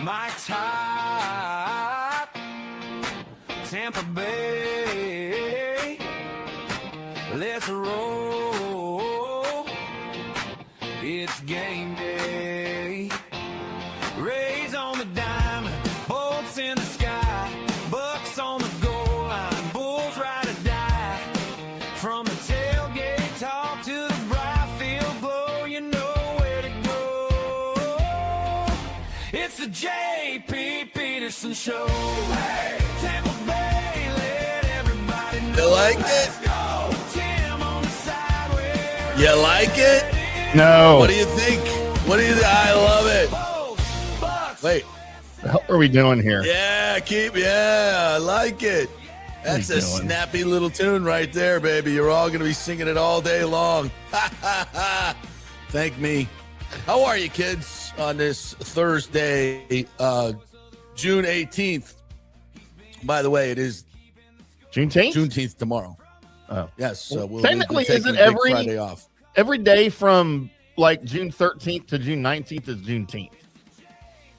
My top, Tampa Bay, let's roll, it's game day, Rays on the diamond, bolts in the sky, Bucs on the goal line, Bulls ride or die, from the tailgate talk to the bright field glow, you know where to go, it's the JP Peterson Show, hey, Tampa Bay, let everybody know. You like it? You like it? No. What do you think? What do you think? I love it. Wait. What the hell are we doing here? Yeah, I like it. That's a snappy little tune right there, baby. You're all going to be singing it all day long. Thank me. How are you, kids, on this Thursday, June 18th? By the way, it is Juneteenth tomorrow. Oh. Yes. So we'll technically, be isn't Friday off. Every day from like June 13th to June 19th is Juneteenth?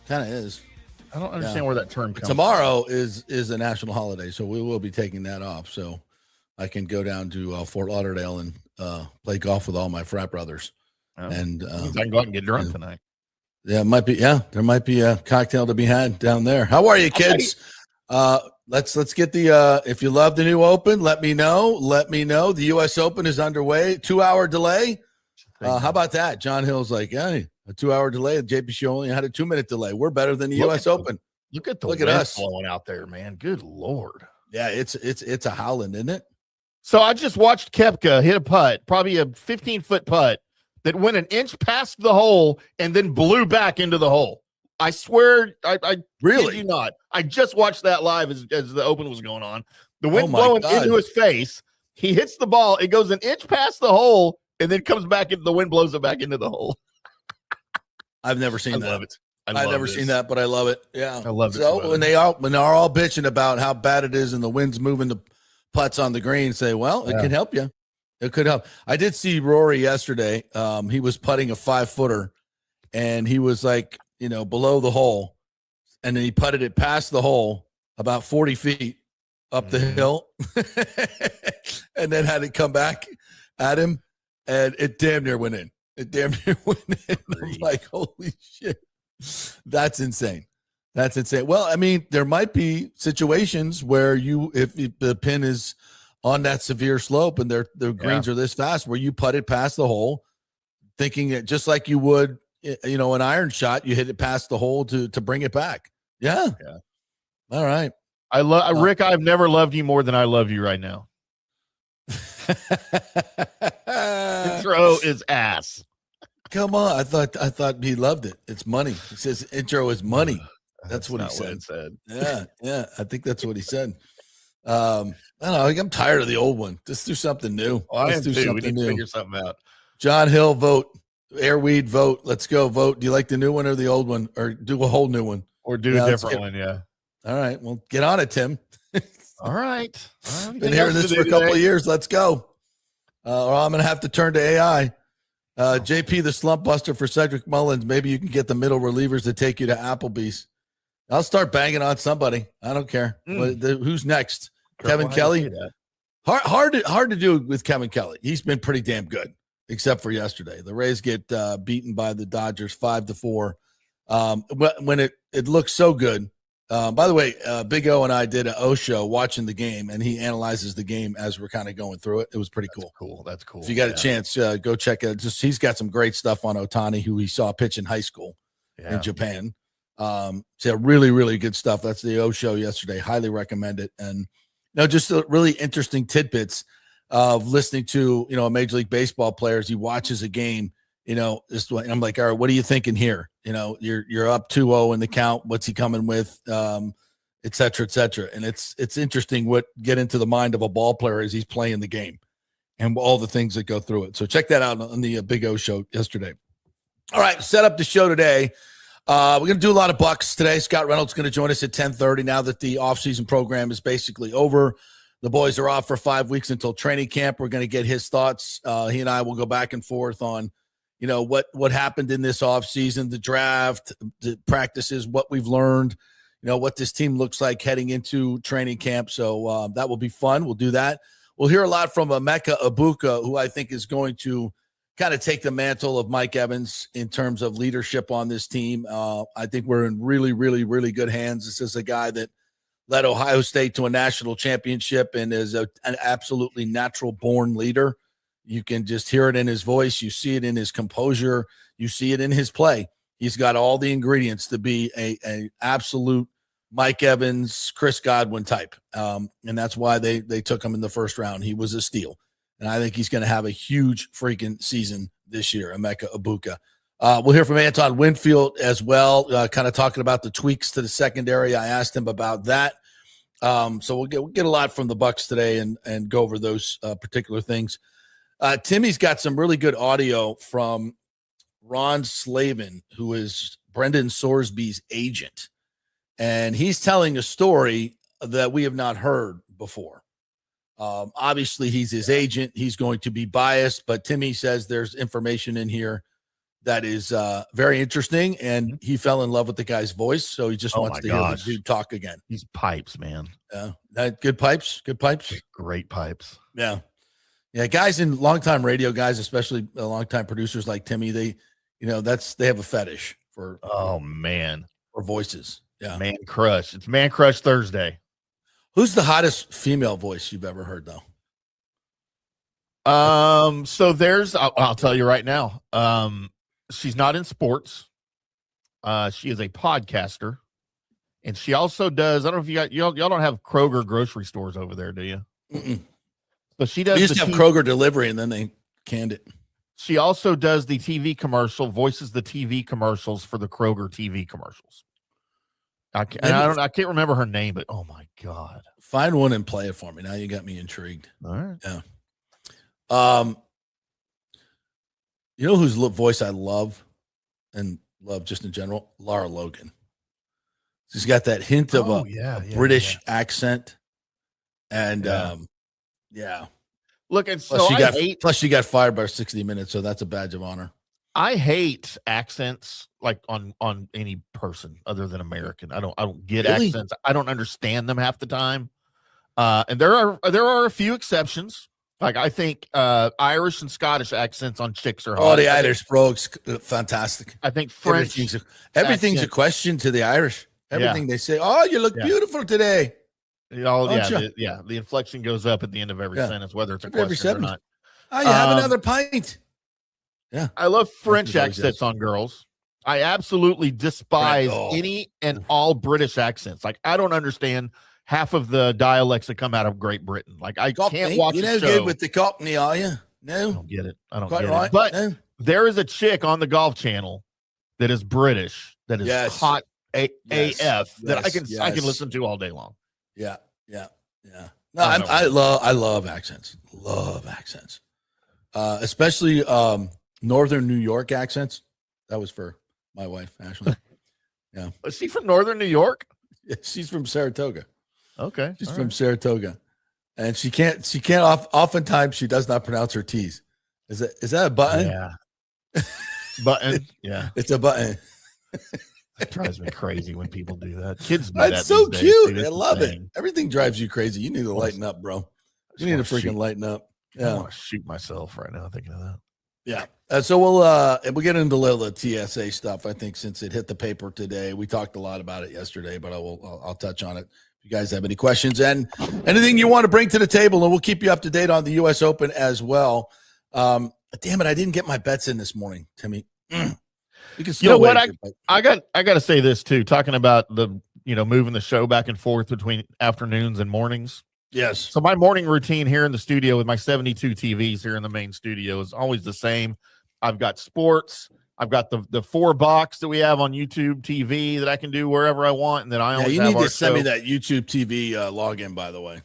Kind of is. I don't understand where that term comes Tomorrow is a national holiday, so we will be taking that off. So I can go down to Fort Lauderdale and play golf with all my frat brothers. Oh. And I can go out and get drunk tonight. Yeah, it might be. Yeah, there might be a cocktail to be had down there. How are you, kids? Let's get the. If you love the new Open, let me know. Let me know. The U.S. Open is underway. 2-hour delay. How about that? John Hill's like, hey, a 2-hour delay. The JP Show only had a 2-minute delay. We're better than the U.S. Open. Look at us blowing out there, man. Good Lord. Yeah, it's a howling, isn't it? So I just watched Koepka hit a putt, probably a 15-foot putt that went an inch past the hole and then blew back into the hole. I swear, I really kid you not. I just watched that live as the Open was going on. The wind blowing into his face. He hits the ball. It goes an inch past the hole and then comes back into the wind, blows it back into the hole. I've never seen that. I love it. I've never seen that, but I love it. Yeah, I love it. So when they're all bitching about how bad it is and the wind's moving the putts on the green, say, well, it can help you. It could help. I did see Rory yesterday. He was putting a 5-footer, and he was like, below the hole, and then he putted it past the hole about 40 feet up the hill, and then had it come back at him, and it damn near went in. I'm like, holy shit. That's insane. Well, I mean, there might be situations where if the pin is on that severe slope and the greens are this fast, where you put it past the hole, thinking it just like you would, an iron shot, you hit it past the hole to bring it back. Yeah. All right. I love Rick. I've never loved you more than I love you right now. Intro is ass. Come on. I thought he loved it. It's money. He says intro is money. That's what he said. Yeah. I think that's what he said. I don't know. I'm tired of the old one. Just do something new. Let's do something new. We need to figure something out. John Hill, vote. Airweed, vote. Let's go. Vote. Do you like the new one or the old one? Or do a whole new one? Or do a different one, yeah. All right. Well, get on it, Tim. All right. Been hearing this for a couple of years. Let's go. Or I'm going to have to turn to AI. JP, the slump buster for Cedric Mullins. Maybe you can get the middle relievers to take you to Applebee's. I'll start banging on somebody. I don't care. Who's next? Kevin Kelly. Hard to do with Kevin Kelly. He's been pretty damn good, except for yesterday. The Rays get beaten by the Dodgers 5-4. When it looks so good. By the way, Big O and I did an O show watching the game, and he analyzes the game as we're kind of going through it. It was pretty cool. That's cool. If you got a chance, go check it. He's got some great stuff on Ohtani, who he saw pitch in high school in Japan. So really, really good stuff. That's the O show yesterday. Highly recommend it. And just really interesting tidbits of listening to, a Major League Baseball player as he watches a game, this way. I'm like, all right, what are you thinking here? You're up 2-0 in the count. What's he coming with? Et cetera, et cetera. And it's interesting get into the mind of a ball player as he's playing the game and all the things that go through it. So check that out on the Big O show yesterday. All right. Set up the show today. We're going to do a lot of Bucs today. Scott Reynolds is going to join us at 10:30 now that the offseason program is basically over. The boys are off for 5 weeks until training camp. We're going to get his thoughts. He and I will go back and forth on, what happened in this offseason, the draft, the practices, what we've learned, what this team looks like heading into training camp. So that will be fun. We'll do that. We'll hear a lot from Emeka Egbuka, who I think is going to kind of take the mantle of Mike Evans in terms of leadership on this team. I think we're in really, really, really good hands. This is a guy that led Ohio State to a national championship and is an absolutely natural-born leader. You can just hear it in his voice. You see it in his composure. You see it in his play. He's got all the ingredients to be a absolute Mike Evans, Chris Godwin type. And that's why they took him in the first round. He was a steal. And I think he's going to have a huge freaking season this year, Emeka Egbuka. We'll hear from Anton Winfield as well, kind of talking about the tweaks to the secondary. I asked him about that. So we'll get a lot from the Bucs today and go over those particular things. Timmy's got some really good audio from Ron Slavin, who is Brendan Sorsby's agent. And he's telling a story that we have not heard before. Obviously, he's his agent. He's going to be biased, but Timmy says there's information in here that is very interesting, and he fell in love with the guy's voice, so he just wants to hear the dude talk again. He's pipes, man. Good pipes? Good pipes? Great pipes. Yeah. Yeah, guys in longtime radio guys, especially longtime producers like Timmy, they have a fetish for voices. Yeah. Man crush. It's Man Crush Thursday. Who's the hottest female voice you've ever heard, though? So there's, I'll tell you right now. She's not in sports. She is a podcaster, and she also does. I don't know if y'all don't have Kroger grocery stores over there, do you? Mm-mm. So she does. We used to have Kroger delivery, and then they canned it. She also does the TV commercial, voices the TV commercials for the Kroger TV commercials. I can't remember her name, but oh my God. Find one and play it for me. Now you got me intrigued. All right. Yeah. You know whose voice I love and love just in general? Lara Logan. She's got that hint of a British accent. And yeah. Look, and so plus she got fired by 60 Minutes, so that's a badge of honor. I hate accents like on any person other than American. I don't get accents. I don't understand them half the time. And there are a few exceptions. Like I think Irish and Scottish accents on chicks are hard. Oh, the Irish brogue's fantastic. I think French everything's a question to the Irish. Everything they say, "Oh, you look beautiful today." The inflection goes up at the end of every sentence, whether it's a question or not. Oh, you have another pint. Yeah. I love French accents on girls. I absolutely despise any and all British accents. Like, I don't understand half of the dialects that come out of Great Britain. Like, I can't watch You're no good with the Cockney, are you? No. I don't get it. Quite right. But there is a chick on the Golf Channel that is British, that is hot AF, that I can listen to all day long. Yeah. No, I love accents. Love accents. Especially Northern New York accents. That was for my wife, Ashley. Yeah. Is she from Northern New York? Yeah, she's from Saratoga. Okay. She's from Saratoga. And she can't oftentimes she does not pronounce her T's. Is that a button? Yeah. Button. Yeah. It's a button. It drives me crazy when people do that. Kids do That's so cute. I love it. Everything drives you crazy. You need to lighten up, bro. You need to freaking lighten up. Yeah. I want to shoot myself right now thinking of that. Yeah. So we'll get into the TSA stuff. I think since it hit the paper today, we talked a lot about it yesterday, but I'll touch on it. If you guys have any questions and anything you want to bring to the table, and we'll keep you up to date on the U.S. Open as well. Damn it, I didn't get my bets in this morning, Timmy. You know what? I got to say this too. Talking about moving the show back and forth between afternoons and mornings. Yes. So my morning routine here in the studio with my 72 TVs here in the main studio is always the same. I've got sports. I've got the 4 box that we have on YouTube TV that I can do wherever I want, and then I always have you need to send me that YouTube TV login, by the way.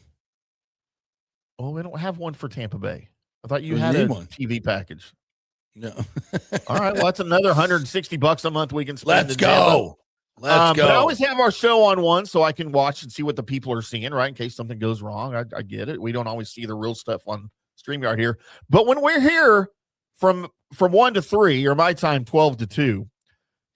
Oh, we don't have one for Tampa Bay. I thought you had a TV package. No. All right. Well, that's another $160 a month we can spend. Let's go. Let's go. But I always have our show on one so I can watch and see what the people are seeing, right? In case something goes wrong. I get it. We don't always see the real stuff on StreamYard here. But when we're here from 1 to 3, or my time 12 to 2,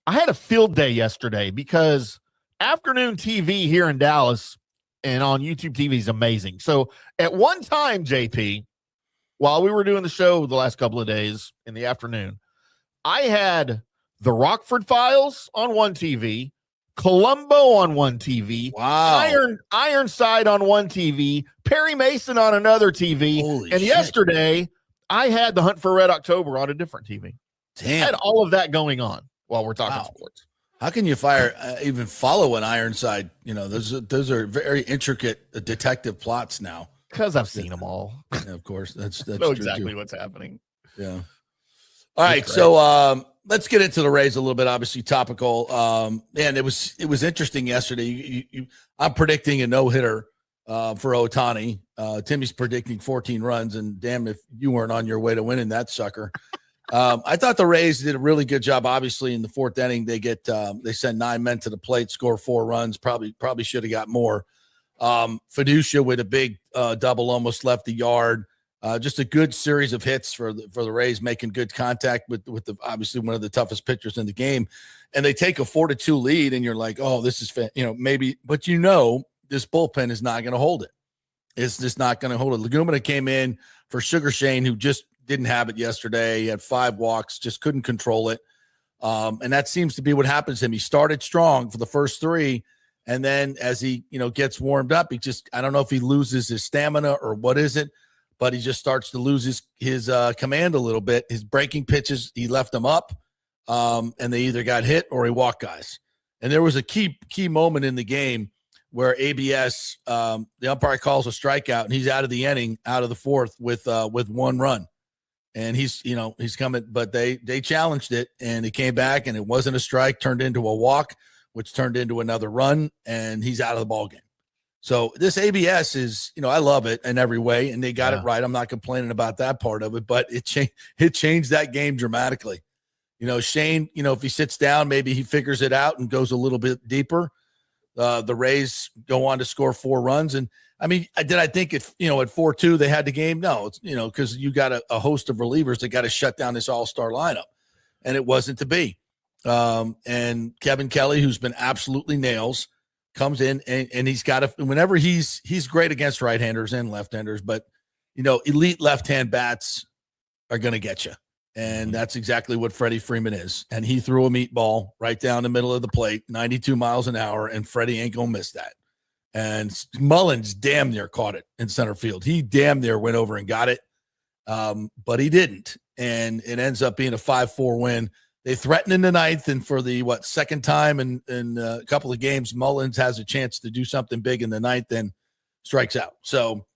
I had a field day yesterday because afternoon TV here in Dallas and on YouTube TV is amazing. So at one time, JP, while we were doing the show the last couple of days in the afternoon, I had the Rockford Files on one TV, Columbo on one TV, wow, Ironside on one TV, Perry Mason on another TV, holy and shit. Yesterday I had the Hunt for Red October on a different TV. Damn. I had all of that going on while we're talking sports. How can you even follow an Ironside? Those are very intricate detective plots now. Because I've seen them all. Yeah, of course, that's know exactly what's happening. Yeah. All right, so let's get into the Rays a little bit. Obviously, topical. Man, it was interesting yesterday. I'm predicting a no-hitter for Ohtani. Timmy's predicting 14 runs, and damn if you weren't on your way to winning that sucker. I thought the Rays did a really good job. Obviously, in the fourth inning, they send 9 men to the plate, score 4 runs. Probably should have got more. Fiducia with a big double, almost left the yard. Just a good series of hits for the Rays, making good contact with the obviously one of the toughest pitchers in the game, and they take a 4-2 lead, and you're like, oh, this is maybe, but this bullpen is not going to hold it. It's just not going to hold it. Legumina came in for Sugar Shane, who just didn't have it yesterday. He had 5 walks, just couldn't control it, and that seems to be what happens to him. He started strong for the first 3. And then as he, gets warmed up, I don't know if he loses his stamina or what is it, but he just starts to lose his command a little bit. His breaking pitches, he left them up, and they either got hit or he walked guys. And there was a key moment in the game where ABS, the umpire calls a strikeout, and he's out of the inning, out of the fourth with 1 run. And he's coming, but they challenged it, and he came back, and it wasn't a strike, turned into a walk, which turned into another run, and he's out of the ballgame. So this ABS is, I love it in every way, and they got it right. I'm not complaining about that part of it, but it changed that game dramatically. Shane, if he sits down, maybe he figures it out and goes a little bit deeper. The Rays go on to score 4 runs. And, did I think at 4-2 they had the game? No, it's, because you got a host of relievers that got to shut down this all-star lineup, and it wasn't to be. And Kevin Kelly, who's been absolutely nails, comes in and he's got whenever he's great against right-handers and left-handers, but elite left-hand bats are going to get you. And that's exactly what Freddie Freeman is. And he threw a meatball right down the middle of the plate, 92 miles an hour, and Freddie ain't going to miss that. And Mullins damn near caught it in center field. He damn near went over and got it, but he didn't. And it ends up being a 5-4 win. They threaten in the 9th, and for the second time in a couple of games, Mullins has a chance to do something big in the 9th and strikes out. So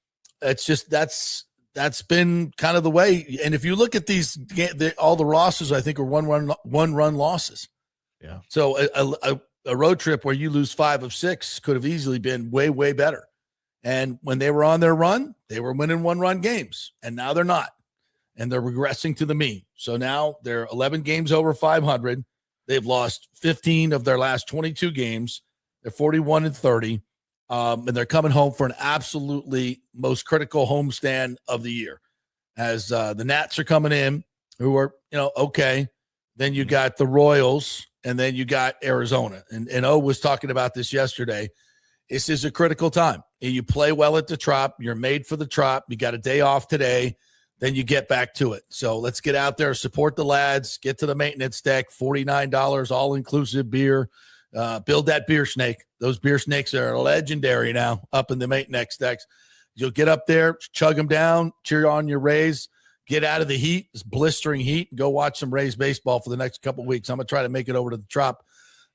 it's just that's been kind of the way. And if you look at all the losses, I think are one run losses. Yeah. So a road trip where you lose 5 of 6 could have easily been way, way better. And when they were on their run, they were winning 1-run games, and now they're not. And they're regressing to the mean. So now they're 11 games over 500. They've lost 15 of their last 22 games. They're 41-30. And they're coming home for an absolutely most critical homestand of the year. As the Nats are coming in, who are, okay. Then you got the Royals, and then you got Arizona. And O was talking about this yesterday. This is a critical time. You play well at the Trop. You're made for the Trop. You got a day off today. Then you get back to it. So let's get out there, support the lads, get to the maintenance deck, $49, all-inclusive beer. Build that beer snake. Those beer snakes are legendary now up in the maintenance decks. You'll get up there, chug them down, cheer on your Rays, get out of the heat, this blistering heat, and go watch some Rays baseball for the next couple of weeks. I'm going to try to make it over to the Trop,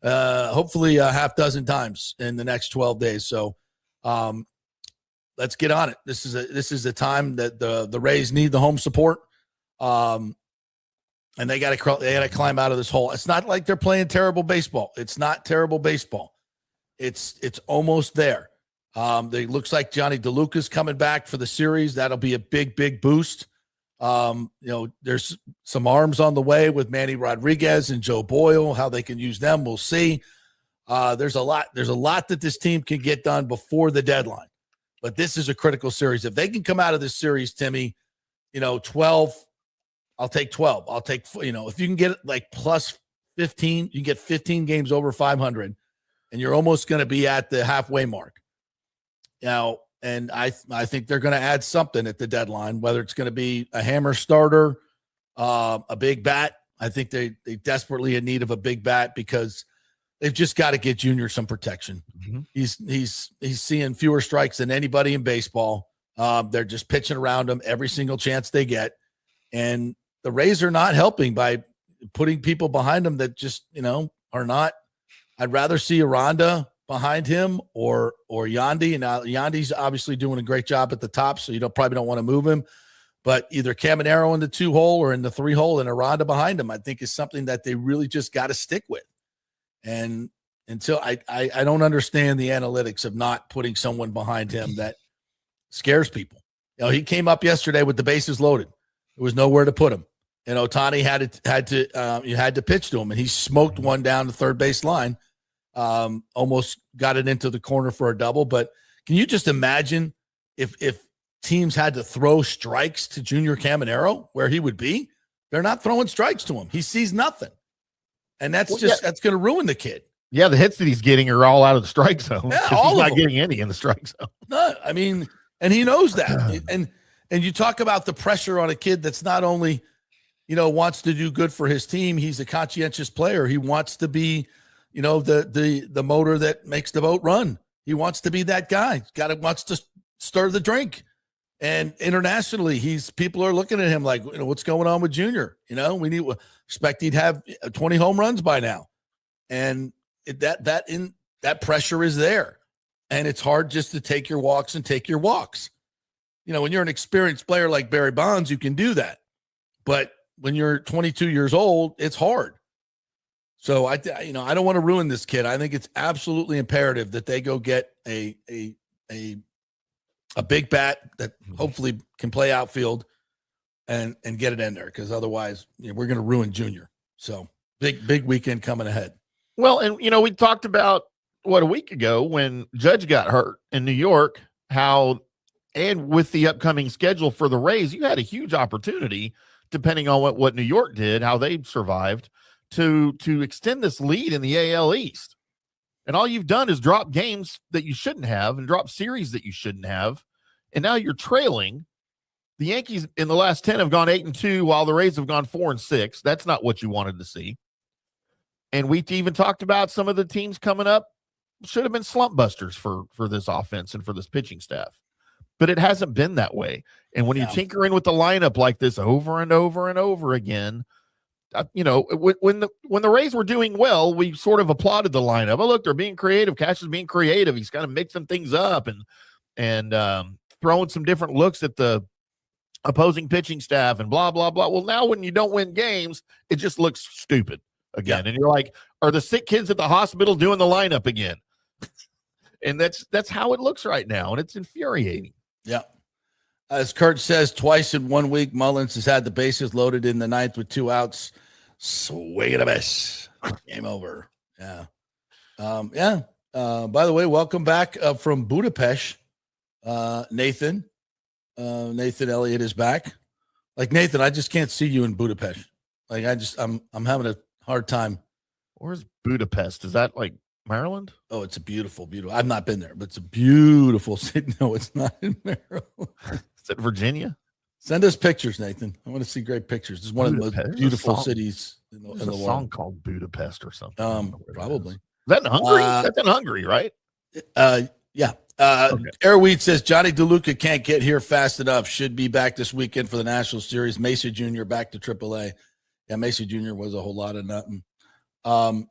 hopefully a half dozen times in the next 12 days. So, let's get on it. This is the time that the Rays need the home support, and they got to climb out of this hole. It's not like they're playing terrible baseball. It's not terrible baseball. It's almost there. It looks like Johnny DeLuca's coming back for the series. That'll be a big boost. There's some arms on the way with Manny Rodriguez and Joe Boyle. How they can use them, we'll see. There's a lot that this team can get done before the deadline, but this is a critical series. If they can come out of this series, Timmy, 12, I'll take 12. I'll take, if you can get like plus 15, you can get 15 games over 500, and you're almost going to be at the halfway mark. Now, and I think they're going to add something at the deadline, whether it's going to be a hammer starter, a big bat. I think they desperately in need of a big bat because they've just got to get Junior some protection. Mm-hmm. He's seeing fewer strikes than anybody in baseball. They're just pitching around him every single chance they get. And the Rays are not helping by putting people behind him that just, are not. I'd rather see Aranda behind him or Yandy. And Yandy's obviously doing a great job at the top, so you probably don't want to move him. But either Caminero in the 2-hole or in the 3-hole and Aranda behind him, I think is something that they really just got to stick with. And until I don't understand the analytics of not putting someone behind him that scares people. He came up yesterday with the bases loaded. There was nowhere to put him. And Ohtani had to pitch to him, and he smoked one down the third base line. Almost got it into the corner for a double. But can you just imagine if teams had to throw strikes to Junior Caminero, where he would be? They're not throwing strikes to him. He sees nothing. And that's going to ruin the kid. Yeah, the hits that he's getting are all out of the strike zone. Yeah, he's not getting any in the strike zone. No, I mean, and he knows that. and you talk about the pressure on a kid that's not only, wants to do good for his team. He's a conscientious player. He wants to be, the motor that makes the boat run. He wants to be that guy. Wants to stir the drink. And internationally, people are looking at him like, what's going on with Junior? We expect he'd have 20 home runs by now. And that pressure is there. And it's hard just to take your walks and take your walks. When you're an experienced player like Barry Bonds, you can do that. But when you're 22 years old, it's hard. So I don't want to ruin this kid. I think it's absolutely imperative that they go get a big bat that hopefully can play outfield and get it in there, because otherwise we're going to ruin Junior. So big weekend coming ahead. Well, and we talked about a week ago when Judge got hurt in New York, and with the upcoming schedule for the Rays, you had a huge opportunity, depending on what New York did, how they survived, to extend this lead in the AL East. And all you've done is drop games that you shouldn't have and drop series that you shouldn't have. And now you're trailing. The Yankees in the last 10 have gone 8-2, while the Rays have gone 4-6. That's not what you wanted to see. And we even talked about some of the teams coming up should have been slump busters for this offense and for this pitching staff. But it hasn't been that way. And when you tinker in with the lineup like this over and over and over again, when the Rays were doing well, we sort of applauded the lineup. Oh, look, they're being creative. Cash is being creative. He's kind of mixing things up and throwing some different looks at the opposing pitching staff and blah, blah, blah. Well, now when you don't win games, it just looks stupid again. Yeah. And you're like, are the sick kids at the hospital doing the lineup again? And that's how it looks right now. And it's infuriating. Yeah. As Kurt says, twice in 1 week, Mullins has had the bases loaded in the ninth with 2 outs. Swing and a miss. Game over. Yeah. By the way, welcome back from Budapest, Nathan. Nathan Elliott is back. Like, Nathan, I just can't see you in Budapest. Like, I'm having a hard time. Where's Budapest? Is that like Maryland? Oh, it's a beautiful. I've not been there, but it's a beautiful city. No, it's not in Maryland. Is it Virginia? Send us pictures, Nathan. I want to see great pictures. It's one Budapest. of the most beautiful cities in the world. A song called Budapest or something. Probably. Is that in Hungary? That's in Hungary, right? Yeah. Okay. Airweed says Johnny DeLuca can't get here fast enough. Should be back this weekend for the National Series. Mesa Jr. back to AAA. Yeah, Mesa Jr. was a whole lot of nothing. What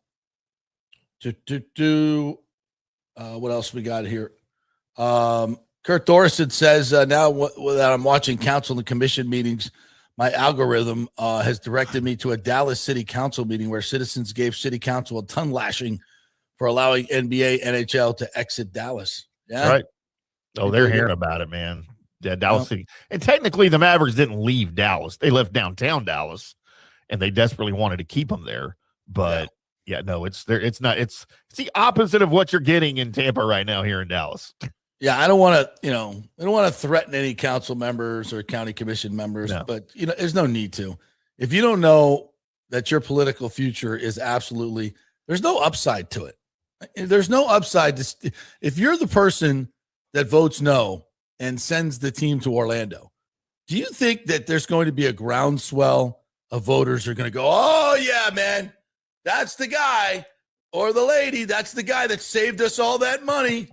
else we got here? Kurt Thorson says, now that I'm watching council and commission meetings, my algorithm has directed me to a Dallas City Council meeting where citizens gave City Council a tongue lashing for allowing NBA, NHL to exit Dallas. Yeah. Right. Oh, they're hearing about it, man. Yeah, Dallas City. And technically, the Mavericks didn't leave Dallas. They left downtown Dallas, and they desperately wanted to keep them there. But Yeah, no, it's there. It's not. It's the opposite of what you're getting in Tampa right now here in Dallas. Yeah, I don't want to, I don't want to threaten any council members or county commission members, No. but there's no need to. If you don't know that your political future is absolutely, there's no upside to it. There's no upside to, if you're the person that votes no and sends the team to Orlando, do you think that there's going to be a groundswell of voters who are going to go, oh yeah, man, that's the guy or the lady, that's the guy that saved us all that money.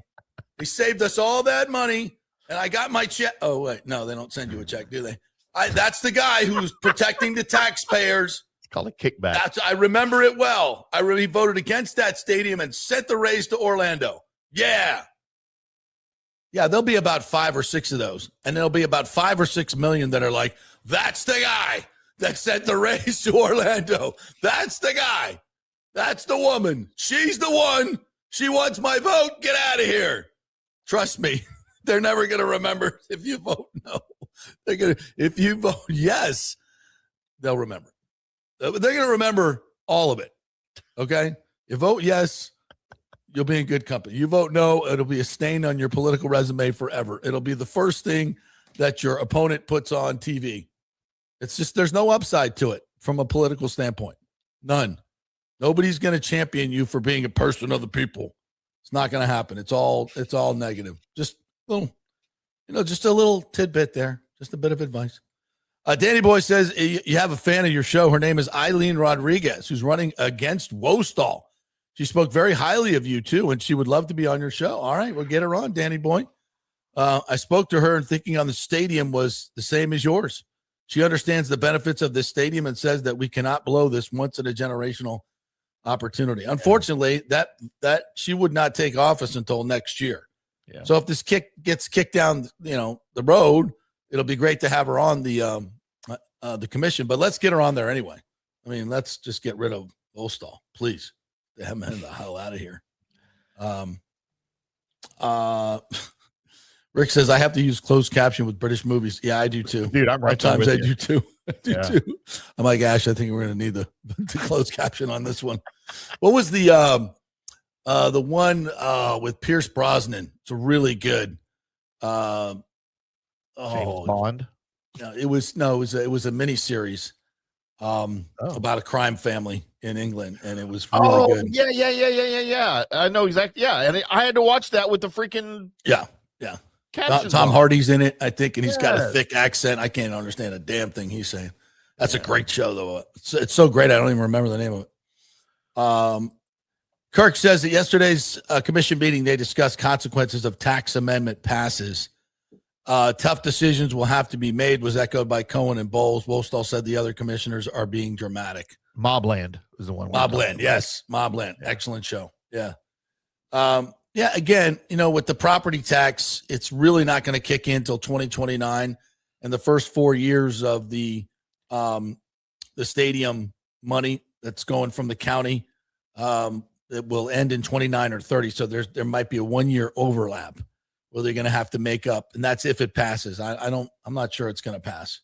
He saved us all that money, and I got my check. Oh, wait. No, they don't send you a check, do they? That's the guy who's protecting the taxpayers. It's called a kickback. I remember it well. I really voted against that stadium and sent the Rays to Orlando. Yeah. Yeah, there'll be about 5 or 6 of those, and there'll be about 5 or 6 million that are like, that's the guy that sent the Rays to Orlando. That's the guy. That's the woman. She's the one. She wants my vote. Get out of here. Trust me, they're never going to remember if you vote no. If you vote yes, they'll remember. They're going to remember all of it. Okay? You vote yes, you'll be in good company. You vote no, it'll be a stain on your political resume forever. It'll be the first thing that your opponent puts on TV. It's just, there's no upside to it from a political standpoint. None. Nobody's going to champion you for being a person of the people. It's not going to happen. It's all negative. Just just a little tidbit there. Just a bit of advice. Danny Boy says you have a fan of your show. Her name is Eileen Rodriguez, who's running against Wostall. She spoke very highly of you too, and she would love to be on your show. All right, we'll get her on, Danny Boy. I spoke to her and thinking on the stadium was the same as yours. She understands the benefits of this stadium and says that we cannot blow this once in a generational opportunity. Unfortunately, that she would not take office until next year. Yeah. So if this gets kicked down, the road, it'll be great to have her on the commission. But let's get her on there anyway. I mean, let's just get rid of Ostall, please. Get him the hell out of here. Rick says I have to use closed caption with British movies. Yeah, I do too. Dude, I'm right. Sometimes I do too. Too. I'm like, Ash, I think we're going to need the closed caption on this one. What was the one with Pierce Brosnan? It's really good. James Bond. It was a mini series about a crime family in England, and it was really good. Yeah. I know exactly. Yeah, and I had to watch that with the freaking Tom Hardy's in it, I think, and he's got a thick accent. I can't understand a damn thing he's saying. That's a great show, though. It's so great, I don't even remember the name of it. Kirk says that yesterday's commission meeting, they discussed consequences of tax amendment passes. Tough decisions will have to be made, was echoed by Cohen and Bowles. Wostall said the other commissioners are being dramatic. Mobland is the one. Mobland, yes. Mobland. Yeah. Excellent show. Yeah. Again, with the property tax, it's really not going to kick in until 2029. And the first 4 years of the stadium money that's going from the county, it will end in 29 or 30. So there might be a 1 year overlap where they're going to have to make up. And that's if it passes. I'm not sure it's going to pass.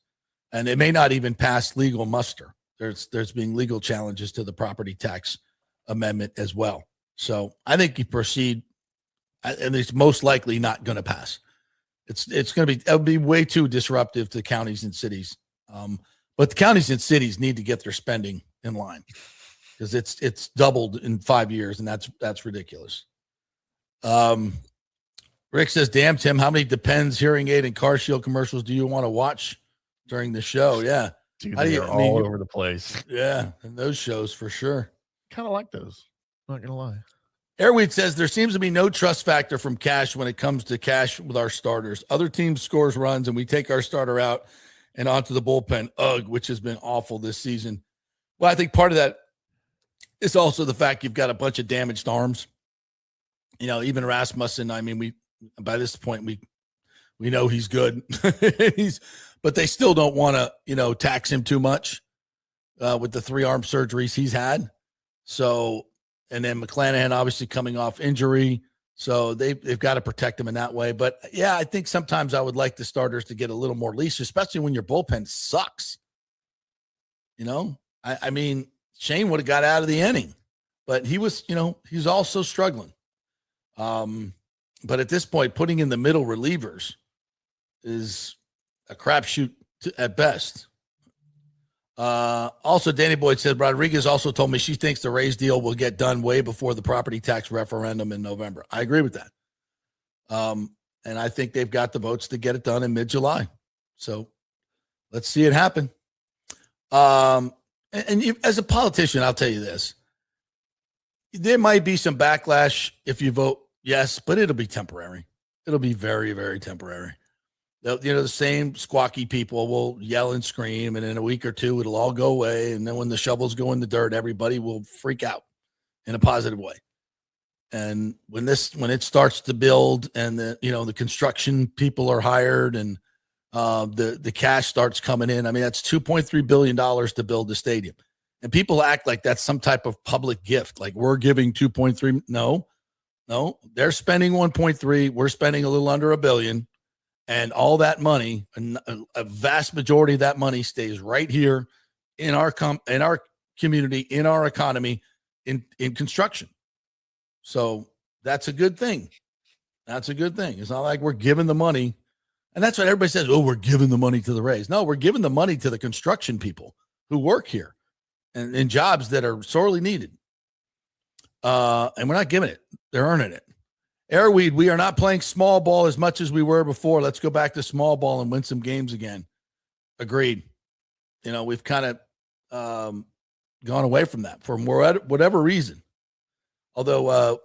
And it may not even pass legal muster. There's being legal challenges to the property tax amendment as well. So I think you proceed, and it's most likely not going to pass. It'll be way too disruptive to counties and cities. But the counties and cities need to get their spending in line because it's doubled in 5 years, and that's ridiculous. Rick says, "Damn, Tim, how many Depends hearing aid and car shield commercials do you want to watch during the show?" Yeah, dude, they're all over the place. Yeah, and those shows for sure. Kind of like those. Not gonna lie. Airweed says there seems to be no trust factor from Cash when it comes to Cash with our starters. Other teams scores runs and we take our starter out and onto the bullpen. Which has been awful this season. Well, I think part of that is also the fact you've got a bunch of damaged arms. Even Rasmussen. I mean, by this point we know he's good. But they still don't want to tax him too much with the 3 arm surgeries he's had. So. And then McClanahan obviously coming off injury. So they've got to protect him in that way. But, yeah, I think sometimes I would like the starters to get a little more leash, especially when your bullpen sucks. I mean, Shane would have got out of the inning. but he was, he's also struggling. But at this point, putting in the middle relievers is a crapshoot at best. Also, Danny Boyd said Rodriguez also told me she thinks the Rays deal will get done way before the property tax referendum in November. I agree with that. And I think they've got the votes to get it done in mid-July. So let's see it happen. As a politician, I'll tell you this. There might be some backlash if you vote yes, but it'll be temporary. It'll be very, very temporary. The same squawky people will yell and scream, and in a week or two, it'll all go away. And then when the shovels go in the dirt, everybody will freak out in a positive way. And when it starts to build, and the construction people are hired, and the cash starts coming in. I mean, that's $2.3 billion to build the stadium. And people act like that's some type of public gift. Like we're giving 2.3. No, they're spending 1.3. We're spending a little under $1 billion. And all that money, a vast majority of that money stays right here in our community, in our economy, in construction. So that's a good thing. That's a good thing. It's not like we're giving the money. And that's what everybody says. Oh, we're giving the money to the Rays. No, we're giving the money to the construction people who work here and in jobs that are sorely needed. And we're not giving it. They're earning it. Airweed, we are not playing small ball as much as we were before. Let's go back to small ball and win some games again. Agreed. We've kind of gone away from that for whatever reason. Although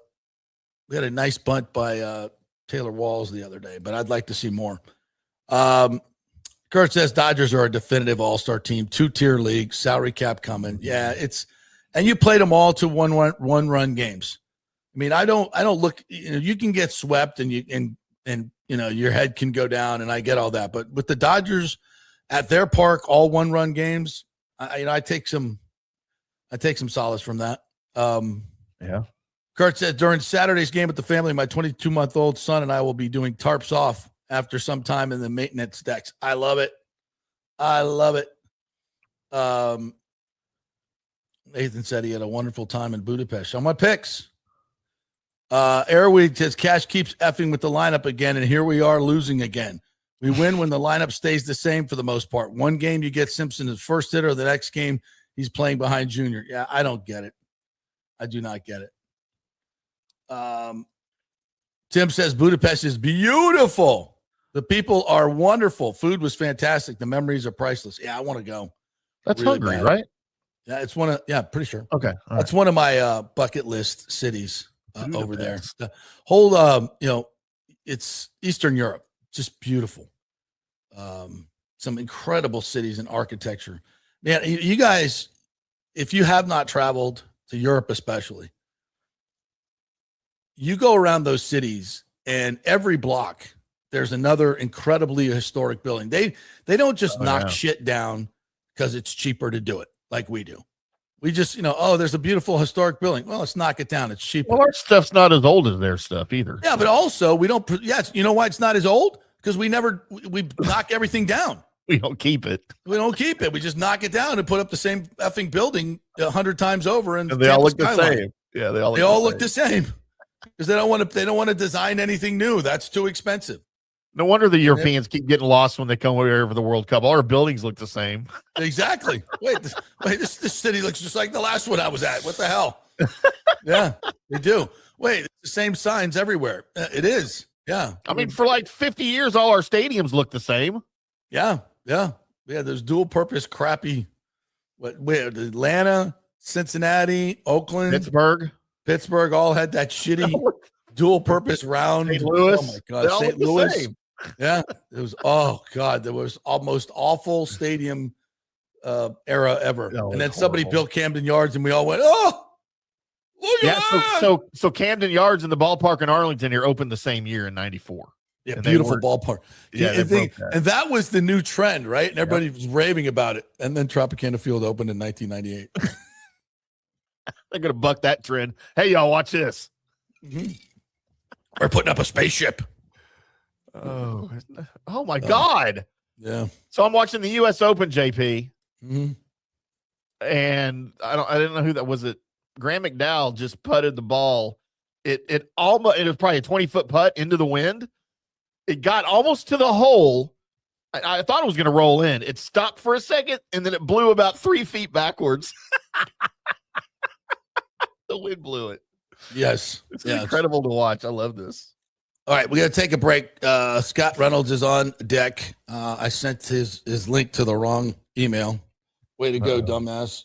we had a nice bunt by Taylor Walls the other day, but I'd like to see more. Kurt says Dodgers are a definitive all-star team, 2-tier league, salary cap coming. Yeah, and you played them all to one-run games. I mean, I don't look, you can get swept and your head can go down, and I get all that. But with the Dodgers at their park, all one-run games, I take some solace from that. Yeah. Kurt said, during Saturday's game with the family, my 22-month-old son and I will be doing tarps off after some time in the maintenance decks. I love it. Nathan said he had a wonderful time in Budapest. On my picks. Airweed says Cash keeps effing with the lineup again, and here we are losing again. We win when the lineup stays the same for the most part. One game you get Simpson as first hitter, the next game he's playing behind Junior. Yeah, I don't get it. I do not get it. Tim says Budapest is beautiful. The people are wonderful. Food was fantastic. The memories are priceless. Yeah, I want to go. That's really Hungary, right? Yeah, it's pretty sure. Okay. That's one of my bucket list cities. Over there, the whole it's Eastern Europe, just beautiful. Some incredible cities and architecture. Man, you guys, if you have not traveled to Europe, especially, you go around those cities, and every block there's another incredibly historic building. They don't just knock shit down because it's cheaper to do it like we do. We just, there's a beautiful historic building. Well, let's knock it down. It's cheaper. Well, our stuff's not as old as their stuff either. Yeah, but also we don't. Yes, you know why it's not as old? Because we knock everything down. We don't keep it. We don't keep it. We just knock it down and put up the same effing building 100 times over, and they all look the same. Yeah, they all look the same because they don't want to design anything new. That's too expensive. No wonder the Europeans keep getting lost when they come over here for the World Cup. All our buildings look the same. Exactly. Wait, this city looks just like the last one I was at. What the hell? Yeah, they do. Wait, it's the same signs everywhere. It is. Yeah. I mean, for like 50 years, all our stadiums look the same. Yeah. There's dual purpose crappy. Atlanta, Cincinnati, Oakland, Pittsburgh all had that shitty dual purpose round. St. Louis. Oh my God. St. Louis. Yeah. It was, oh God, there was almost awful stadium era ever. And then somebody built Camden Yards and we all went, oh, look at that. So Camden Yards and the ballpark in Arlington here opened the same year in 94. Yeah, and beautiful ballpark. Yeah, and that was the new trend, right? And everybody was raving about it. And then Tropicana Field opened in 1998. They're going to buck that trend. Hey, y'all, watch this. Mm-hmm. We're putting up a spaceship. Oh my God. Yeah. So I'm watching the U.S. Open, JP. Mm-hmm. And I didn't know who that was. Graham McDowell just putted the ball. It was probably a 20-foot putt into the wind. It got almost to the hole. I thought it was going to roll in. It stopped for a second, and then it blew about 3 feet backwards. The wind blew it. Yes. It's incredible to watch. I love this. All right, we got to take a break. Scott Reynolds is on deck. I sent his link to the wrong email. Way to go, dumbass.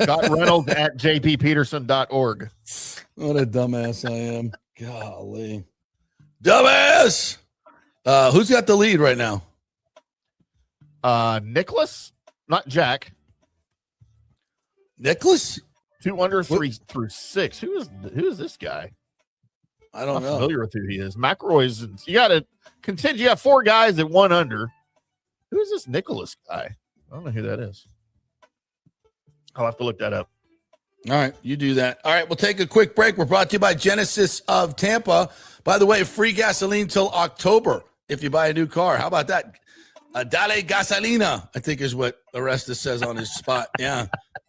Scott Reynolds at jppeterson.org. What a dumbass I am. Golly. Dumbass! Who's got the lead right now? Nicholas, not Jack. Nicholas? 2 under, 3 through 6. Who is this guy? I don't know. I'm familiar with who he is. McElroy's. You got to contend. You have 4 guys at 1 under. Who is this Nicholas guy? I don't know who that is. I'll have to look that up. All right, you do that. All right, we'll take a quick break. We're brought to you by Genesis of Tampa. By the way, free gasoline till October if you buy a new car. How about that? Dale Gasolina, I think is what Orestes says on his spot. Yeah.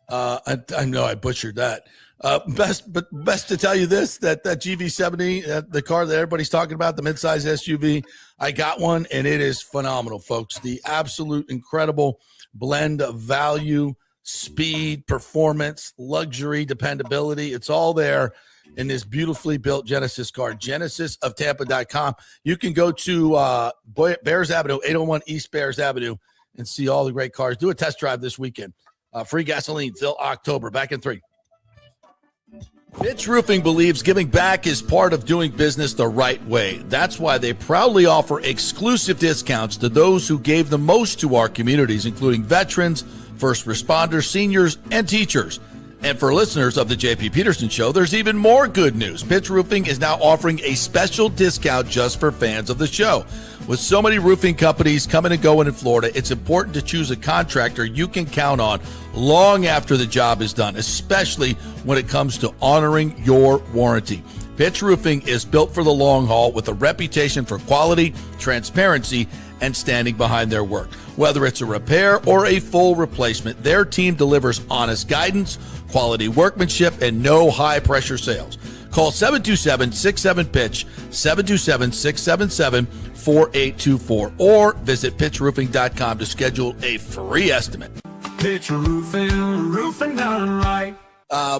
I know I butchered that. Best to tell you this, that GV70, the car that everybody's talking about, the midsize SUV, I got one, and it is phenomenal, folks. The absolute incredible blend of value, speed, performance, luxury, dependability. It's all there in this beautifully built Genesis car, genesisoftampa.com. You can go to Bears Avenue, 801 East Bears Avenue, and see all the great cars. Do a test drive this weekend. Free gasoline till October. Back in 3. Pitch Roofing believes giving back is part of doing business the right way. That's why they proudly offer exclusive discounts to those who gave the most to our communities, including veterans, first responders, seniors, and teachers. And for listeners of the JP Peterson Show, there's even more good news. Pitch Roofing is now offering a special discount just for fans of the show. With so many roofing companies coming and going in Florida, it's important to choose a contractor you can count on long after the job is done, especially when it comes to honoring your warranty. Pitch Roofing is built for the long haul with a reputation for quality, transparency, and standing behind their work. Whether it's a repair or a full replacement, their team delivers honest guidance, quality workmanship, and no high-pressure sales. Call 727-67-PITCH, 727-677-4824, or visit pitchroofing.com to schedule a free estimate. Pitch roofing done right.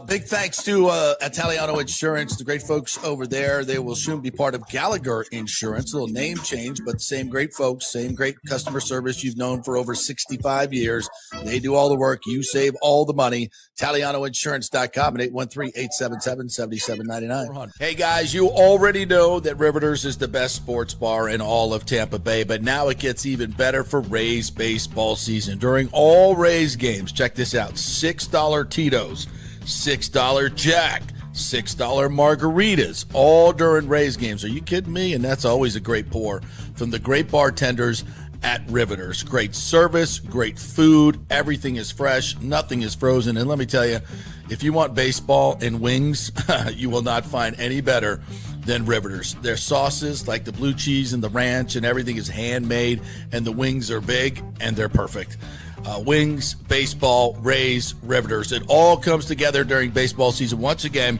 Big thanks to Italiano Insurance, the great folks over there. They will soon be part of Gallagher Insurance. A little name change, but same great folks, same great customer service you've known for over 65 years. They do all the work. You save all the money. ItalianoInsurance.com at 813-877-7799. Hey, guys, you already know that Riveters is the best sports bar in all of Tampa Bay, but now it gets even better for Rays baseball season. During all Rays games, check this out, $6 Tito's, $6 Jack, $6 margaritas, all during Rays games. Are you kidding me? And that's always a great pour from the great bartenders at Riveters. Great service, great food, everything is fresh, nothing is frozen. And let me tell you, if you want baseball and wings, you will not find any better than Riveters. Their sauces, like the blue cheese and the ranch and everything, is handmade, and the wings are big and they're perfect. Wings, baseball, Rays, Riveters. It all comes together during baseball season. Once again,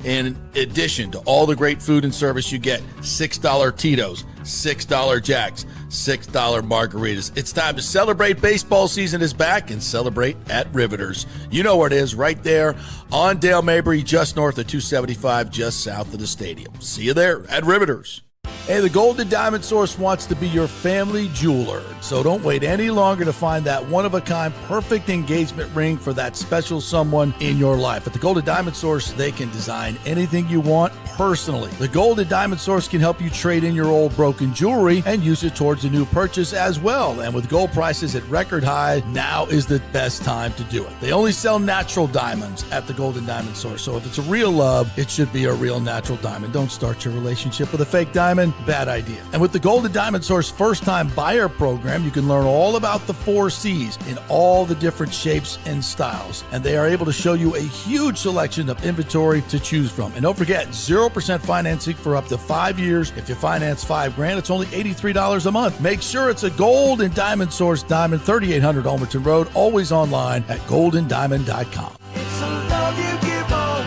in addition to all the great food and service, you get $6 Tito's, $6 Jacks, $6 margaritas. It's time to celebrate. Baseball season is back, and celebrate at Riveters. You know where it is, right there on Dale Mabry, just north of 275, just south of the stadium. See you there at Riveters. Hey, the Golden Diamond Source wants to be your family jeweler, so don't wait any longer to find that one-of-a-kind perfect engagement ring for that special someone in your life. At the Golden Diamond Source, they can design anything you want personally. The Golden Diamond Source can help you trade in your old broken jewelry and use it towards a new purchase as well. And with gold prices at record high, now is the best time to do it. They only sell natural diamonds at the Golden Diamond Source, so if it's a real love, it should be a real natural diamond. Don't start your relationship with a fake diamond. Bad idea. And with the Golden Diamond Source first-time buyer program, you can learn all about the 4 C's in all the different shapes and styles. And they are able to show you a huge selection of inventory to choose from. And don't forget, 0% financing for up to 5 years. If you finance $5,000, it's only $83 a month. Make sure it's a Golden Diamond Source diamond, 3800 Almerton Road, always online at goldendiamond.com. It's a love you give all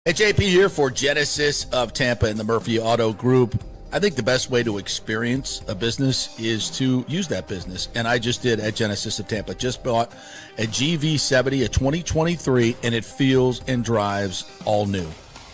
Hey, JP here for Genesis of Tampa and the Murphy Auto Group. I think the best way to experience a business is to use that business. And I just did at Genesis of Tampa. Just bought a GV70, a 2023, and it feels and drives all new.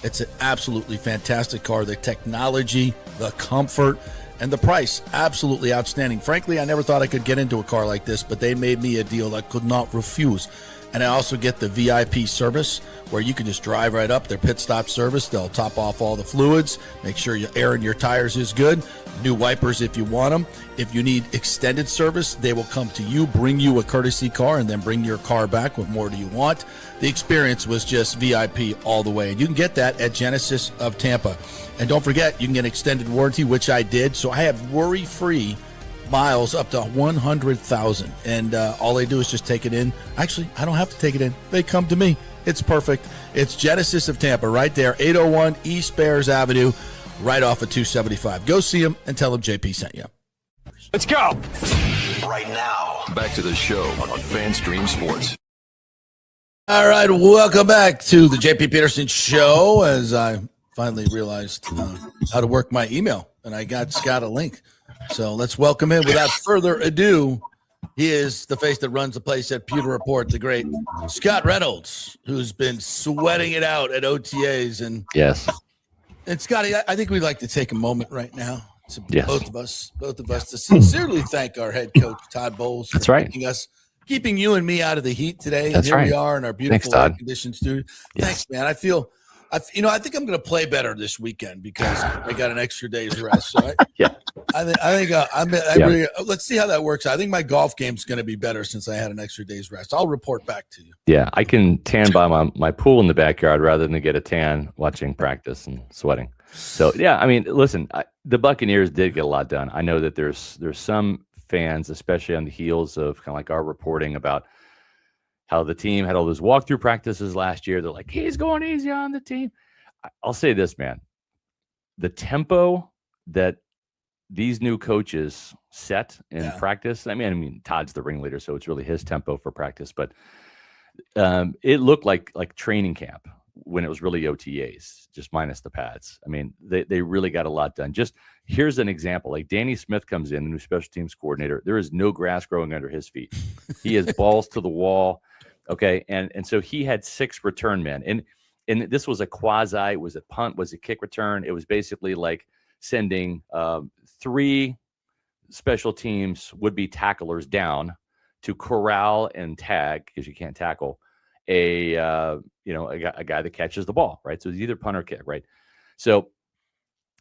It's an absolutely fantastic car. The technology, the comfort, and the price, absolutely outstanding. Frankly, I never thought I could get into a car like this, but they made me a deal I could not refuse. And I also get the VIP service where you can just drive right up, their pit stop service. They'll top off all the fluids, make sure your air in your tires is good, new wipers if you want them. If you need extended service, they will come to you, bring you a courtesy car, and then bring your car back. What more do you want? The experience was just VIP all the way. And you can get that at Genesis of Tampa. And don't forget, you can get extended warranty, which I did. So I have worry-free miles up to 100,000, and all they do is just take it in. Actually, I don't have to take it in. They come to me. It's perfect. It's Genesis of Tampa right there, 801 East Bears Avenue, right off of 275. Go see them and tell them JP sent you. Let's go. Right now, back to the show on FanStream Sports. All right, welcome back to the JP Peterson Show. As I finally realized how to work my email, and I got Scott a link. So let's welcome him. Without further ado, he is the face that runs the place at Pewter Report, the great Scott Reynolds, who's been sweating it out at OTAs. And yes, and Scotty, I think we'd like to take a moment right now to Yes. both of us to sincerely thank our head coach Todd Bowles for That's right. keeping you and me out of the heat today. That's Here right. we are in our beautiful Todd. air-conditioned studio. Yes. Thanks, man. I think I'm going to play better this weekend because I got an extra day's rest. So let's see how that works. I think my golf game's going to be better since I had an extra day's rest. I'll report back to you. Yeah, I can tan by my pool in the backyard rather than get a tan watching practice and sweating. So, yeah, I mean, listen, the Buccaneers did get a lot done. I know that there's some fans, especially on the heels of kind of like our reporting about how the team had all those walkthrough practices last year. They're like, he's going easy on the team. I'll say this, man. The tempo that these new coaches set in practice, I mean, Todd's the ringleader, so it's really his tempo for practice. But it looked like training camp when it was really OTAs, just minus the pads. I mean, they really got a lot done. Just here's an example. Like Danny Smith comes in, the new special teams coordinator. There is no grass growing under his feet. He has balls to the wall. Okay. And so he had 6 return men. And this was a quasi, was it punt? Was it kick return? It was basically like sending 3 special teams would-be tacklers down to corral and tag, because you can't tackle, a guy that catches the ball, right? So it's either punt or kick, right? So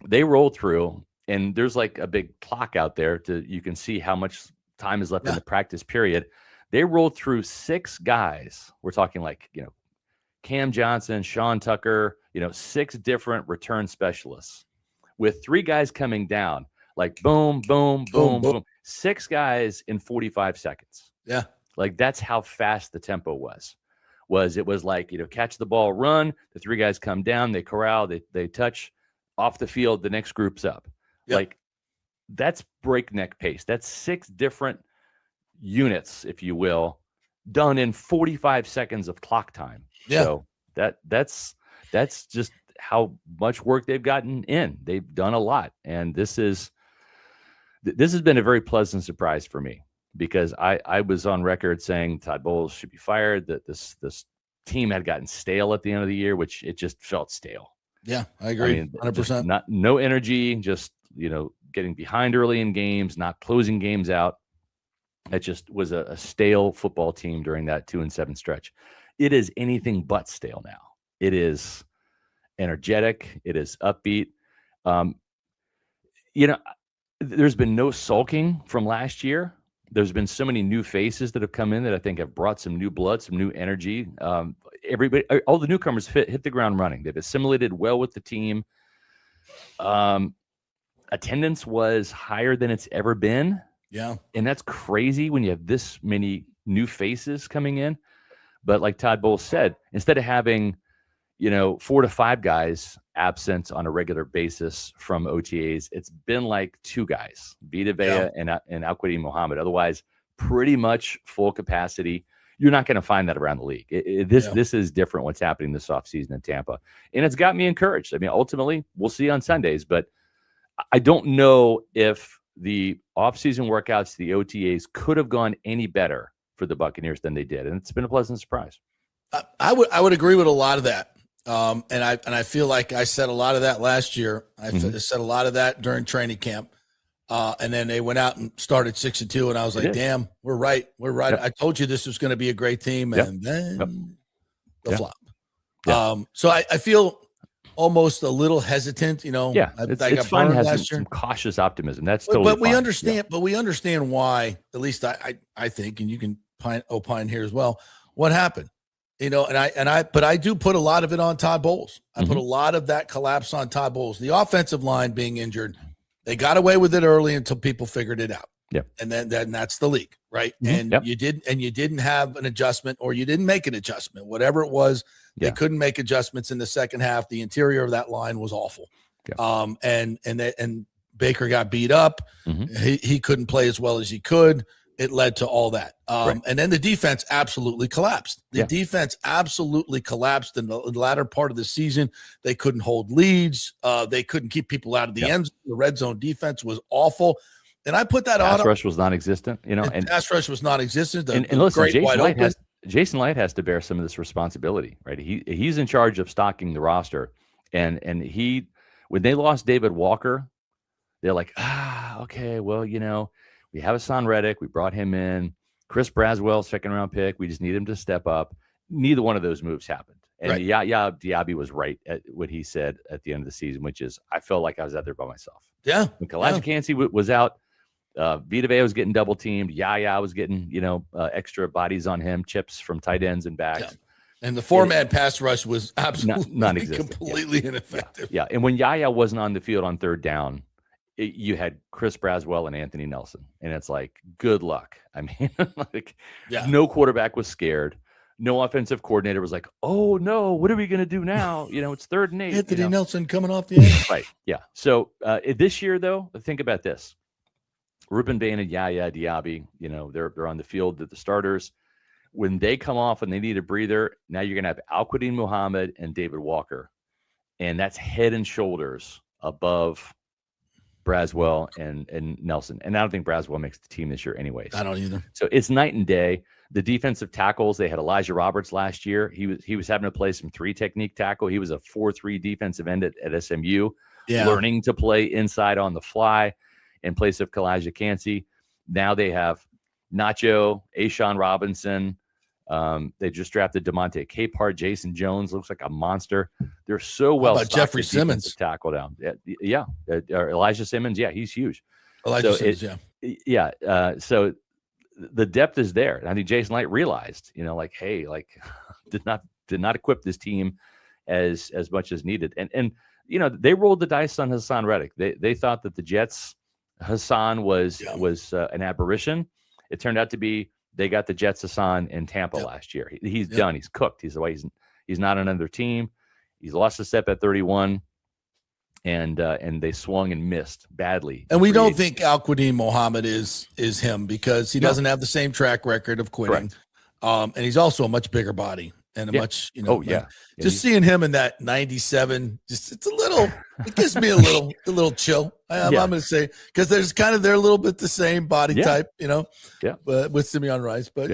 they rolled through, and there's like a big clock out there you can see how much time is left in the practice period. They rolled through 6 guys. We're talking like, Cam Johnson, Sean Tucker, 6 different return specialists with 3 guys coming down, like boom, boom, boom, boom. 6 guys in 45 seconds. Yeah. Like that's how fast the tempo was. It was like, catch the ball, run, the 3 guys come down, they corral, they touch off the field, the next group's up. Yep. Like that's breakneck pace. That's 6 different units, if you will, done in 45 seconds of clock time. Yeah. So that's just how much work they've gotten in. They've done a lot. And this has been a very pleasant surprise for me, because I was on record saying Todd Bowles should be fired, that this team had gotten stale at the end of the year, which it just felt stale. Yeah, I agree. 100%. No energy, just, getting behind early in games, not closing games out. It just was a stale football team during that 2-7 stretch. It is anything but stale now. It is energetic. It is upbeat. There's been no sulking from last year. There's been so many new faces that have come in that I think have brought some new blood, some new energy. Everybody, all the newcomers hit the ground running. They've assimilated well with the team. Attendance was higher than it's ever been. Yeah. And that's crazy when you have this many new faces coming in. But like Todd Bowles said, instead of having, 4 to 5 guys absent on a regular basis from OTAs, it's been like 2 guys, Vita Vea and Alquidi Muhammad. Otherwise, pretty much full capacity. You're not going to find that around the league. This is different what's happening this offseason in Tampa. And it's got me encouraged. I mean, ultimately, we'll see on Sundays, but I don't know if the offseason workouts, the OTAs, could have gone any better for the Buccaneers than they did. And it's been a pleasant surprise. I would agree with a lot of that. And I feel like I said a lot of that last year. I said a lot of that during training camp. And then they went out and started 6-2, and I was like, damn, we're right. We're right. Yep. I told you this was going to be a great team, and then the flop. Yep. So I feel almost a little hesitant, Yeah, it's fun to have some cautious optimism. That's totally but we fine. understand. Yeah. But we understand why. At least I think, and you can opine here as well. What happened? But I do put a lot of it on Todd Bowles. I put a lot of that collapse on Todd Bowles. The offensive line being injured, they got away with it early until people figured it out. Yeah, and then that's the league, right? And you didn't have an adjustment, or you didn't make an adjustment, whatever it was. They couldn't make adjustments in the second half. The interior of that line was awful. Yeah. And Baker got beat up. He couldn't play as well as he could. It led to all that. And then the defense absolutely collapsed. The defense absolutely collapsed in the latter part of the season. They couldn't hold leads. They couldn't keep people out of the end zone. The red zone defense was awful. And I put that on. Pass rush was non-existent, and pass rush was non-existent. And listen, Jason Light has to bear some of this responsibility, right? He's in charge of stocking the roster. And when they lost David Walker, they're like, okay, well, we have Hassan Reddick. We brought him in. Chris Braswell, second-round pick. We just need him to step up. Neither one of those moves happened. And Yaya Diaby was right at what he said at the end of the season, which is, I felt like I was out there by myself. Yeah. When Kalijah Kancey was out, Vita Vea was getting double-teamed. Yaya was getting, extra bodies on him, chips from tight ends and backs. Yeah. And the four-man pass rush was absolutely non-existent. Completely ineffective. Yeah. And when Yaya wasn't on the field on third down, you had Chris Braswell and Anthony Nelson, and it's like, good luck. I mean, no quarterback was scared. No offensive coordinator was like, oh no, what are we going to do now? It's 3rd and 8. Anthony Nelson coming off the end. Right. Yeah. So this year though, think about this. Ruben Bain and Yaya Diaby, they're on the field, they're the starters. When they come off and they need a breather, now you're going to have Al-Quadin Muhammad and David Walker. And that's head and shoulders above Braswell and Nelson. And I don't think Braswell makes the team this year anyways. I don't either. So it's night and day. The defensive tackles, they had Elijah Roberts last year. He was having to play some 3 technique tackle. He was a 4-3 defensive end at SMU, learning to play inside on the fly in place of Kalijah Kancey. Now they have Nacho, Ashawn Robinson. They just drafted DeMonte Capehart. Jason Jones looks like a monster. They're so well. How about Jeffrey Simmons? Tackle down. Or Elijah Simmons. Yeah, he's huge. Simmons, so the depth is there. I think Jason Light realized, did not equip this team as much as needed. And they rolled the dice on Hassan Reddick. They thought that the Jets Hassan was an aberration. It turned out to be, they got the Jets Hassan in Tampa last year. He's done. He's cooked. He's not another team. He's lost a step at 31, and they swung and missed badly. And we don't think Al-Quadin Muhammad is him, because he doesn't have the same track record of quitting. And he's also a much bigger body and a much, just seeing him in that 97, it gives me a little chill. I'm going to say, because they're a little bit the same body type, but with Simeon Rice, but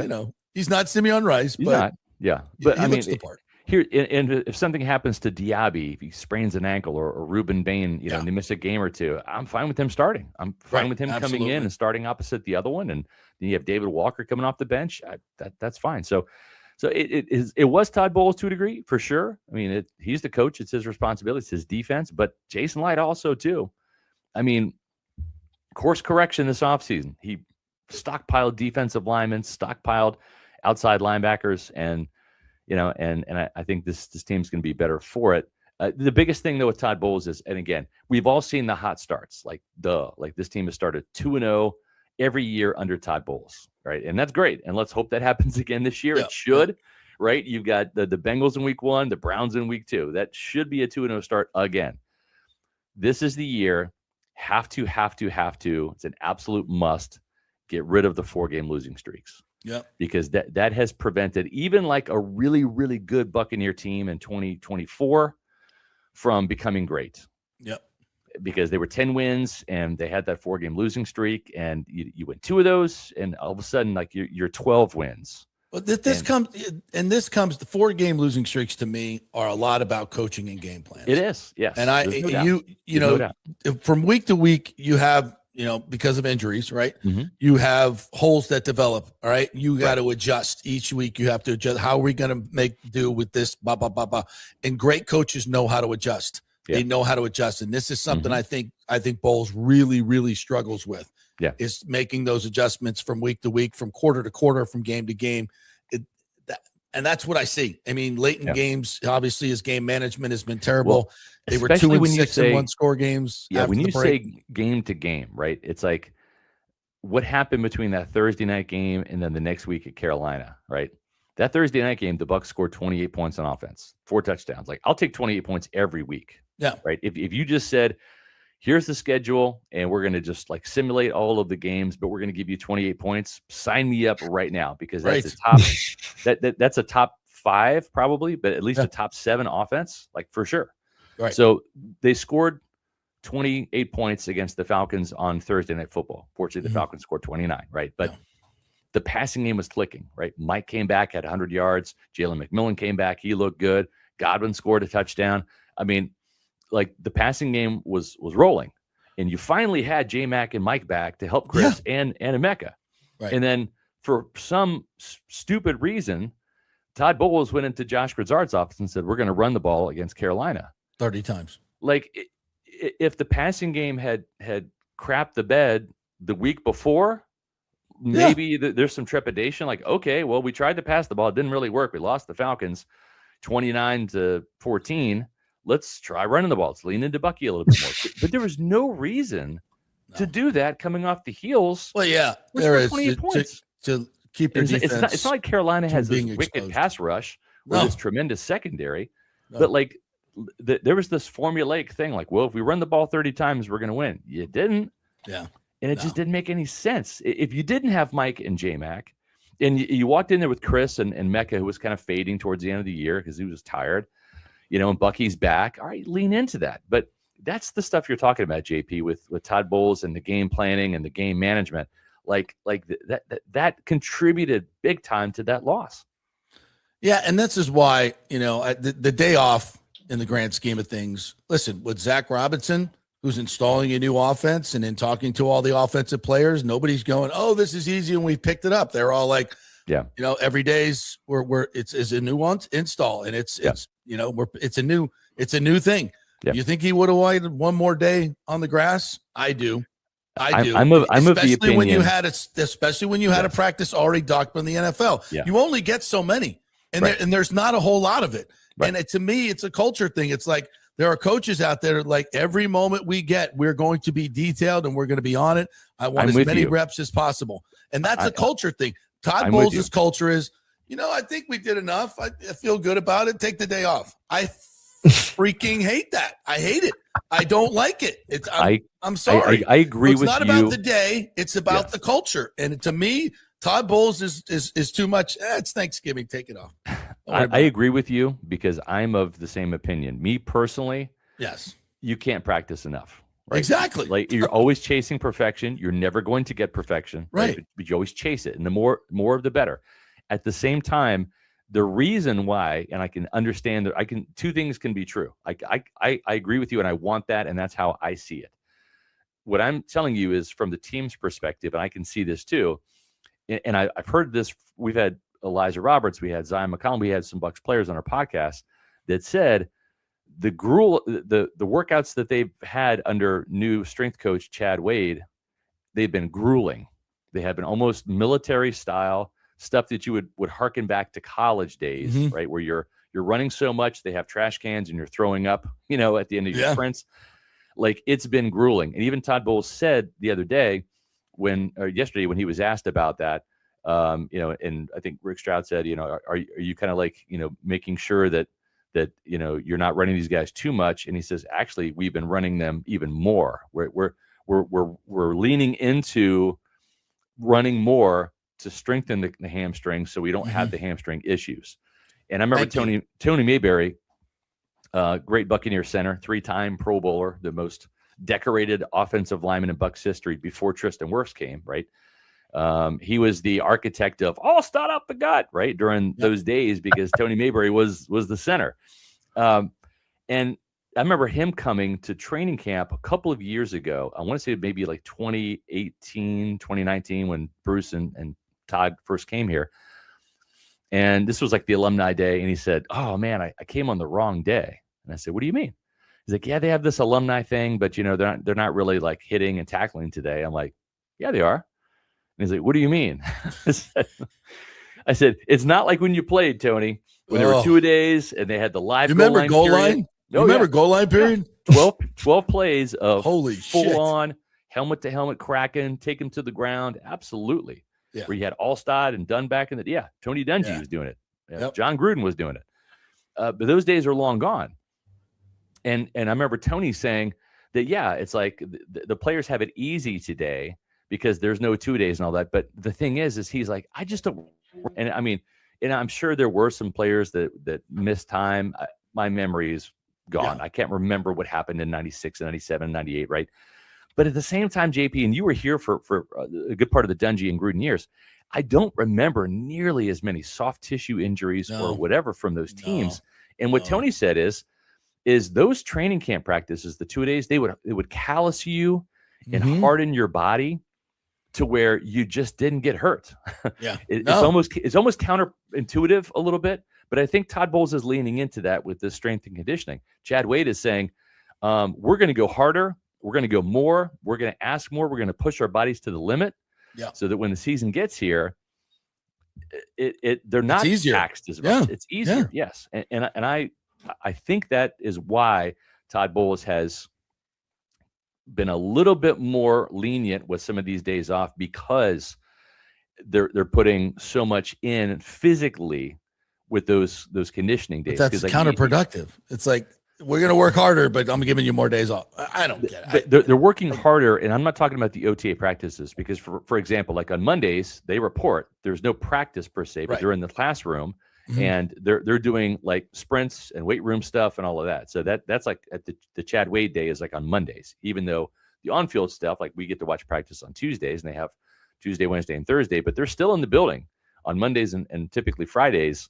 he's not Simeon Rice, but but he looks the part. Here, and if something happens to Diaby, if he sprains an ankle, or Ruben Bain, and they miss a game or two, I'm fine with him starting. I'm fine with him coming in and starting opposite the other one. And then you have David Walker coming off the bench. That's fine. So it was Todd Bowles to a degree, for sure. I mean, he's the coach. It's his responsibility. It's his defense. But Jason Light also, too. I mean, course correction this offseason. He stockpiled defensive linemen, stockpiled outside linebackers, and I think this team's going to be better for it. The biggest thing, though, with Todd Bowles is, and again, we've all seen the hot starts. Like this team has started 2-0 every year under Todd Bowles, right? And that's great. And let's hope that happens again this year. It should, right? You've got the Bengals in week 1, the Browns in week 2. That should be a 2-0 start again. This is the year. Have to. It's an absolute must. Get rid of the 4-game losing streaks. Yep. Because that has prevented even like a really, really good Buccaneer team in 2024 from becoming great. Yep. Because they were 10 wins and they had that 4-game losing streak, and you win 2 of those, and all of a sudden, like you're 12 wins. But this comes the 4-game losing streaks to me are a lot about coaching and game plans. It is, yes. And from week to week, you have, because of injuries, right? Mm-hmm. You have holes that develop. All right. You got to adjust each week. You have to adjust. How are we going to make do with this? Blah, blah, blah, blah. And great coaches know how to adjust. Yeah. They know how to adjust. And this is something I think Bowles really, really struggles with. Yeah. Is making those adjustments from week to week, from quarter to quarter, from game to game. And that's what I see. I mean, late in games, obviously his game management has been terrible. Well, they were 2-6 in 1-score games. Yeah, when you say game to game, right? It's like what happened between that Thursday night game and then the next week at Carolina, right? That Thursday night game, the Bucs scored 28 points on offense, 4 touchdowns. Like, I'll take 28 points every week. Yeah. Right. If you just said, here's the schedule, and we're going to just like simulate all of the games, but we're going to give you 28 points. Sign me up right now, because that's a top that's a top 5 probably, but at least a top 7 offense, like for sure. Right. So they scored 28 points against the Falcons on Thursday Night Football. Fortunately, the Falcons scored 29, right? But the passing game was clicking, right? Mike came back, had 100 yards. Jalen McMillan came back. He looked good. Godwin scored a touchdown. I mean, like, the passing game was rolling, and you finally had J-Mac and Mike back to help Chris and Emeka. Right. And then for some stupid reason, Todd Bowles went into Josh Grizzard's office and said, we're going to run the ball against Carolina 30 times. Like, if the passing game had crapped the bed the week before, maybe there's some trepidation. Like, okay, well, we tried to pass the ball. It didn't really work. We lost the Falcons 29-14. Let's try running the ball. Let's lean into Bucky a little bit more. But there was no reason to do that coming off the heels. Well, yeah, there is to keep your defense. It's not like Carolina has this wicked pass rush or this tremendous secondary, but like there was this formulaic thing. Like, well, if we run the ball 30 times, we're going to win. You didn't. Yeah. And it just didn't make any sense. If you didn't have Mike and J-Mac, and you walked in there with Chris and Mecca, who was kind of fading towards the end of the year because he was tired, and Bucky's back. All right, lean into that. But that's the stuff you're talking about, JP, with Todd Bowles and the game planning and the game management. Like that contributed big time to that loss. Yeah, and this is why, the day off in the grand scheme of things, listen, with Zach Robinson, who's installing a new offense, and in talking to all the offensive players, nobody's going, oh, this is easy and we've picked it up. They're all like, every day's it's a new one install, and it's a new thing. Yeah. You think he would have waited one more day on the grass? I do. I'm of the opinion, especially when you had a practice already docked in the NFL. Yeah. You only get so many, and there's not a whole lot of it. Right. And to me, it's a culture thing. It's like there are coaches out there like every moment we get, we're going to be detailed and we're going to be on it. I want as many reps as possible, and that's a culture thing. Todd Bowles' culture is, I think we did enough. I feel good about it. Take the day off. I freaking hate that. I hate it. I don't like it. I'm sorry. I agree with you. It's not about the day. It's about the culture. And to me, Todd Bowles is too much. It's Thanksgiving. Take it off. I agree with you, because I'm of the same opinion. Me personally, yes, you can't practice enough. Right? Exactly. Like, you're always chasing perfection. You're never going to get perfection. Right. But you always chase it. And the more of the better. At the same time, the reason why, and I can understand that two things can be true. I agree with you, and I want that, and that's how I see it. What I'm telling you is from the team's perspective, and I can see this too. And I've heard this. We've had Elijah Roberts, we had Zion McCollum, we had some Bucs players on our podcast that said the workouts that they've had under new strength coach Chad Wade, they've been grueling. They have been almost military style stuff that you would harken back to college days, right? Where you're running so much, they have trash cans and you're throwing up, at the end of your sprints. Like, it's been grueling. And even Todd Bowles said the other day yesterday when he was asked about that, and I think Rick Stroud said, are you kind of like, making sure that you're not running these guys too much? And he says, actually, we've been running them even more. We're leaning into running more strengthen the hamstring so we don't have the hamstring issues. And I remember Tony Mayberry, great Buccaneer center, 3-time Pro Bowler, the most decorated offensive lineman in Bucs history before Tristan Wirfs came, right? He was the architect of all start up the gut, right, during those days, because Tony Mayberry was the center. And I remember him coming to training camp a couple of years ago. I want to say maybe like 2018, 2019, when Bruce and Todd first came here. And this was like the alumni day. And he said, "Oh man, I came on the wrong day." And I said, "What do you mean?" He's like, "Yeah, they have this alumni thing, but they're not really like hitting and tackling today." I'm like, "Yeah, they are." And he's like, "What do you mean?" I said, "It's not like when you played, Tony, when there were 2-a-days and they had the live goal line period." No, remember goal line period? 12 plays of holy full on helmet to helmet cracking, take him to the ground. Absolutely. Yeah. Where you had Allstott and Dunn back in the Tony Dungy was doing it. Yep. John Gruden was doing it. But those days are long gone. And I remember Tony saying that, it's like the players have it easy today because there's no 2 days and all that. But the thing is he's like, I just don't. And I mean, and I'm sure there were some players that missed time. My memory is gone. I can't remember what happened in 96 and 97, 98, right? But at the same time, JP, and you were here for a good part of the Dungy and Gruden years, I don't remember nearly as many soft tissue injuries or whatever from those teams. And what Tony said is those training camp practices, the 2 days, it would callous you and harden your body to where you just didn't get hurt. It's almost counterintuitive a little bit. But I think Todd Bowles is leaning into that with this strength and conditioning. Chad Wade is saying, we're going to go harder. We're going to go more. We're going to ask more. We're going to push our bodies to the limit so that when the season gets here, they're not taxed as much. It's easier, yes. And I think that is why Todd Bowles has been a little bit more lenient with some of these days off, because they're putting so much in physically with those conditioning days. But that's counterproductive. It's like, we're going to work harder, but I'm giving you more days off. I don't get it. They're working harder, and I'm not talking about the OTA practices, because, for example, like on Mondays, they report. There's no practice per se, but they're in the classroom, and they're doing like sprints and weight room stuff and all of that. So that's like at the Chad Wade day is like on Mondays, even though the on-field stuff, like we get to watch practice on Tuesdays, and they have Tuesday, Wednesday, and Thursday, but they're still in the building on Mondays and typically Fridays,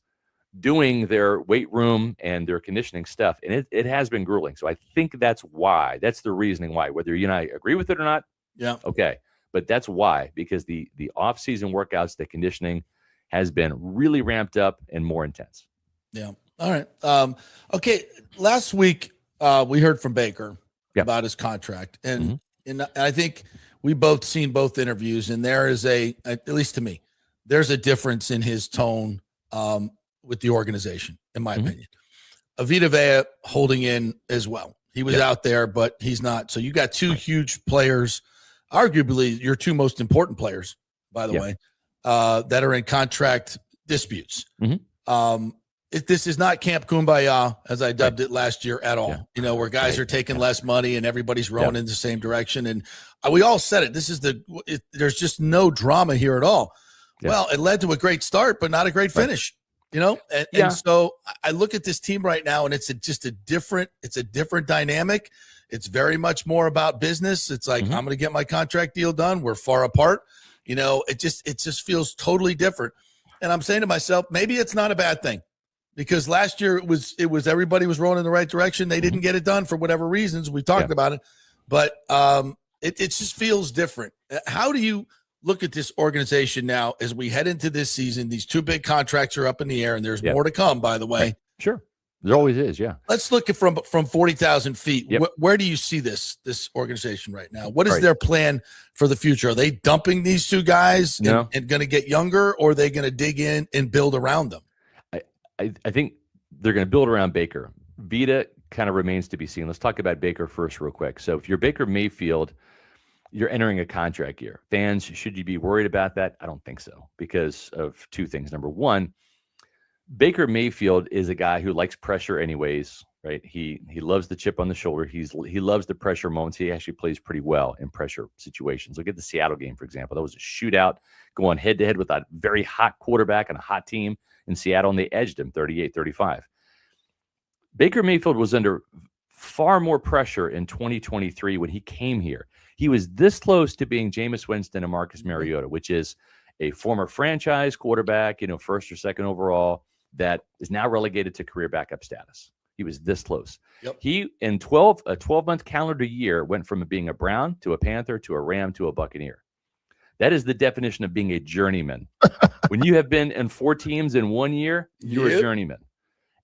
doing their weight room and their conditioning stuff. And it has been grueling. So I think that's the reasoning why, whether you and I agree with it or not. Yeah. Okay. But that's why, because the off-season workouts, the conditioning has been really ramped up and more intense. Yeah. All right. Okay. Last week, we heard from Baker about his contract. And I think we both seen both interviews, and there is at least to me, there's a difference in his tone, with the organization, in my opinion. Vita Vea holding in as well. He was out there, but he's not. So you got two huge players, arguably your two most important players, by the way, that are in contract disputes. This is not Camp Kumbaya, as I dubbed it last year, at all. Where guys are taking less money and everybody's rowing in the same direction. And we all said it. There's just no drama here at all. Well, it led to a great start, but not a great finish. And so I look at this team right now, and it's a different dynamic. It's very much more about business. It's like, I'm going to get my contract deal done. We're far apart. It just feels totally different. And I'm saying to myself, maybe it's not a bad thing, because last year it was everybody was rolling in the right direction. They didn't get it done for whatever reasons. We talked about it, but it just feels different. How do you look at this organization now as we head into this season? These two big contracts are up in the air, and there's more to come, by the way. Right. Sure. There always is. Yeah. Let's look at from 40,000 feet. Where do you see this organization right now? What is their plan for the future? Are they dumping these two guys and going to get younger, or are they going to dig in and build around them? I think they're going to build around Baker. Vita kind of remains to be seen. Let's talk about Baker first real quick. So if you're Baker Mayfield, you're entering a contract year. Fans, should you be worried about that? I don't think so, because of two things. Number one, Baker Mayfield is a guy who likes pressure anyways. right? He loves the chip on the shoulder. He loves the pressure moments. He actually plays pretty well in pressure situations. Look at the Seattle game, for example. That was a shootout going head-to-head with a very hot quarterback and a hot team in Seattle, and they edged him 38-35. Baker Mayfield was under far more pressure in 2023 when he came here. He was this close to being Jameis Winston and Marcus Mariota, which is a former franchise quarterback, first or second overall, that is now relegated to career backup status. He was this close. Yep. He, in a 12-month calendar year, went from being a Brown to a Panther to a Ram to a Buccaneer. That is the definition of being a journeyman. When you have been in 4 teams in 1 year, you're a journeyman.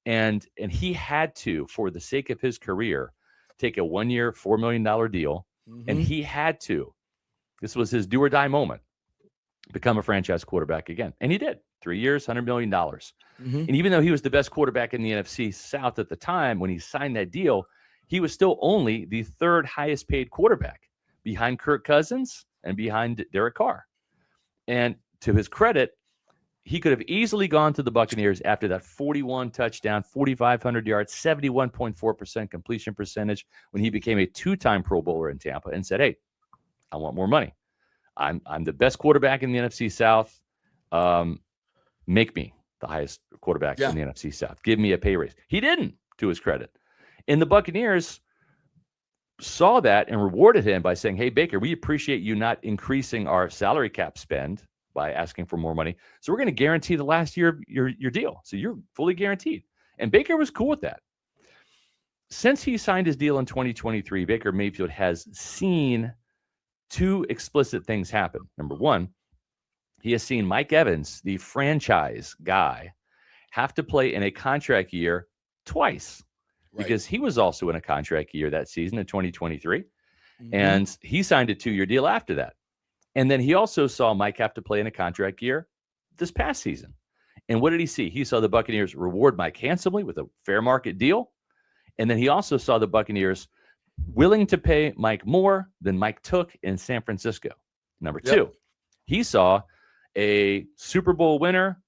And he had to, for the sake of his career, take a 1-year, $4 million deal. And he had to. This was his do or die moment. Become a franchise quarterback again. And he did. 3 years, $100 million. And even though he was the best quarterback in the NFC South at the time, when he signed that deal, he was still only the 3rd highest paid quarterback behind Kirk Cousins and behind Derek Carr. And to his credit, he could have easily gone to the Buccaneers after that 41 touchdown, 4,500 yards, 71.4% completion percentage when he became a 2-time Pro Bowler in Tampa and said, hey, I want more money. I'm the best quarterback in the NFC South. Make me the highest quarterback in the NFC South. Give me a pay raise. He didn't, to his credit. And the Buccaneers saw that and rewarded him by saying, hey, Baker, we appreciate you not increasing our salary cap spend by asking for more money. So we're going to guarantee the last year of your deal. So you're fully guaranteed. And Baker was cool with that. Since he signed his deal in 2023, Baker Mayfield has seen 2 explicit things happen. Number one, he has seen Mike Evans, the franchise guy, have to play in a contract year twice because he was also in a contract year that season in 2023. And he signed a 2-year deal after that. And then he also saw Mike have to play in a contract year this past season. And what did he see? He saw the Buccaneers reward Mike handsomely with a fair market deal. And then he also saw the Buccaneers willing to pay Mike more than Mike took in San Francisco. Number 2, he saw a Super Bowl winner,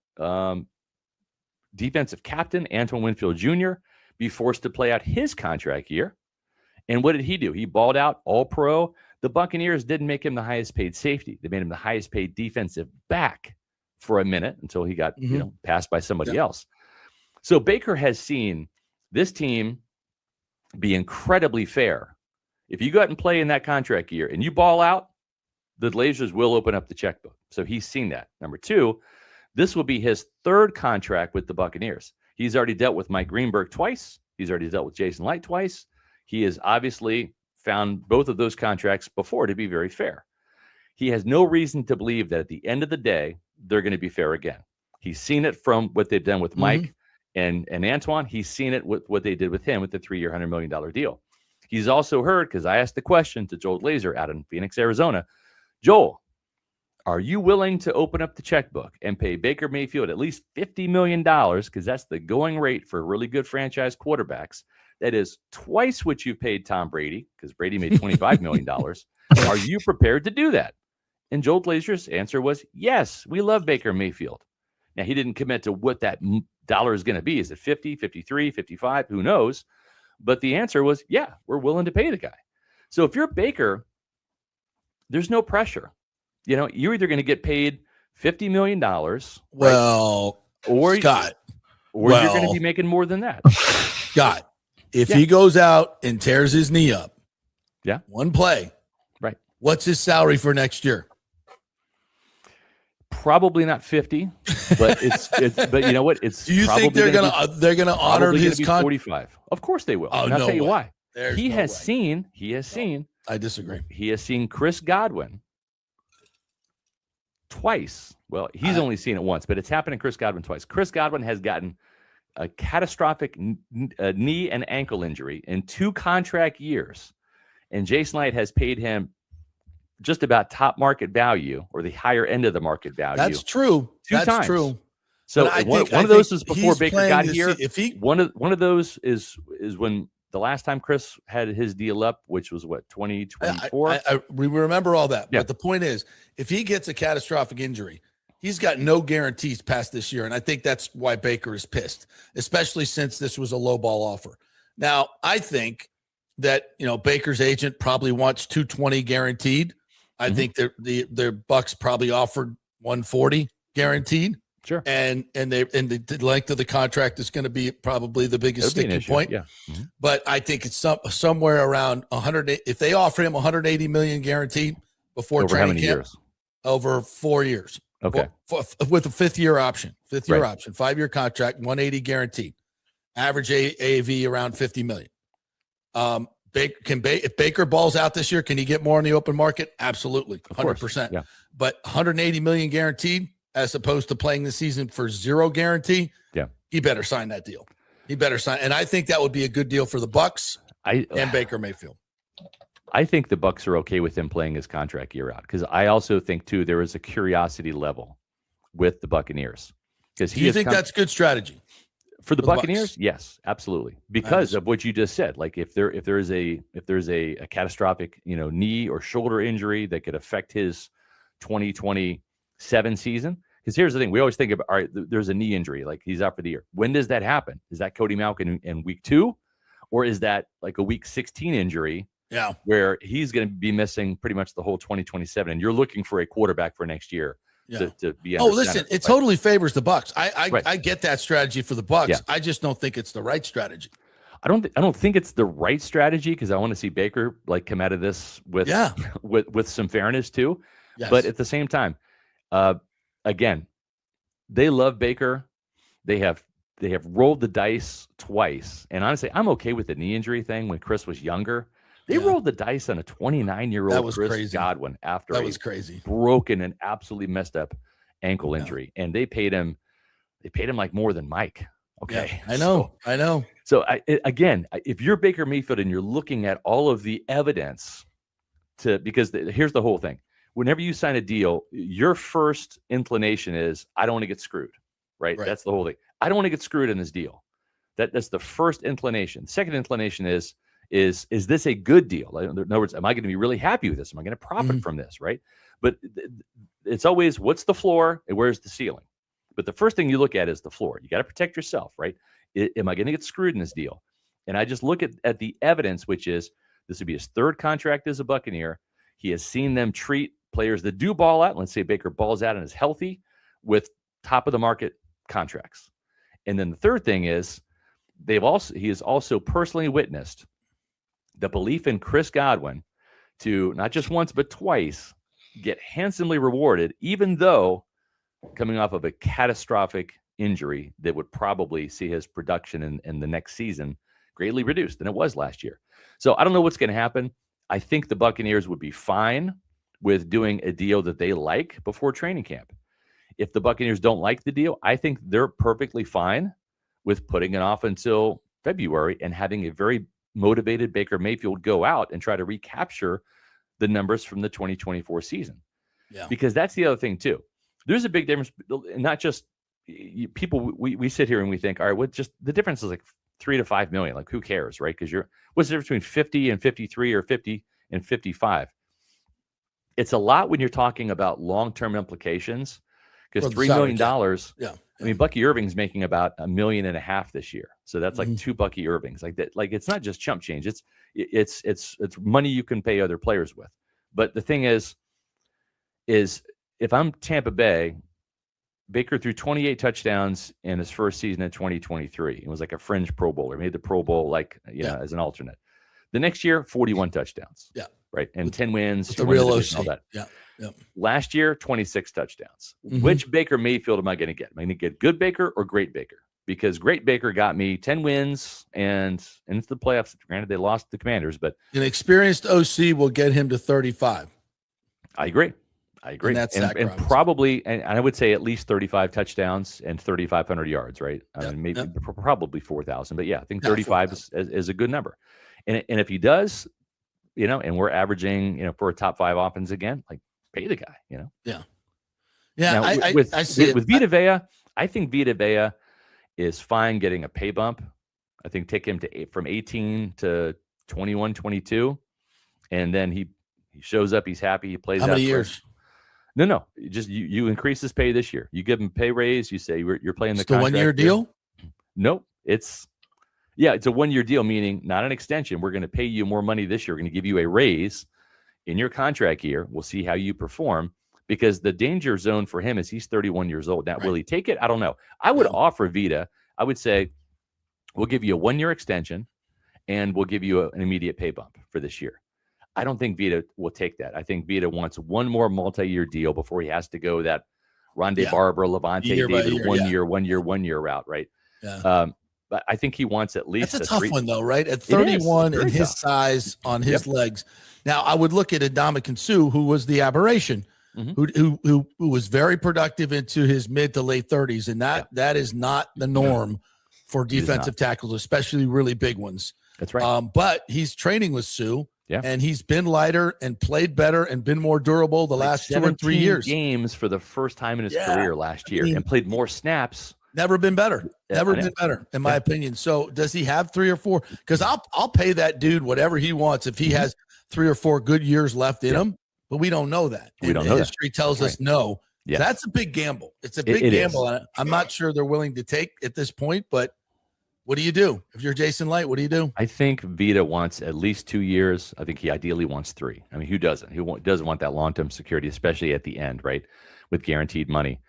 defensive captain, Antoine Winfield Jr., be forced to play out his contract year. And what did he do? He balled out, all pro. The Buccaneers didn't make him the highest paid safety. They made him the highest paid defensive back for a minute until he got passed by somebody else. So Baker has seen this team be incredibly fair. If you go out and play in that contract year and you ball out, the Blazers will open up the checkbook. So he's seen that. Number 2, this will be his 3rd contract with the Buccaneers. He's already dealt with Mike Greenberg twice. He's already dealt with Jason Light twice. He has obviously found both of those contracts before to be very fair. He has no reason to believe that at the end of the day, they're going to be fair again. He's seen it from what they've done with Mike and Antoine. He's seen it with what they did with him with the 3-year, $100 million deal. He's also heard, because I asked the question to Joel Glazer out in Phoenix, Arizona, Joel, are you willing to open up the checkbook and pay Baker Mayfield at least $50 million, because that's the going rate for really good franchise quarterbacks? That is twice what you paid Tom Brady, because Brady made $25 million. Are you prepared to do that? And Joel Glazer's answer was, yes, we love Baker Mayfield. Now, he didn't commit to what that dollar is going to be. Is it 50, 53, 55? Who knows? But the answer was, yeah, we're willing to pay the guy. So if you're Baker, there's no pressure. You're either going to get paid $50 million. Well, or Scott, you're going to be making more than that. Scott, if he goes out and tears his knee up, one play, right? What's his salary for next year? Probably not 50, but but you know what? It's. Do you think they're gonna honor his contract? 45. Of course they will. Oh, and I'll tell you why. He has seen. I disagree. He has seen Chris Godwin twice. Well, he's only seen it once, but it's happened to Chris Godwin twice. Chris Godwin has gotten a catastrophic knee and ankle injury in 2 contract years, and Jason Light has paid him just about top market value, or the higher end of the market value. That's true. 2 That's times. true. So one of those is before Baker got here. One of those is when the last time Chris had his deal up, which was what, 2024. We remember all that. Yeah. But the point is, if he gets a catastrophic injury, he's got no guarantees past this year, and I think that's why Baker is pissed, especially since this was a low ball offer. Now, I think that, Baker's agent probably wants 220 guaranteed. I think their Bucs probably offered 140 guaranteed. Sure. And the length of the contract is going to be probably the biggest sticking point. Yeah. But I think it's somewhere around 100. If they offer him 180 million guaranteed before Over training how many camp, years? over 4 years. Okay. With a fifth year option, Right. 5-year contract, 180 guaranteed. Average AAV around 50 million. If Baker balls out this year, can he get more in the open market? Absolutely, 100%. Yeah. But 180 million guaranteed, as opposed to playing the season for zero guarantee. Yeah, he better sign that deal. He better sign, and I think that would be a good deal for the Bucs and Baker Mayfield. I think the Bucs are okay with him playing his contract year out, because I also think too there is a curiosity level with the Buccaneers. Because do you think that's good strategy for the Buccaneers? Bucs? Yes, absolutely. Because of what you just said, like if there's a catastrophic knee or shoulder injury that could affect his 2027 season. Because here's the thing, we always think about, all right, there's a knee injury, like he's out for the year. When does that happen? Is that Cody Malkin in week 2, or is that like a week 16 injury? Yeah, where he's going to be missing pretty much the whole 2027, and you're looking for a quarterback for next year to be. Listen, it totally favors the Bucs. I get that strategy for the Bucs. Yeah. I just don't think it's the right strategy. I don't think it's the right strategy, because I want to see Baker come out of this with with some fairness too. Yes. But at the same time, again, they love Baker. They have rolled the dice twice, and honestly, I'm okay with the knee injury thing. When Chris was younger, they rolled the dice on a 29-year-old Chris Godwin after broken and absolutely messed up ankle injury, and they paid him like more than Mike. Okay, yeah, I know. So again, if you're Baker Mayfield and you're looking at all of the evidence because here's the whole thing. Whenever you sign a deal, your first inclination is, I don't want to get screwed, right? That's the whole thing. I don't want to get screwed in this deal. That's the first inclination. The second inclination is this a good deal? In other words, am I going to be really happy with this? Am I going to profit from this, right? But it's always, what's the floor and where's the ceiling? But the first thing you look at is the floor. You got to protect yourself, right? Am I going to get screwed in this deal? And I just look at the evidence, which is this would be his third contract as a Buccaneer. He has seen them treat players that do ball out, let's say Baker balls out and is healthy, with top of the market contracts. And then the third thing is he has also personally witnessed the belief in Chris Godwin to not just once but twice get handsomely rewarded, even though coming off of a catastrophic injury that would probably see his production in the next season greatly reduced than it was last year. So I don't know what's going to happen. I think the Buccaneers would be fine with doing a deal that they like before training camp. If the Buccaneers don't like the deal, I think they're perfectly fine with putting it off until February and having a very motivated Baker Mayfield go out and try to recapture the numbers from the 2024 season. Yeah. Because that's the other thing too. There's a big difference, not just people. We sit here and we think, all right, the difference is like 3 to 5 million. Like, who cares, right? Because what's the difference between 50 and 53 or 50 and 55? It's a lot when you're talking about long-term implications. Because $3 million. Yeah. I mean, Bucky Irving's making about $1.5 million this year. So that's like 2 Bucky Irvings. Like that. Like, it's not just chump change. It's money you can pay other players with. But the thing is if I'm Tampa Bay, Baker threw 28 touchdowns in his first season in 2023. It was like a fringe Pro Bowler, made the Pro Bowl as an alternate. The next year, 41 touchdowns. Yeah. Right. And 10 wins. The real OC. All that. Yeah. Yep. Last year, 26 touchdowns. Which Baker Mayfield am I going to get? Am I going to get good Baker or great Baker? Because great Baker got me 10 wins and into the playoffs. Granted, they lost the Commanders, but an experienced OC will get him to 35. I agree. And that's and probably, and I would say at least 35 touchdowns and 3,500 yards, right? I mean, maybe probably 4,000, but yeah, I think 35 is a good number. And if he does, and we're averaging, for a top 5 offense again, like, pay the guy, Yeah. Now, I see it. With Vita Vea, I think Vita Vea is fine getting a pay bump. I think take him from 18 to 21, 22. And then he shows up, he's happy, he plays. How many years? No. Just you increase his pay this year. You give him a pay raise. You say you're playing the contract. 1-year deal? Nope. It's Yeah, it's a 1-year deal, meaning not an extension. We're going to pay you more money this year. We're going to give you a raise in your contract year. We'll see how you perform, because the danger zone for him is he's 31 years old. Now, will he take it? I don't know. I would offer Vita, I would say, we'll give you a 1-year extension and we'll give you an immediate pay bump for this year. I don't think Vita will take that. I think Vita wants one more multi-year deal before he has to go that Rondé Barber, Levante David, 1 year route, right? Yeah. But I think he wants at least that's a tough one, though, right? At 31 and his size on his legs. Now, I would look at Ndamukong Suh, who was the aberration, who was very productive into his mid to late 30s, and that is not the norm for defensive tackles, especially really big ones. That's right. But he's training with Suh. Yeah. And he's been lighter and played better and been more durable the last 2 or 3 years. Games for the first time in his career last year, and played more snaps. Never been better. Never been better, in my opinion. So does he have 3 or 4? Because I'll pay that dude whatever he wants if he has 3 or 4 good years left in him. But we don't know that. We don't know. History tells us no. Yeah. That's a big gamble. It's a big gamble. I'm not sure they're willing to take at this point, but what do you do? If you're Jason Light, what do you do? I think Vita wants at least 2 years. I think he ideally wants 3. I mean, who doesn't? Who doesn't want that long-term security, especially at the end, right, with guaranteed money?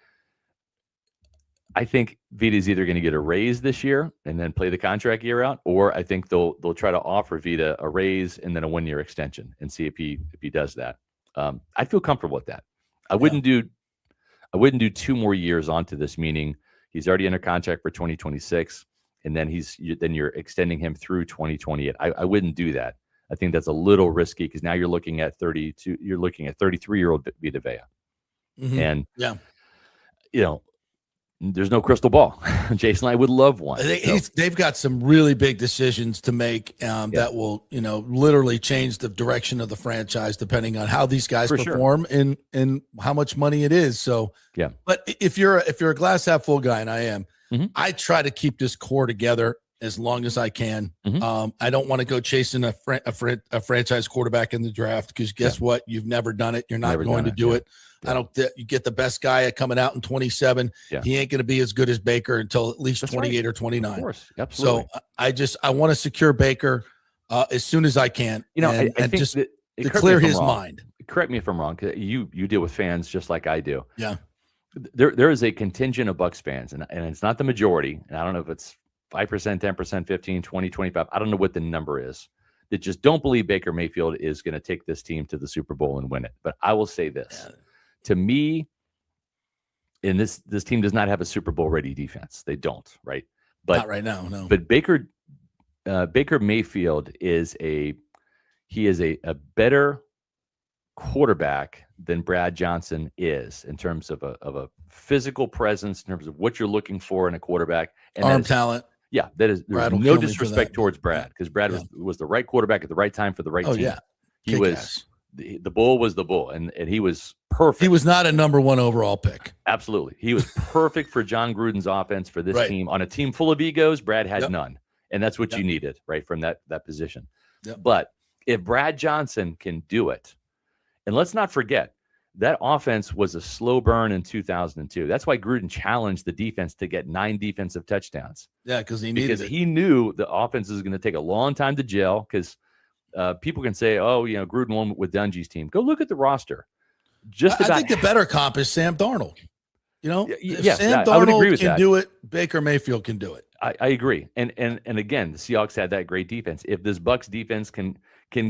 I think Vita's either going to get a raise this year and then play the contract year out, or I think they'll try to offer Vita a raise and then a 1-year extension and see if he does that. I feel comfortable with that. I wouldn't do 2 more years onto this, meaning he's already under contract for 2026. And then you're extending him through 2028. I wouldn't do that. I think that's a little risky, because now you're looking at 33-year-old Vita Vea. And there's no crystal ball. Jason and I would love one. They've got some really big decisions to make that will, literally change the direction of the franchise depending on how these guys perform and how much money it is. So, but if you're a glass half full guy, and I am, I try to keep this core together as long as I can. I don't want to go chasing a franchise quarterback in the draft, because guess what? You've never done it. You're not going to do it. You get the best guy coming out in 27. He ain't going to be as good as Baker until at least 28 or 29. Of course. Absolutely. So I want to secure Baker as soon as I can. I think just to clear his mind. Correct me if I'm wrong, because you deal with fans just like I do. Yeah. There is a contingent of Bucs fans, and it's not the majority. And I don't know if it's 5%, 10%, 15, 20, 25. I don't know what the number is, that just don't believe Baker Mayfield is going to take this team to the Super Bowl and win it. But I will say this. To me, and this team does not have a Super Bowl ready defense. They don't, right? But not right now, no. But Baker Mayfield is a better quarterback than Brad Johnson is, in terms of a physical presence, in terms of what you're looking for in a quarterback, and arm talent. Yeah, there's no disrespect towards Brad, because Brad was the right quarterback at the right time for the right team. Yeah, he was. The bull was the bull, and he was perfect. He was not a number 1 overall pick. Absolutely. He was perfect for John Gruden's offense, for this team. On a team full of egos, Brad had none. And that's what you needed, right, from that position. But if Brad Johnson can do it, and let's not forget, that offense was a slow burn in 2002. That's why Gruden challenged the defense to get 9 defensive touchdowns. Yeah, because he knew the offense is going to take a long time to gel, because people can say, Gruden won with Dungy's team. Go look at the roster. I think the better comp is Sam Darnold. If Sam I would agree Darnold with can that. Do it, Baker Mayfield can do it. I agree. And again, the Seahawks had that great defense. If this Bucs defense can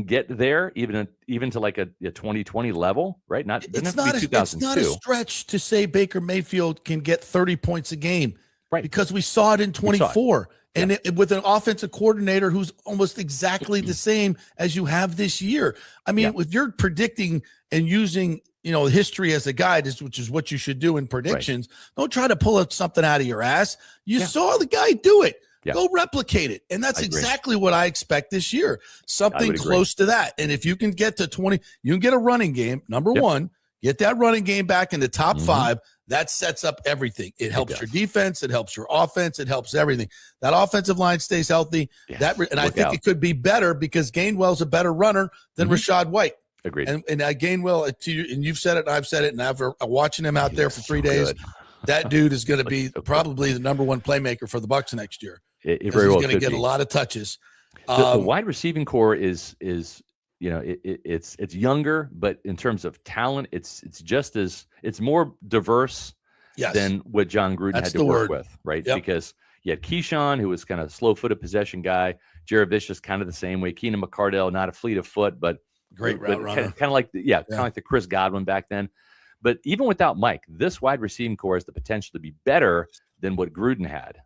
get there, even to like a 2020 level, right? It's not a stretch to say Baker Mayfield can get 30 points a game, right? Because we saw it in 24. And with an offensive coordinator who's almost exactly the same as you have this year. I mean, if you're predicting and using, history as a guide, which is what you should do in predictions, don't try to pull up something out of your ass. You saw the guy do it. Go replicate it. And that's exactly what I expect this year. Something close to that. And if you can get to 20, you can get a running game, number 1, get that running game back in the top 5. That sets up everything. It helps your defense. It helps your offense. It helps everything. That offensive line stays healthy. I think it could be better, because Gainwell's a better runner than Rachaad White. Agreed. And Gainwell, and you've said it, and I've said it, and after watching him out there for 3 days, that dude is going to be probably the number 1 playmaker for the Bucs next year. It very he's well going to get a lot of touches. The wide receiving core is it's younger, but in terms of talent, it's more diverse than what John Gruden had to work with, right? Yep. Because you had Keyshawn, who was kind of slow-footed possession guy. Jared Vicious, kind of the same way. Keenan McCardell, not a fleet of foot, but great route runner. Kind of like kind of like the Chris Godwin back then. But even without Mike, this wide receiving core has the potential to be better than what Gruden had,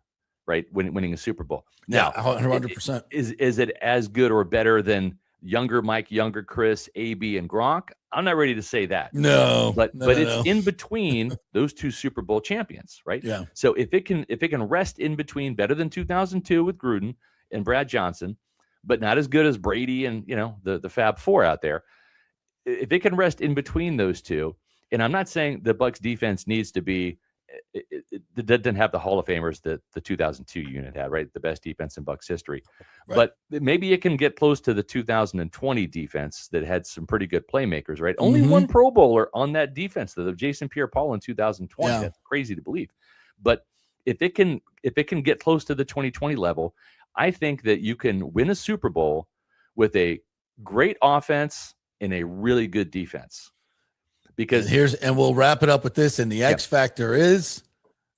right? Winning a Super Bowl. Now, 100%. Is it as good or better than younger Mike, younger Chris, AB, and Gronk? I'm not ready to say that. No, but it's in between those two Super Bowl champions, right? Yeah. So if it can rest in between, better than 2002 with Gruden and Brad Johnson, but not as good as Brady and the Fab Four out there. If it can rest in between those two, and I'm not saying the Bucs defense needs to be. It doesn't have the Hall of Famers that the 2002 unit had, right? The best defense in Bucs history. Right. But maybe it can get close to the 2020 defense that had some pretty good playmakers, right? Only one Pro Bowler on that defense, though, Jason Pierre-Paul in 2020. Yeah. That's crazy to believe. But if it can get close to the 2020 level, I think that you can win a Super Bowl with a great offense and a really good defense. Because and we'll wrap it up with this, and the X factor is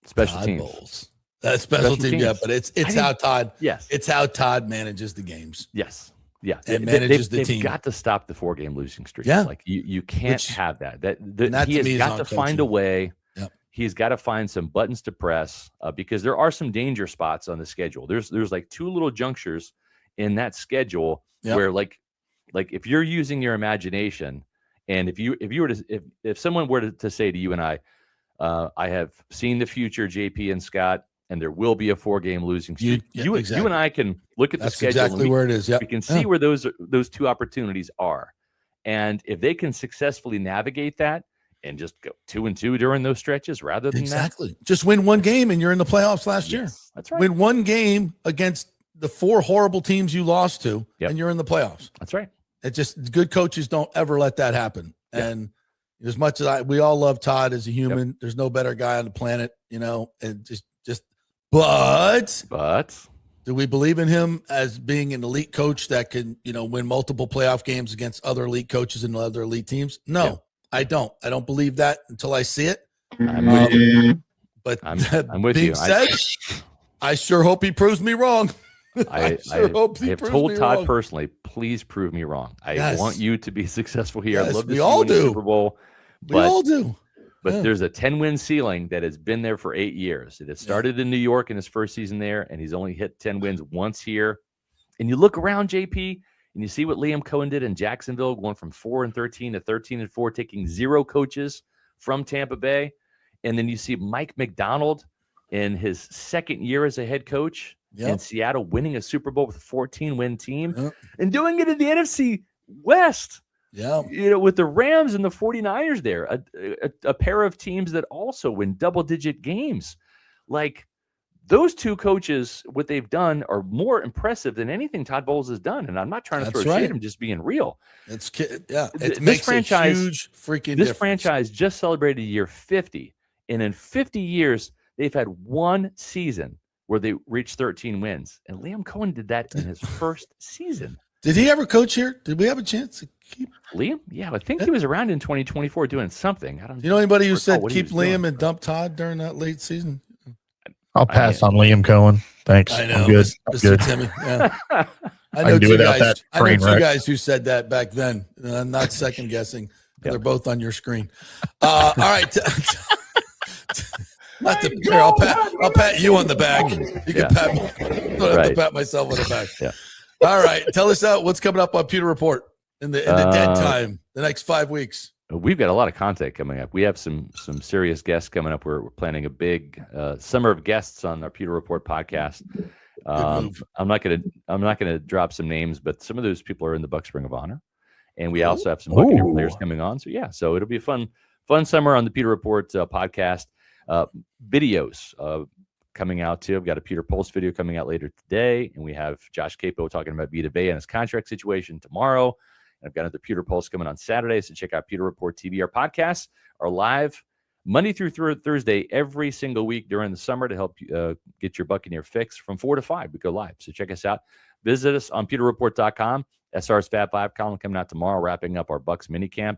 special Todd teams. Bowles. That's special teams, yeah, but it's how Todd. Yes, it's how Todd manages the games. Yes, yeah, and manages the team. They've got to stop the 4-game losing streak. Yeah, like you can't have that. That he has got to find a way. Yep. He's got to find some buttons to press because there are some danger spots on the schedule. There's like two little junctures in that schedule where like if you're using your imagination. And if someone were to say to you and I have seen the future, JP and Scott, and there will be a 4-game losing streak. You and I can look at the schedule. Exactly where it is. Yeah, we can see where those two opportunities are, and if they can successfully navigate that and just go 2-2 during those stretches, rather than just win one game and you're in the playoffs last year. That's right. Win one game against the 4 horrible teams you lost to, and you're in the playoffs. That's right. It just good coaches don't ever let that happen. And as much as we all love Todd as a human, there's no better guy on the planet, and but do we believe in him as being an elite coach that can, win multiple playoff games against other elite coaches and other elite teams? No, I don't. I don't believe that until I see it. But I'm with being you. Said, I sure hope he proves me wrong. I have told Todd personally, please prove me wrong. I want you to be successful here. Yes, I love to we see all you in the do. Super Bowl. We all do. But there's a 10-win ceiling that has been there for 8 years. It had started in New York in his first season there, and he's only hit 10 wins once here. And you look around, JP, and you see what Liam Cohen did in Jacksonville, going from 4-13 to 13-4, taking 0 coaches from Tampa Bay. And then you see Mike McDonald in his second year as a head coach. In Seattle, winning a Super Bowl with a 14-win team and doing it in the NFC West. Yeah. With the Rams and the 49ers there, a pair of teams that also win double-digit games. Like those two coaches, what they've done are more impressive than anything Todd Bowles has done. And I'm not trying to throw shade. I'm just being real. It makes a huge freaking difference. This franchise just celebrated year 50. And in 50 years, they've had one season where they reached 13 wins. And Liam Cohen did that in his first season. Did he ever coach here? Did we have a chance to keep Liam? Yeah, I think he was around in 2024 doing something. Do you know anybody who said keep Liam and dump Todd during that late season? I'll pass on Liam Cohen. Thanks. I know. I'm good. Mr. Timmy. Yeah. I know two guys who said that back then. I'm not second guessing. They're both on your screen. All right. I'll pat you on the back. You can pat me. I don't have to pat myself on the back. Yeah. All right. Tell us what's coming up on Pewter Report in the dead time, the next 5 weeks. We've got a lot of content coming up. We have some serious guests coming up. We're planning a big summer of guests on our Pewter Report podcast. I'm not gonna drop some names, but some of those people are in the Bucs Ring of Honor, and we also have some Buccaneers players coming on. So it'll be a fun summer on the Pewter Report podcast. Videos coming out too. I've got a Peter Pulse video coming out later today, and we have Josh Capo talking about Vita Bay and his contract situation tomorrow. And I've got another Peter Pulse coming on Saturday, so check out Peter Report TV. Our podcasts are live Monday through Thursday, every single week during the summer to help you get your Buccaneer fix from 4 to 5. We go live. So check us out. Visit us on pewterreport.com. SR's Fab 5 column coming out tomorrow, wrapping up our Bucs minicamp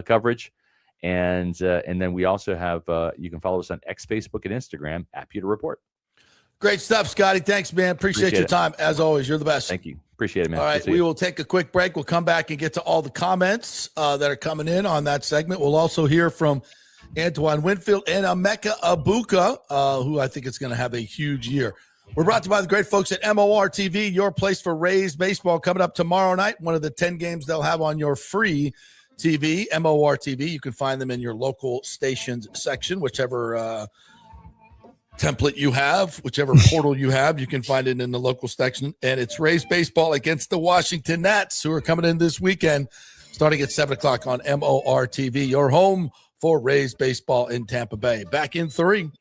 coverage. And then we also have, you can follow us on X, Facebook, and Instagram at Pewter Report. Great stuff, Scotty. Thanks, man. Appreciate your time. As always, you're the best. Thank you. Appreciate it, man. All right, we will take a quick break. We'll come back and get to all the comments that are coming in on that segment. We'll also hear from Antoine Winfield and Emeka Egbuka, who I think is going to have a huge year. We're brought to you by the great folks at MOR TV, your place for Rays baseball, coming up tomorrow night. One of the 10 games they'll have on your free TV, MOR TV. You can find them in your local stations section, whichever template you have, whichever portal you have, you can find it in the local section. And it's Rays baseball against the Washington Nats, who are coming in this weekend, starting at 7 o'clock on MOR TV, your home for Rays baseball in Tampa Bay. Back in 3.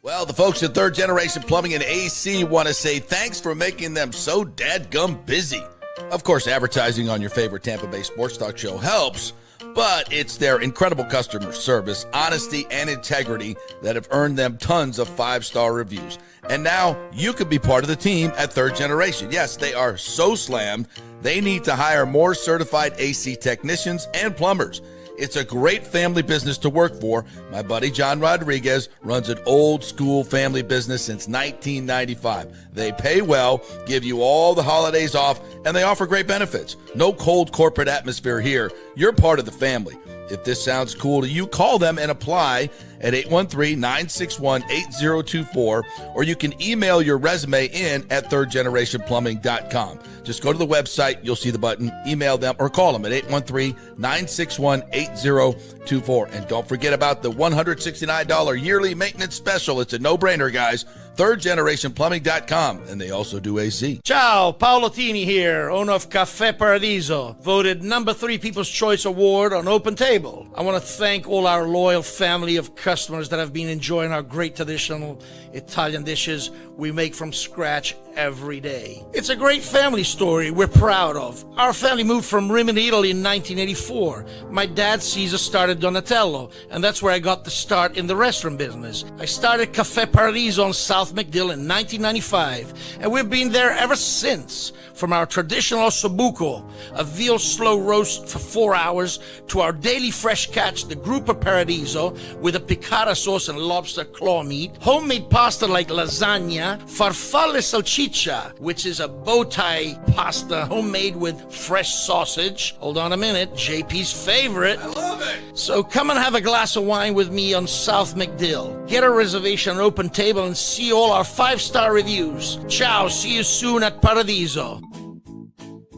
Well, the folks at Third Generation Plumbing and AC want to say thanks for making them so dadgum busy. Of course, advertising on your favorite Tampa Bay sports talk show helps, but it's their incredible customer service, honesty, and integrity that have earned them tons of 5-star reviews. And now you could be part of the team at Third Generation. Yes, they are so slammed, they need to hire more certified AC technicians and plumbers. It's a great family business to work for. My buddy John Rodriguez runs an old school family business since 1995. They pay well, give you all the holidays off, and they offer great benefits. No cold corporate atmosphere here. You're part of the family. If this sounds cool to you, call them and apply at 813-961-8024, or you can email your resume in at thirdgenerationplumbing.com. Just go to the website, you'll see the button, email them, or call them at 813-961-8024. And don't forget about the $169 yearly maintenance special. It's a no-brainer, guys. thirdgenerationplumbing.com, and they also do AC. Ciao, Paolo Tini here, owner of Caffè Paradiso, voted number 3 People's Choice Award on Open Table. I want to thank all our loyal family of customers that have been enjoying our great traditional Italian dishes we make from scratch every day. It's a great family story we're proud of. Our family moved from Rimini, Italy in 1984. My dad, Caesar, started Donatello, and that's where I got the start in the restaurant business. I started Caffè Paradiso on South McDill in 1995, and we've been there ever since. From our traditional ossobuco, a veal slow roast for 4 hours, to our daily fresh catch, the Gruppo Paradiso, with a piccata sauce and lobster claw meat, homemade pasta like lasagna, farfalle salchicha, which is a bow tie pasta homemade with fresh sausage. Hold on a minute, JP's favorite. I love it. So come and have a glass of wine with me on South McDill. Get a reservation on Open Table and see all our 5-star reviews. Ciao, see you soon at Paradiso.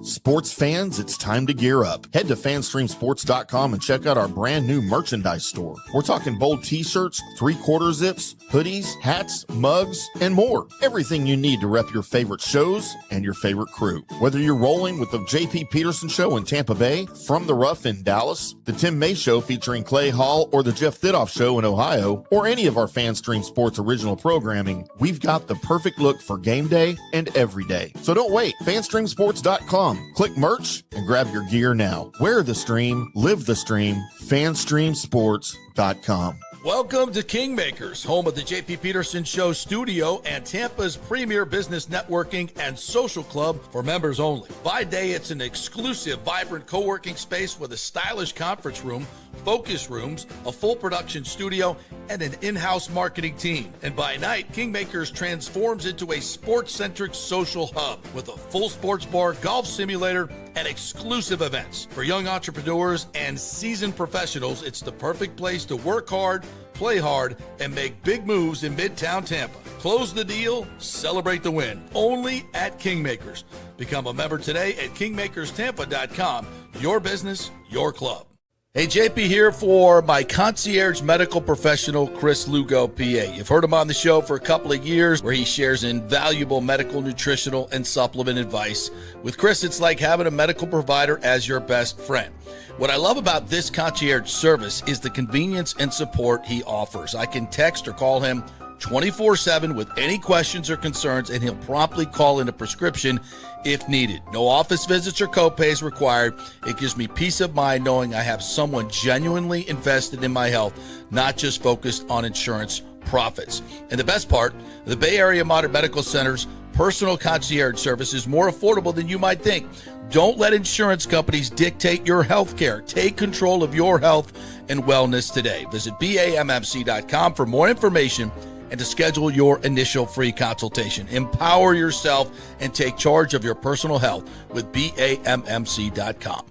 Sports fans, it's time to gear up. Head to fanstreamsports.com and check out our brand new merchandise store. We're talking bold t-shirts, 3/4 zips, hoodies, hats, mugs, and more. Everything you need to rep your favorite shows and your favorite crew. Whether you're rolling with the JP Peterson Show in Tampa Bay, From the Rough in Dallas, the Tim May Show featuring Clay Hall, or the Jeff Thidoff Show in Ohio, or any of our FanStream Sports original programming, we've got the perfect look for game day and every day. So don't wait. fanstreamsports.com. Click merch and grab your gear now. Wear the stream, live the stream, fanstreamsports.com. Welcome to Kingmakers, home of the JP Peterson Show studio and Tampa's premier business networking and social club for members only. By day, it's an exclusive, vibrant co-working space with a stylish conference room, focus rooms, a full production studio, and an in-house marketing team. And by night, Kingmakers transforms into a sports-centric social hub with a full sports bar, golf simulator, and exclusive events. For young entrepreneurs and seasoned professionals, it's the perfect place to work hard, play hard, and make big moves in Midtown Tampa. Close the deal, celebrate the win. Only at Kingmakers. Become a member today at kingmakerstampa.com. Your business, your club. Hey, JP here for my concierge medical professional, Chris Lugo, PA. You've heard him on the show for a couple of years where he shares invaluable medical, nutritional, and supplement advice. With Chris, it's like having a medical provider as your best friend. What I love about this concierge service is the convenience and support he offers. I can text or call him 24/7 with any questions or concerns, and he'll promptly call in a prescription if needed. No office visits or copays required. It gives me peace of mind knowing I have someone genuinely invested in my health, not just focused on insurance profits. And the best part, the Bay Area Modern Medical Center's personal concierge service is more affordable than you might think. Don't let insurance companies dictate your health care. Take control of your health and wellness today. Visit BAMMC.com for more information and to schedule your initial free consultation. Empower yourself and take charge of your personal health with BAMMC.com.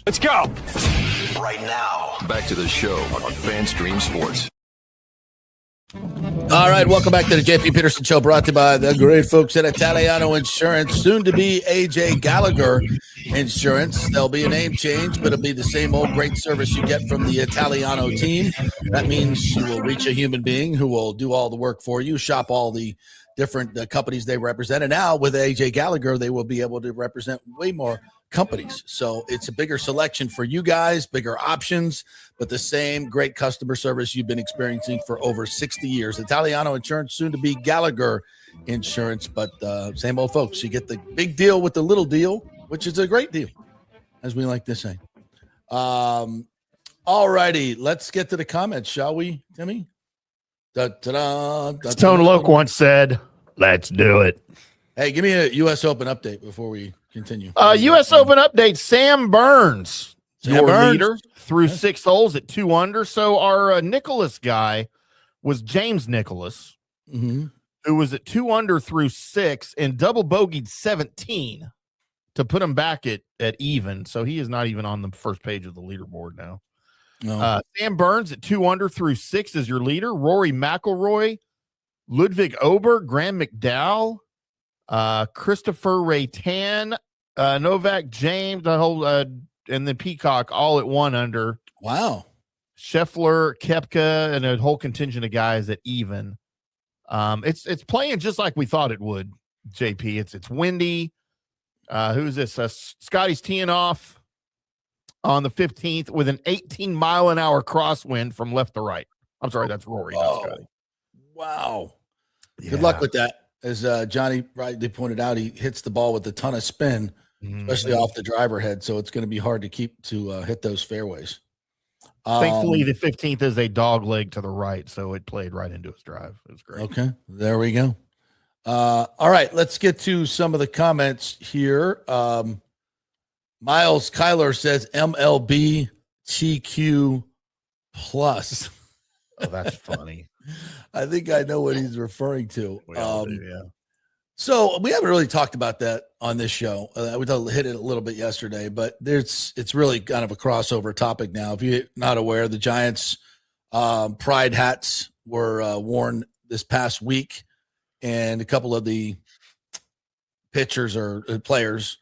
Let's go. Right now, back to the show on FanStream Sports. All right, welcome back to the JP Peterson Show, brought to you by the great folks at Italiano Insurance, soon to be AJ Gallagher Insurance. There'll be a name change, but it'll be the same old great service you get from the Italiano team. That means you will reach a human being who will do all the work for you, shop all the different companies they represent. And now with AJ Gallagher, they will be able to represent way more companies. So it's a bigger selection for you guys, bigger options, but the same great customer service you've been experiencing for over 60 years. Italiano Insurance, soon to be Gallagher Insurance, but same old folks. You get the big deal with the little deal, which is a great deal, as we like to say. All righty, let's get to the comments, shall we, Timmy? Stone Loke once said, "Let's do it." Hey, give me a U.S. Open update before we continue. U.S. Open update. Sam Burns, your Burns? leader, through 6 holes at 2 under. So our Nicholas guy was James Nicholas, Mm-hmm. who was at 2 under through 6 and double bogeyed 17 to put him back at even. So he is not even on the first page of the leaderboard now. No. Sam Burns at 2 under through 6 is your leader. Rory McIlroy, Ludwig Ober, Graham McDowell, Christopher Raytan, Novak James, the whole and then Peacock all at 1 under. Wow. Scheffler, Koepka, and a whole contingent of guys at even. It's playing just like we thought it would, JP. It's windy. Who's this? Scotty's teeing off on the 15th with an 18-mile-an-hour crosswind from left to right. I'm sorry, that's Rory, not Scotty. Wow. Yeah. Good luck with that. As Johnny rightly pointed out, he hits the ball with a ton of spin, especially off the driver head, so it's going to be hard to keep to hit those fairways. Thankfully, the 15th is a dog leg to the right, so it played right into his drive. It was great. Okay, there we go. All right, let's get to some of the comments here. Miles Kyler says MLB TQ plus. Oh, that's funny. I think I know what he's referring to. We all do, yeah. So we haven't really talked about that on this show. We hit it a little bit yesterday, but it's really kind of a crossover topic now. If you're not aware, the Giants pride hats were worn this past week, and a couple of the pitchers or players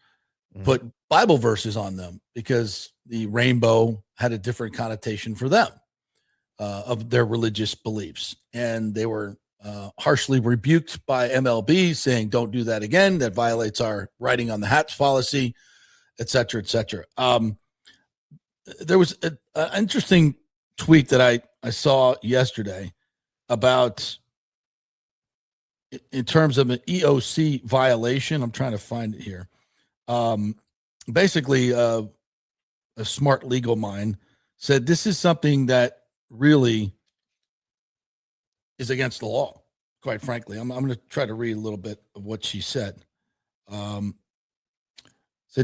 put Bible verses on them because the rainbow had a different connotation for them of their religious beliefs. And they were harshly rebuked by MLB saying, don't do that again. That violates our writing on the hats policy, et cetera, et cetera. There was an interesting tweet that I saw yesterday about in terms of an EOC violation. I'm trying to find it here. Basically, a smart legal mind said this is something that really is against the law, quite frankly. I'm going to try to read a little bit of what she said. Said,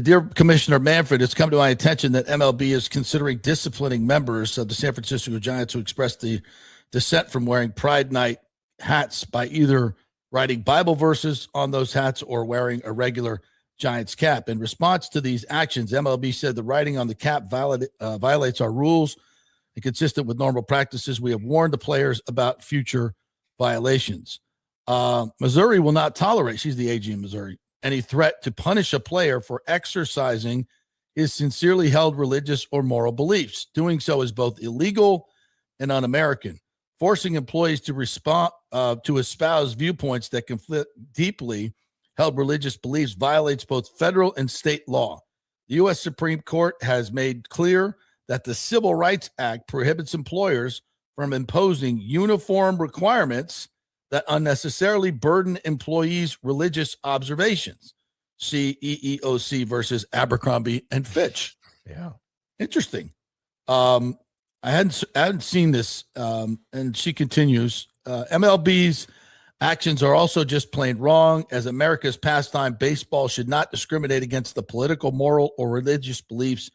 Dear Commissioner Manfred, it's come to my attention that MLB is considering disciplining members of the San Francisco Giants who expressed the dissent from wearing Pride Night hats by either writing Bible verses on those hats or wearing a regular Giants cap. In response to these actions, MLB said the writing on the cap violates our rules and consistent with normal practices. We have warned the players about future violations. Missouri will not tolerate, she's the AG in Missouri, any threat to punish a player for exercising his sincerely held religious or moral beliefs. Doing so is both illegal and un-American. Forcing employees to respond to espouse viewpoints that conflict deeply held religious beliefs violates both federal and state law. The U.S. Supreme Court has made clear that the Civil Rights Act prohibits employers from imposing uniform requirements that unnecessarily burden employees' religious observations. See EEOC versus Abercrombie and Fitch. Yeah. Interesting. I hadn't seen this. And she continues, MLB's actions are also just plain wrong. As America's pastime, baseball should not discriminate against the political, moral, or religious beliefs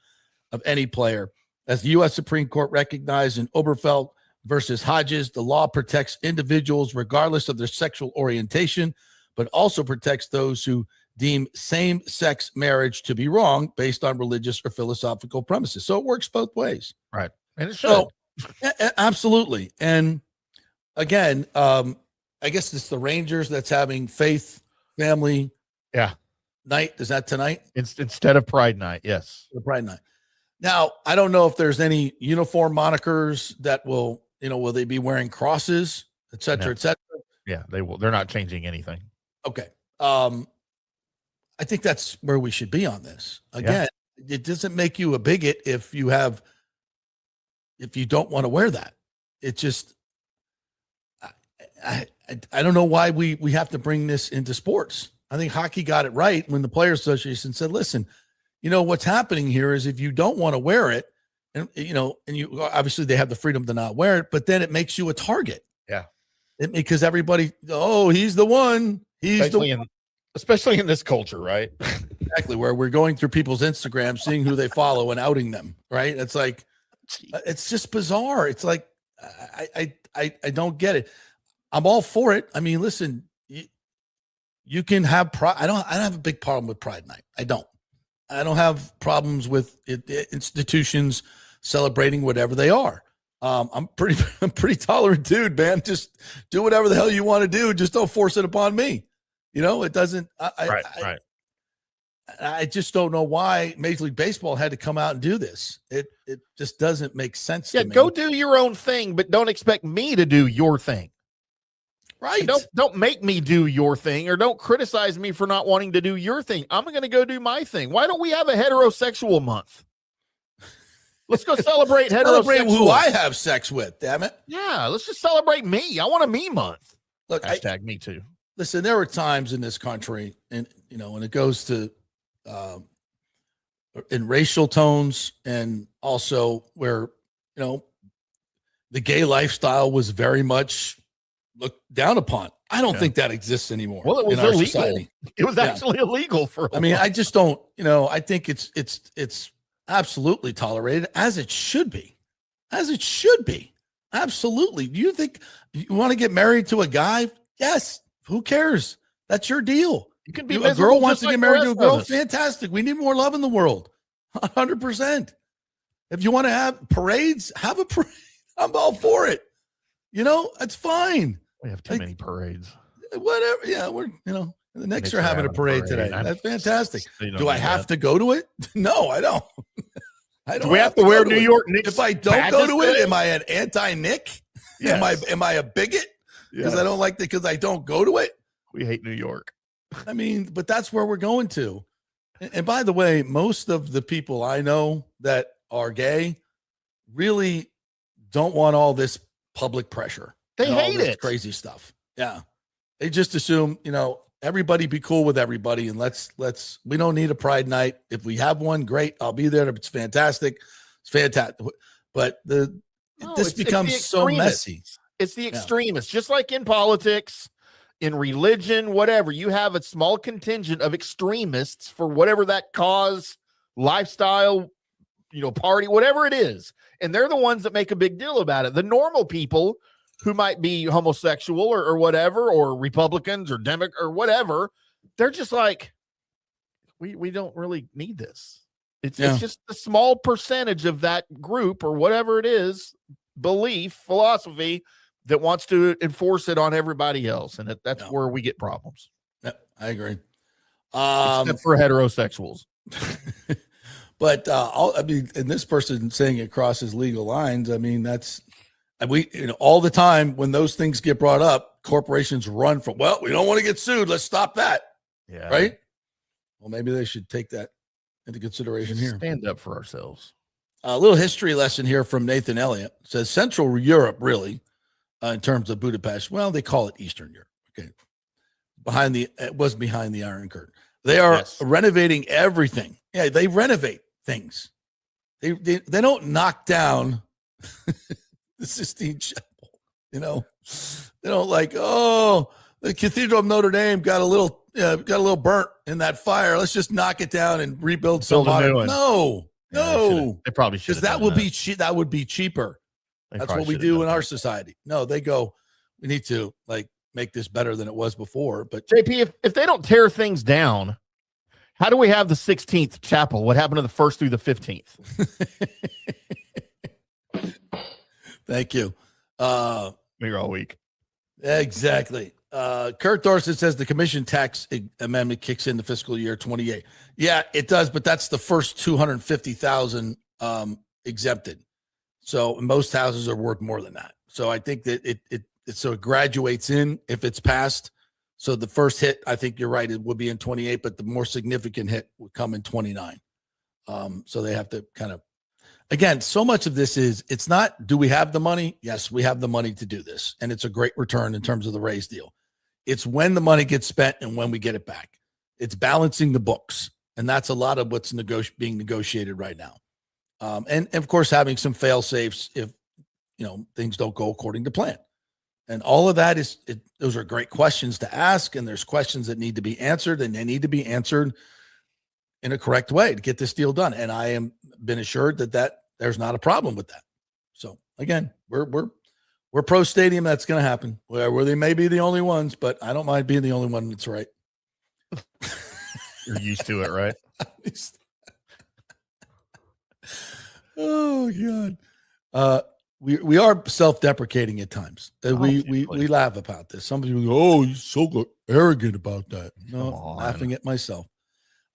of any player. As the U.S. Supreme Court recognized in Oberfeld versus Hodges, the law protects individuals regardless of their sexual orientation, but also protects those who deem same-sex marriage to be wrong based on religious or philosophical premises. So it works both ways. Right. And it should. So, absolutely. And again, I guess it's the Rangers that's having Faith Family Night. Is that tonight? It's instead of Pride Night. Yes. The Pride Night. Now, I don't know if there's any uniform monikers that will they be wearing crosses, et cetera, et cetera? Yeah, they will. They're not changing anything. Okay. I think that's where we should be on this. Again, it doesn't make you a bigot if you don't want to wear that. It just, I don't know why we have to bring this into sports. I think hockey got it right when the Players Association said, listen, what's happening here is if you don't want to wear it, and you obviously they have the freedom to not wear it, but then it makes you a target. Yeah. Because everybody, he's the one. Especially in this culture, right? Exactly, where we're going through people's Instagram, seeing who they follow and outing them, right? It's like, it's just bizarre. It's like, I don't get it. I'm all for it. I mean, listen, you can have pride. I don't have a big problem with Pride Night. I don't have problems with institutions celebrating whatever they are. I'm pretty tolerant dude, man. Just do whatever the hell you want to do. Just don't force it upon me. It doesn't. Right. I just don't know why Major League Baseball had to come out and do this. It just doesn't make sense to me. Go do your own thing, but don't expect me to do your thing. Right. Don't make me do your thing, or don't criticize me for not wanting to do your thing. I'm going to go do my thing. Why don't we have a heterosexual month? Let's go celebrate who I have sex with, damn it. Yeah, let's just celebrate me. I want a me month. Look, hashtag me too. Listen, there are times in this country, and when it goes to in racial tones, and also where the gay lifestyle was very much looked down upon. I don't think that exists anymore. Well, it was illegal. Society. It was actually illegal for. I just don't. I think it's absolutely tolerated, as it should be. Absolutely. Do you think you want to get married to a guy? Yes. Who cares? That's your deal. You can be a girl wants to get married to a girl. Fantastic. We need more love in the world. 100%. If you want to have parades, have a parade. I'm all for it. It's fine. We have too many parades. Whatever. Yeah, we're the Knicks are having a parade today. That's fantastic. Do I have to go to it? No, I don't. Do we have to wear New York Knicks? If I don't go to it, am I an anti-Nick? Yes. Am I a bigot? Because I don't like it because I don't go to it. We hate New York. But that's where we're going to. And by the way, most of the people I know that are gay really don't want all this public pressure. They hate it. Crazy stuff. Yeah. They just assume, everybody be cool with everybody. And we don't need a Pride Night. If we have one, great. I'll be there. It's fantastic. It's fantastic. But this becomes so messy. It's the extremists, just like in politics, in religion, whatever. You have a small contingent of extremists for whatever that cause, lifestyle, party, whatever it is. And they're the ones that make a big deal about it. The normal people who might be homosexual or whatever, or Republicans or Democrats or whatever, they're just like, we don't really need this. It's just a small percentage of that group or whatever it is, belief, philosophy, that wants to enforce it on everybody else. And that's where we get problems. Yeah, I agree. Except for heterosexuals. But and this person saying it crosses legal lines. That's all the time when those things get brought up, corporations run from, well, we don't want to get sued. Let's stop that. Yeah. Right. Well, maybe they should take that into consideration here. Stand up for ourselves. A little history lesson here from Nathan Elliott. It says Central Europe, really. in terms of Budapest. Well, they call it Eastern Europe. Okay. It was behind the Iron Curtain. They are renovating everything. Yeah, they renovate things. They don't knock down the Sistine Chapel. You know, they don't like, oh, the Cathedral of Notre Dame got a little burnt in that fire. Let's just knock it down and rebuild some modern. No. They probably should. Because that would be cheaper. That's what we do in our society. No, they go, we need to make this better than it was before. But JP, if they don't tear things down, how do we have the 16th chapel? What happened to the 1st through the 15th? Thank you. You're all week. Exactly. Kurt Dorsett says the commission tax amendment kicks in the fiscal year 28. Yeah, it does, but that's the first 250,000 exempted. So most houses are worth more than that. So I think that it graduates in if it's passed. So the first hit, I think you're right, it would be in 28, but the more significant hit would come in 29. So they have to kind of, again, so much of this is, it's not, do we have the money? Yes, we have the money to do this. And it's a great return in terms of the Rays deal. It's when the money gets spent and when we get it back. It's balancing the books. And that's a lot of what's being negotiated right now. And of course, having some fail safes if, things don't go according to plan. And all of that those are great questions to ask. And there's questions that need to be answered, and they need to be answered in a correct way to get this deal done. And I am been assured that there's not a problem with that. So again, we're pro stadium. That's going to happen where they may be the only ones, but I don't mind being the only one that's right. You're used to it, right? Oh God. We are self-deprecating at times. We laugh about this. Some people go, "Oh, you're so arrogant about that." No, I'm laughing at myself.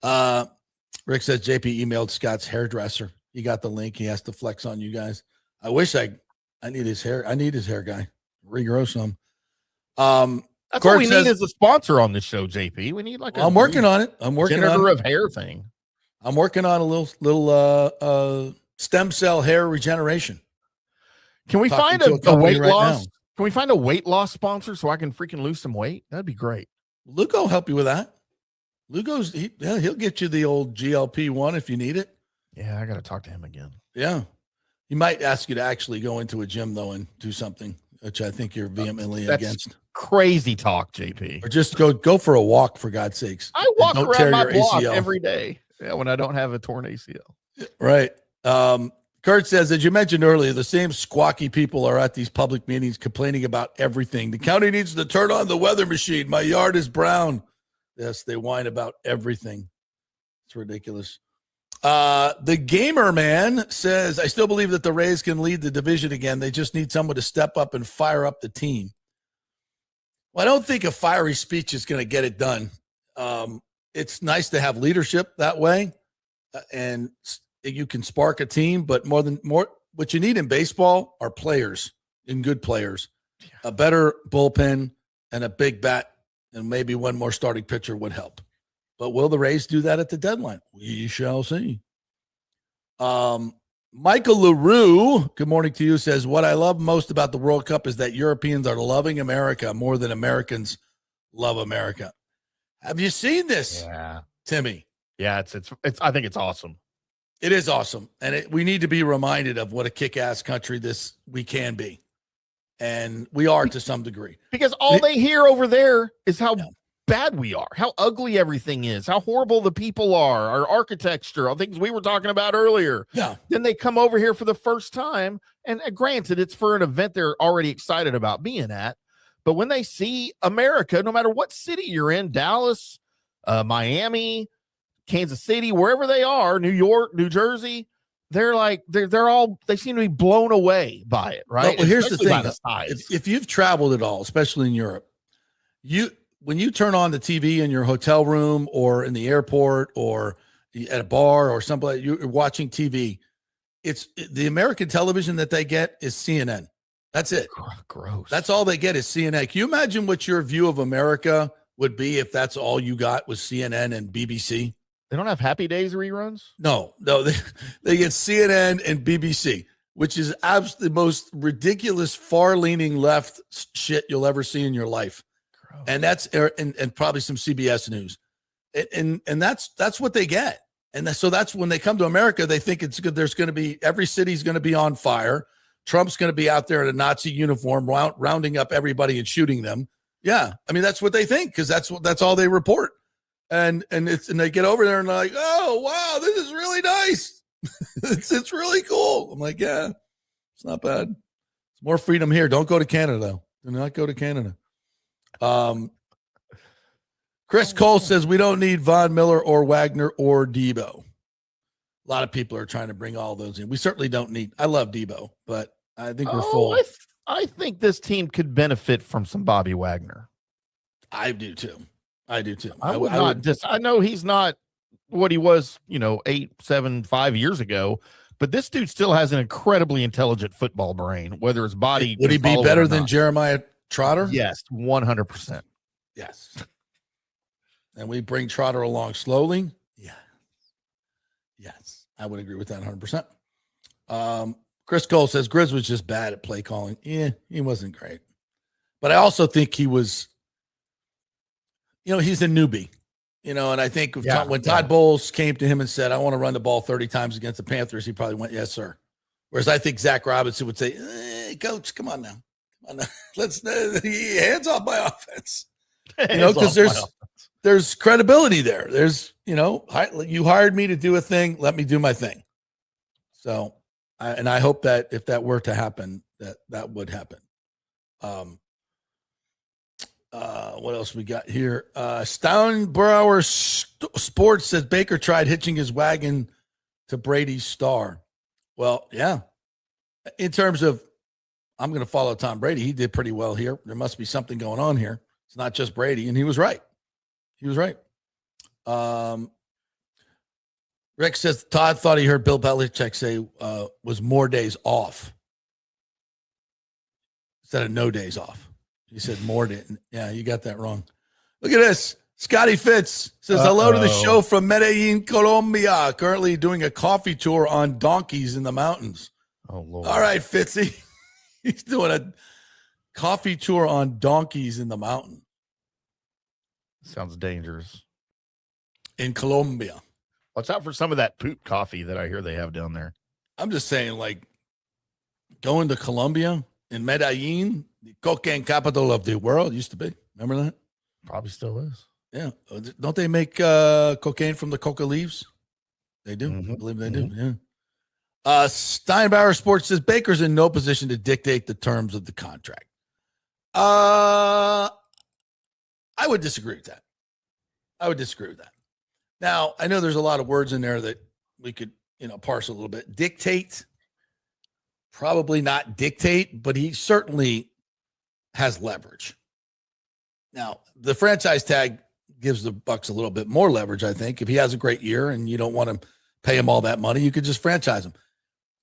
Rick says JP emailed Scott's hairdresser. He got the link. He has to flex on you guys. I wish I need his hair. I need his hair guy. Regrow some. That's what we need as a sponsor on this show, JP. We need I'm working on it. I'm working on of hair thing. I'm working on a little stem cell hair regeneration. Can we find a weight loss? Now. Can we find a weight loss sponsor so I can freaking lose some weight? That'd be great. Lugo will help you with that. Lugo's he'll get you the old GLP-1 if you need it. Yeah, I got to talk to him again. Yeah. He might ask you to actually go into a gym though and do something, which I think you're vehemently against. Crazy talk, JP. Or just go for a walk, for God's sakes. I walk around my block every day. Yeah, when I don't have a torn ACL. Right. Kurt says, as you mentioned earlier, the same squawky people are at these public meetings complaining about everything. The county needs to turn on the weather machine. My yard is brown. Yes, they whine about everything. It's ridiculous. The gamer man says, I still believe that the Rays can lead the division again. They just need someone to step up and fire up the team. Well, I don't think a fiery speech is going to get it done. It's nice to have leadership that way, and you can spark a team, but more what you need in baseball are players, and good players, a better bullpen and a big bat, and maybe one more starting pitcher would help. But will the Rays do that at the deadline? We shall see. Michael LaRue, good morning to you, says, what I love most about the World Cup is that Europeans are loving America more than Americans love America. Have you seen this, Timmy? Yeah, it's. I think it's awesome. It is awesome. And we need to be reminded of what a kick-ass country we can be. And we are to some degree. Because all they hear over there is how bad we are, how ugly everything is, how horrible the people are, our architecture, all things we were talking about earlier. Yeah. Then they come over here for the first time. And granted, it's for an event they're already excited about being at. But when they see America, no matter what city you're in, Dallas, Miami, Kansas City, wherever they are, New York, New Jersey, they're like, they seem to be blown away by it, right? Well, here's the thing. If you've traveled at all, especially in Europe, when you turn on the TV in your hotel room or in the airport or at a bar or someplace, you're watching TV, it's the American television that they get is CNN. That's it. Gross. That's all they get is CNN. Can you imagine what your view of America would be if that's all you got was CNN and BBC? They don't have Happy Days reruns? No, they get CNN and BBC. which is absolutely the most ridiculous far-leaning left shit you'll ever see in your life. Gross. And that's and probably some CBS news. And that's what they get. And so that's when they come to America, they think it's good. There's going to be every city's going to be on fire. Trump's going to be out there in a Nazi uniform, rounding up everybody and shooting them. Yeah, I mean that's what they think because that's all they report. And they get over there and they're like, oh wow, this is really nice. it's really cool. I'm like, yeah, it's not bad. It's more freedom here. Don't go to Canada though. Do not go to Canada. Chris Cole says we don't need Von Miller or Wagner or Debo. A lot of people are trying to bring all those in. We certainly don't need. I love Debo, but I think we're full. I think this team could benefit from some Bobby Wagner. I do too. I know he's not what he was, 8, 7, 5 years ago, but this dude still has an incredibly intelligent football brain, whether it's body. Would he be better than Jeremiah Trotter? Yes, 100%. Yes. And we bring Trotter along slowly. Yeah. Yes. I would agree with that 100%. Chris Cole says Grizz was just bad at play calling. Yeah, he wasn't great. But I also think he was, he's a newbie, and I think when Todd Bowles came to him and said, I want to run the ball 30 times against the Panthers, he probably went, yes, sir. Whereas I think Zach Robinson would say, hey, coach, come on now. Let's hands off my offense. Because there's credibility there. There's, you hired me to do a thing. Let me do my thing. So, I hope that if that were to happen, that would happen. What else we got here? Stounbrower Sports says Baker tried hitching his wagon to Brady's star. Well, yeah. In terms of, I'm going to follow Tom Brady. He did pretty well here. There must be something going on here. It's not just Brady, and he was right. Rick says Todd thought he heard Bill Belichick say was more days off instead of no days off. He said more days. Yeah, you got that wrong. Look at this. Scotty Fitz says hello to the show from Medellin, Colombia. Currently doing a coffee tour on donkeys in the mountains. Oh, Lord. All right, Fitzy. He's doing a coffee tour on donkeys in the mountain. Sounds dangerous. In Colombia. Watch out for some of that poop coffee that I hear they have down there. I'm just saying, like, going to Colombia in Medellin, the cocaine capital of the world, used to be. Remember that? Probably still is. Yeah. Don't they make cocaine from the coca leaves? They do. Mm-hmm. I believe they do. Yeah. Steinbauer Sports says Baker's in no position to dictate the terms of the contract. I would disagree with that. Now, I know there's a lot of words in there that we could, parse a little bit. Dictate, probably not dictate, but he certainly has leverage. Now, the franchise tag gives the Bucs a little bit more leverage, I think. If he has a great year and you don't want to pay him all that money, you could just franchise him.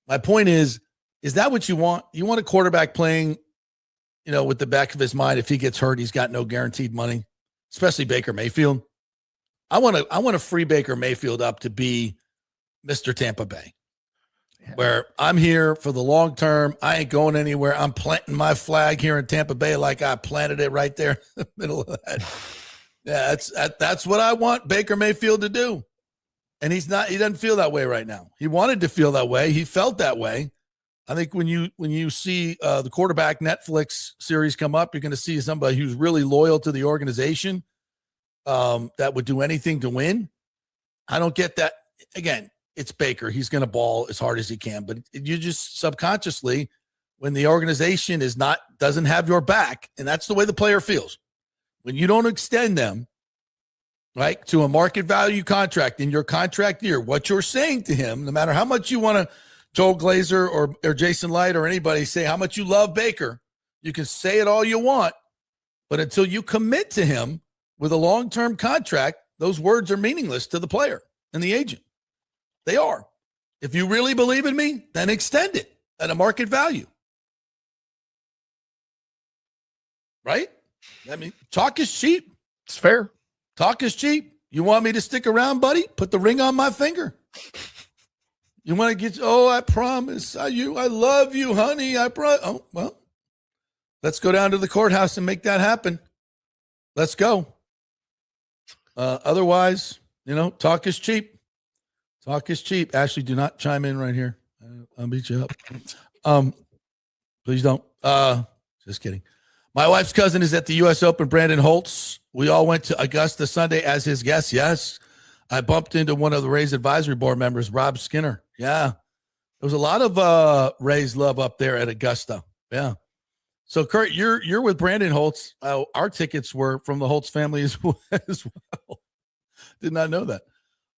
My point is that what you want? You want a quarterback playing, with the back of his mind, if he gets hurt, he's got no guaranteed money, especially Baker Mayfield. I want to free Baker Mayfield up to be Mr. Tampa Bay, where I'm here for the long term. I ain't going anywhere. I'm planting my flag here in Tampa Bay like I planted it right there in the middle of that. Yeah, that's what I want Baker Mayfield to do. And he doesn't feel that way right now. He wanted to feel that way. He felt that way. I think when you see the quarterback Netflix series come up, you're going to see somebody who's really loyal to the organization. That would do anything to win. I don't get that. Again, it's Baker. He's going to ball as hard as he can, but you just subconsciously, when the organization doesn't have your back, and that's the way the player feels. When you don't extend them, right, to a market value contract in your contract year, what you're saying to him, no matter how much you want to Joel Glazer or Jason Light or anybody say how much you love Baker, you can say it all you want, but until you commit to him with a long-term contract, those words are meaningless to the player and the agent. They are. If you really believe in me, then extend it at a market value. Right? I mean, talk is cheap. It's fair. Talk is cheap. You want me to stick around, buddy? Put the ring on my finger. You want to get, I promise. I love you, honey. Oh, well, let's go down to the courthouse and make that happen. Let's go. Otherwise, talk is cheap. Talk is cheap. Ashley, do not chime in right here. I'll beat you up. Please don't. Just kidding. My wife's cousin is at the U.S. Open, Brandon Holtz. We all went to Augusta Sunday as his guest. Yes. I bumped into one of the Rays advisory board members, Rob Skinner. Yeah. There was a lot of Rays love up there at Augusta. Yeah. So, Kurt, you're with Brandon Holtz. Our tickets were from the Holtz family as well. Did not know that.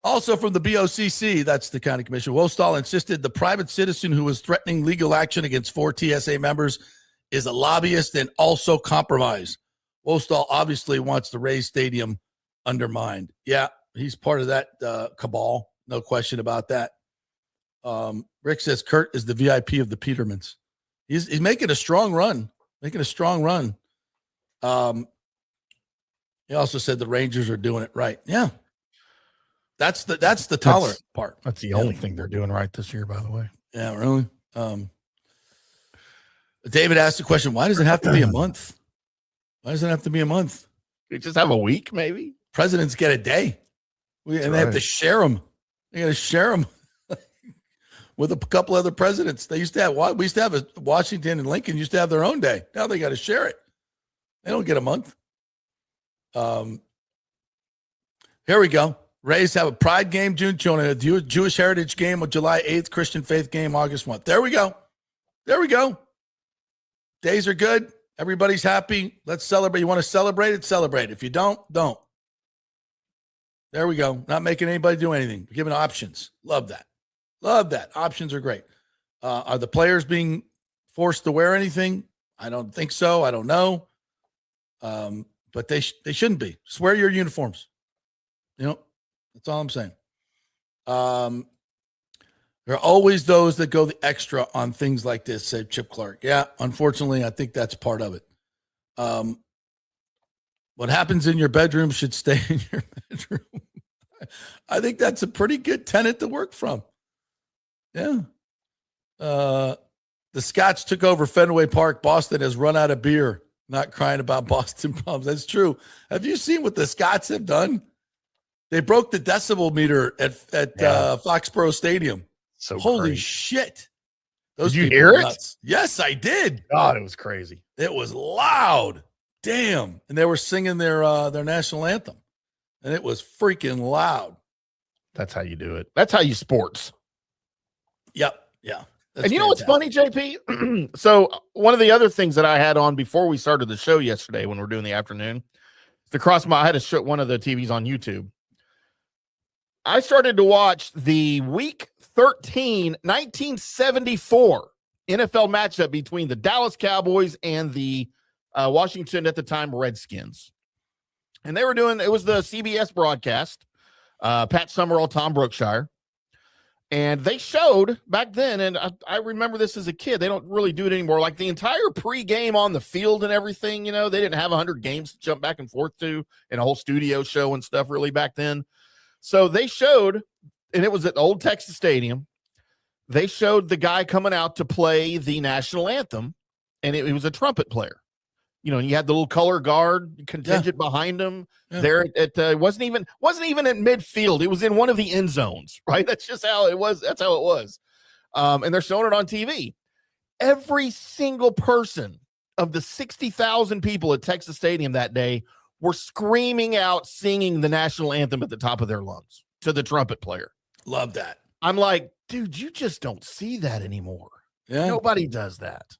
Also from the BOCC, that's the county commission, Wostall insisted the private citizen who was threatening legal action against 4 TSA members is a lobbyist and also compromised. Wostall obviously wants the Rays Stadium undermined. Yeah, he's part of that cabal. No question about that. Rick says Kurt is the VIP of the Petermans. He's making a strong run. He also said the Rangers are doing it right. Yeah. That's the tolerant part. That's the only thing they're doing right this year, by the way. Yeah, really. David asked the question, why does it have to be a month? Why does it have to be a month? You just have a week, maybe. Presidents get a day. They have to share them. They got to share them with a couple other presidents. We used to have Washington and Lincoln used to have their own day. Now they got to share it. They don't get a month. Here we go. Rays have a Pride game June 20th, a Jewish Heritage game on July 8th, Christian Faith game August 1st. There we go. Days are good. Everybody's happy. Let's celebrate. You want to celebrate it? Celebrate. If you don't. There we go. Not making anybody do anything. We're giving options. Love that. Options are great. Are the players being forced to wear anything? I don't think so. I don't know. But they shouldn't be. Just wear your uniforms. That's all I'm saying. There are always those that go the extra on things like this, said Chip Clark. Yeah, unfortunately, I think that's part of it. What happens in your bedroom should stay in your bedroom. I think that's a pretty good tenet to work from. Yeah. The Scots took over Fenway Park. Boston has run out of beer. Not crying about Boston problems. That's true. Have you seen what the Scots have done? They broke the decibel meter at Foxborough Stadium. So holy crazy. Shit. Did you hear it? Nuts. Yes, I did. God, it was crazy. It was loud. Damn. And they were singing their national anthem. And it was freaking loud. That's how you do it. That's how you sports. Yep. Yeah. And you know what's funny, JP? So one of the other things that I had on before we started the show yesterday when we were doing the afternoon, I had to show one of the TVs on YouTube. I started to watch the Week 13, 1974 NFL matchup between the Dallas Cowboys and the Washington, at the time, Redskins. And it was the CBS broadcast, Pat Summerall, Tom Brookshire. And they showed back then, and I remember this as a kid, they don't really do it anymore, like the entire pregame on the field and everything, they didn't have 100 games to jump back and forth to, and a whole studio show and stuff really back then. So they showed, and it was at the old Texas Stadium, they showed the guy coming out to play the national anthem, and it was a trumpet player. And you had the little color guard contingent behind him. Yeah. There it wasn't even at midfield. It was in one of the end zones, right? That's just how it was. That's how it was. And they're showing it on TV. Every single person of the 60,000 people at Texas Stadium that day were screaming out, singing the national anthem at the top of their lungs to the trumpet player. Love that. I'm like, dude, you just don't see that anymore. Yeah. Nobody does that.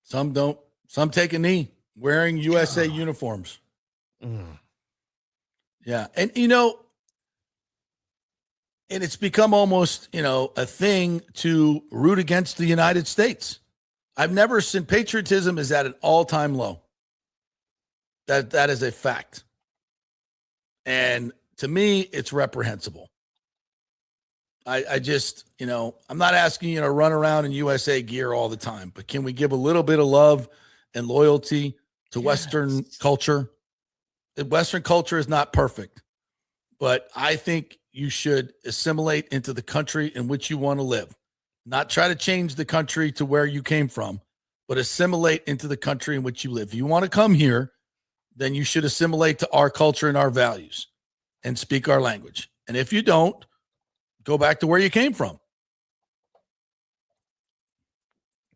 Some don't. Some take a knee wearing USA uniforms. Yeah. And, and it's become almost, a thing to root against the United States. I've never seen patriotism is at an all-time low. That is a fact. And to me, it's reprehensible. I just, I'm not asking you to run around in USA gear all the time, but can we give a little bit of love and loyalty to Western culture? Western culture is not perfect, but I think you should assimilate into the country in which you want to live. Not try to change the country to where you came from, but assimilate into the country in which you live. If you want to come here, then you should assimilate to our culture and our values and speak our language. And if you don't, go back to where you came from.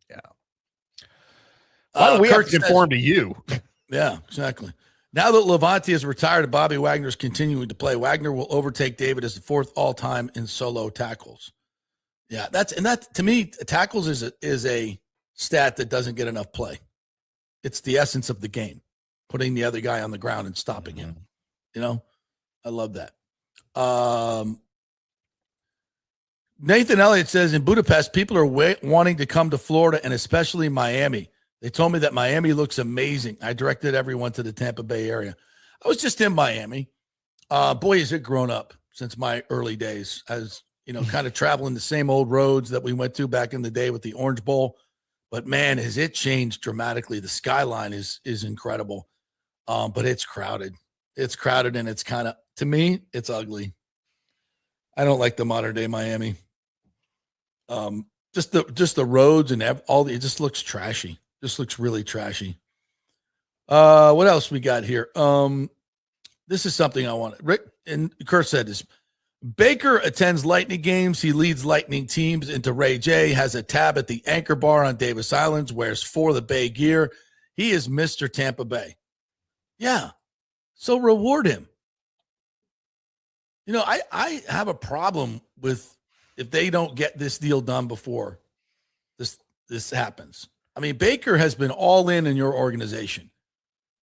Yeah. Why do we have Kurt to conform to you? Yeah, exactly. Now that Levante is retired and Bobby Wagner is continuing to play, Wagner will overtake David as the fourth all-time in solo tackles. Yeah, that to me, tackles is a stat that doesn't get enough play. It's the essence of the game, putting the other guy on the ground and stopping him. You know, I love that. Nathan Elliott says in Budapest, people are wanting to come to Florida and especially Miami. They told me that Miami looks amazing. I directed everyone to the Tampa Bay area. I was just in Miami. Boy, has it grown up since my early days, as you know, kind of traveling the same old roads that we went to back in the day with the Orange Bowl. But man, has it changed dramatically. The skyline is incredible. But it's crowded. It's crowded, and it's kind of, to me, it's ugly. I don't like the modern day Miami. Just the roads and it just looks trashy. Just looks really trashy. What else we got here? This is something I wanted. Rick and Kurt said this. Baker attends Lightning games. He leads Lightning teams into Ray J, has a tab at the Anchor Bar on Davis Islands, wears For the Bay gear. He is Mr. Tampa Bay. Yeah. So reward him. You know, I have a problem with if they don't get this deal done before this happens. I mean, Baker has been all in your organization.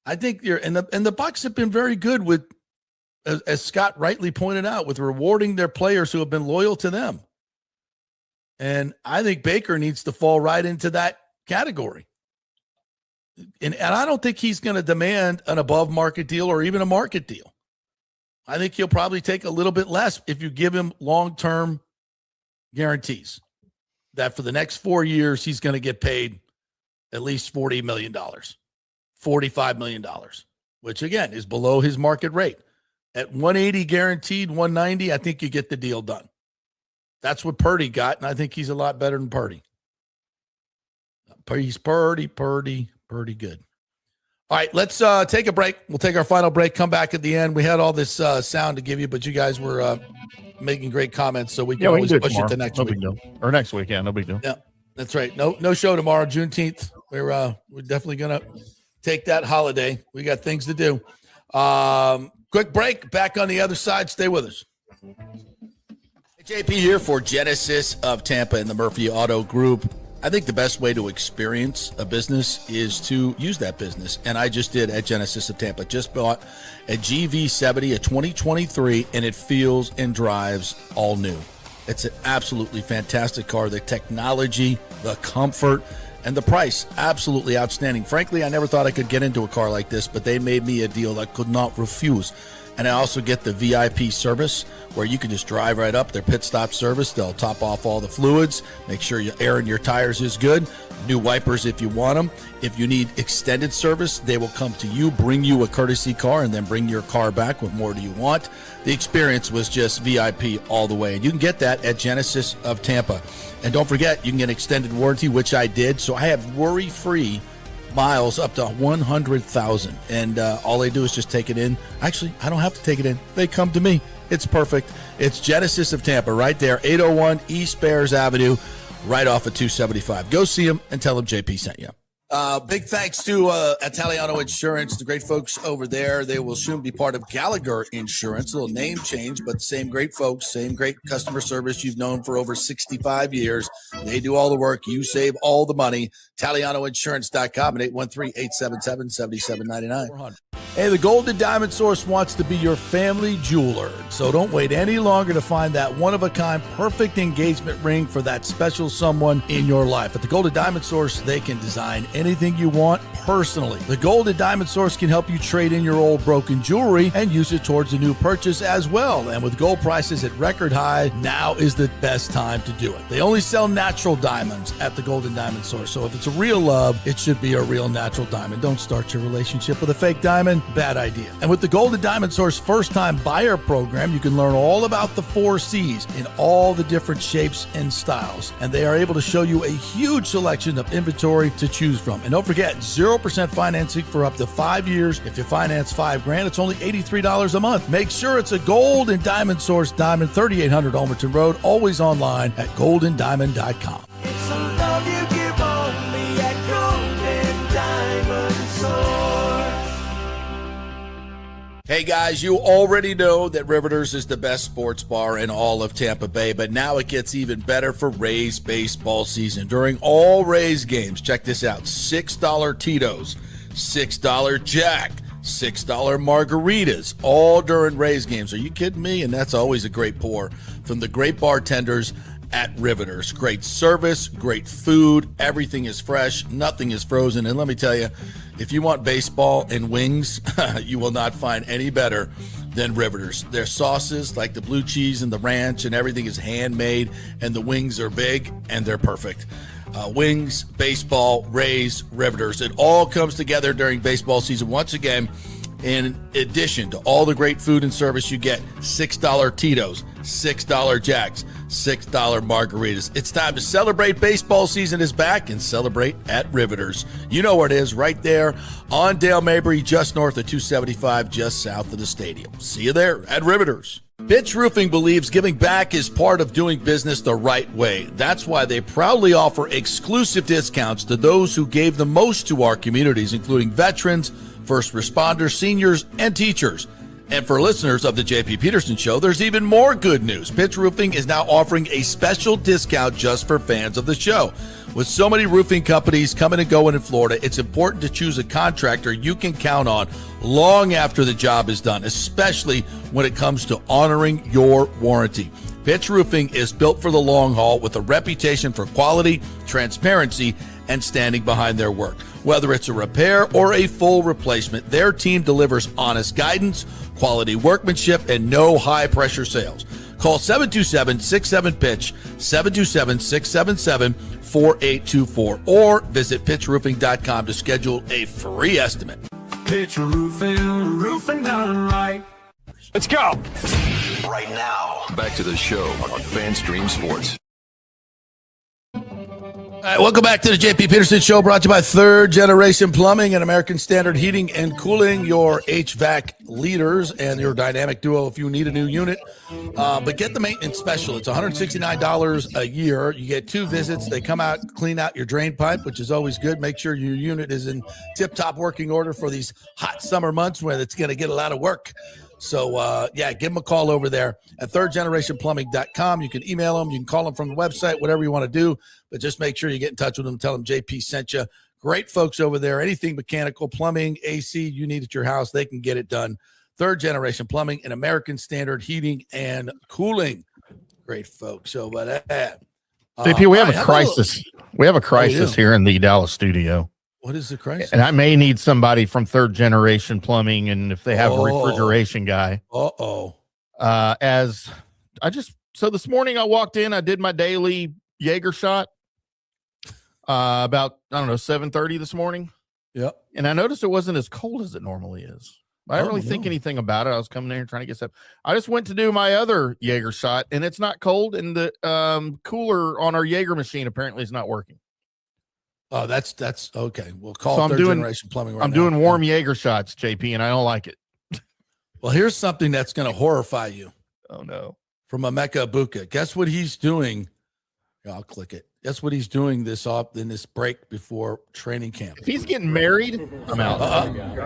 I think the Bucs have been very good with, as Scott rightly pointed out, with rewarding their players who have been loyal to them. And I think Baker needs to fall right into that category. And I don't think he's going to demand an above market deal or even a market deal. I think he'll probably take a little bit less if you give him long-term guarantees that for the next 4 years, he's going to get paid at least $40 million, $45 million, which again is below his market rate. At 180 guaranteed, 190, I think you get the deal done. That's what Purdy got, and I think he's a lot better than Purdy. He's pretty good. All right, let's take a break. We'll take our final break, come back at the end. We had all this sound to give you, but you guys were making great comments, so we can always push it to next week. Or next week, no big deal. Yeah, that's right. No show tomorrow, Juneteenth. We're definitely going to take that holiday. We got things to do. Quick break. Back on the other side. Stay with us. JP here for Genesis of Tampa and the Murphy Auto Group. I think the best way to experience a business is to use that business. And I just did at Genesis of Tampa. Just bought a GV70, a 2023, and it feels and drives all new. It's an absolutely fantastic car. The technology, the comfort, and the price, absolutely outstanding. Frankly, I never thought I could get into a car like this, but they made me a deal I could not refuse. And I also get the VIP service where you can just drive right up, their pit stop service. They'll top off all the fluids, make sure your air in your tires is good, new wipers if you want them. If you need extended service, they will come to you, bring you a courtesy car, and then bring your car back. What more do you want? The experience was just VIP all the way. And you can get that at Genesis of Tampa. And don't forget, you can get extended warranty, which I did. So I have worry-free miles up to 100,000. And all they do is just take it in. Actually, I don't have to take it in. They come to me. It's perfect. It's Genesis of Tampa right there, 801 East Bears Avenue, right off of 275. Go see them and tell them JP sent you. Big thanks to Italiano Insurance, the great folks over there. They will soon be part of Gallagher Insurance. A little name change, but same great folks, same great customer service you've known for over 65 years. They do all the work. You save all the money. ItalianoInsurance.com at 813-877-7799. Hey, the Golden Diamond Source wants to be your family jeweler. So don't wait any longer to find that one-of-a-kind perfect engagement ring for that special someone in your life. At the Golden Diamond Source, they can design anything you want personally. The Gold and Diamond Source can help you trade in your old broken jewelry and use it towards a new purchase as well. And with gold prices at record high, now is the best time to do it. They only sell natural diamonds at the Gold and Diamond Source. So if it's a real love, it should be a real natural diamond. Don't start your relationship with a fake diamond. Bad idea. And with the Gold and Diamond Source first-time buyer program, you can learn all about the 4 C's in all the different shapes and styles. And they are able to show you a huge selection of inventory to choose from. And don't forget, 0% financing for up to 5 years. If you finance $5,000, it's only $83 a month. Make sure it's a Gold and Diamond Source diamond, 3800 Almerton Road, always online at goldendiamond.com. It's a love you give only at Golden Diamond Source. Hey guys, you already know that Riveters is the best sports bar in all of Tampa Bay, but now it gets even better for Rays baseball season. During all Rays games, check this out, $6 Tito's, $6 Jack, $6 margaritas, all during Rays games. Are you kidding me? And that's always a great pour from the great bartenders at Riveters. Great service, great food, everything is fresh, nothing is frozen. And let me tell you, if you want baseball and wings, you will not find any better than Riveters. Their sauces, like the blue cheese and the ranch and everything, is handmade, and the wings are big and they're perfect. Wings, baseball, Rays, Riveters. It all comes together during baseball season. Once again, in addition to all the great food and service, you get $6 Tito's, $6 Jacks, $6 margaritas. It's time to celebrate. Baseball season is back, and celebrate at Riveters. You know where it is, right there on Dale Mabry, just north of 275, just south of the stadium. See you there at Riveters. Pitch Roofing believes giving back is part of doing business the right way. That's why they proudly offer exclusive discounts to those who gave the most to our communities, including veterans, first responders, seniors, and teachers. And for listeners of the JP Peterson Show, there's even more good news. Pitch Roofing is now offering a special discount just for fans of the show. With so many roofing companies coming and going in Florida, it's important to choose a contractor you can count on long after the job is done, especially when it comes to honoring your warranty. Pitch Roofing is built for the long haul with a reputation for quality, transparency, and standing behind their work. Whether it's a repair or a full replacement, their team delivers honest guidance, quality workmanship, and no high-pressure sales. Call 727-67-PITCH, 727-677-4824, or visit pitchroofing.com to schedule a free estimate. Pitch roofing, roofing done right. Let's go. Right now, back to the show on FanStream Sports. All right, welcome back to the JP Peterson Show, brought to you by Third Generation Plumbing and American Standard Heating and Cooling, your HVAC leaders and your dynamic duo if you need a new unit. But get the maintenance special. It's $169 a year. You get 2 visits. They come out, clean out your drain pipe, which is always good. Make sure your unit is in tip-top working order for these hot summer months when it's going to get a lot of work. So, give them a call over there at thirdgenerationplumbing.com. You can email them. You can call them from the website, whatever you want to do. But just make sure you get in touch with them. Tell them JP sent you. Great folks over there. Anything mechanical, plumbing, AC you need at your house, they can get it done. Third Generation Plumbing and American Standard Heating and Cooling. Great folks. So, but JP, we have a crisis. We have a crisis here in the Dallas studio. What is the crisis? And I may need somebody from Third Generation Plumbing, and if they have a refrigeration guy. So this morning I walked in, I did my daily Jaeger shot about, 7:30 this morning. Yep. And I noticed it wasn't as cold as it normally is. I didn't really think anything about it. I was coming in here trying to get stuff. I just went to do my other Jaeger shot, and it's not cold, and the cooler on our Jaeger machine apparently is not working. Oh, that's okay. We'll call Third Generation Plumbing right now. I'm doing warm Jaeger shots, JP, and I don't like it. Well, here's something that's going to horrify you. Oh, no. From Emeka Egbuka. Guess what he's doing? I'll click it. Guess what he's doing in this break before training camp? If he's getting married, I'm out.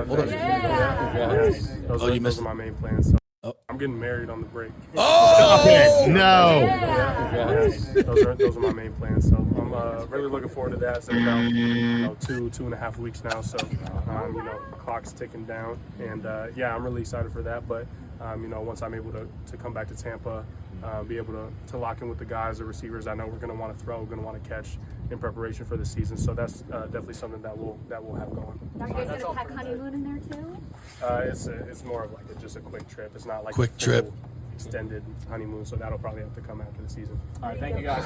Hold on. You missed my main plans. So I'm getting married on the break. Oh! No. Those are my main plans. So I'm really looking forward to that. It's been about 2.5 weeks now. So clock's ticking down, and I'm really excited for that. But once I'm able to come back to Tampa, be able to lock in with the guys, the receivers, I know we're going to want to throw, going to want to catch, in preparation for the season. So that's definitely something that we'll have going. Are you guys gonna pack honeymoon in there too? It's more of like just a quick trip. It's not like Quick a trip. extended honeymoon. So that'll probably have to come after the season. All right, thank you guys.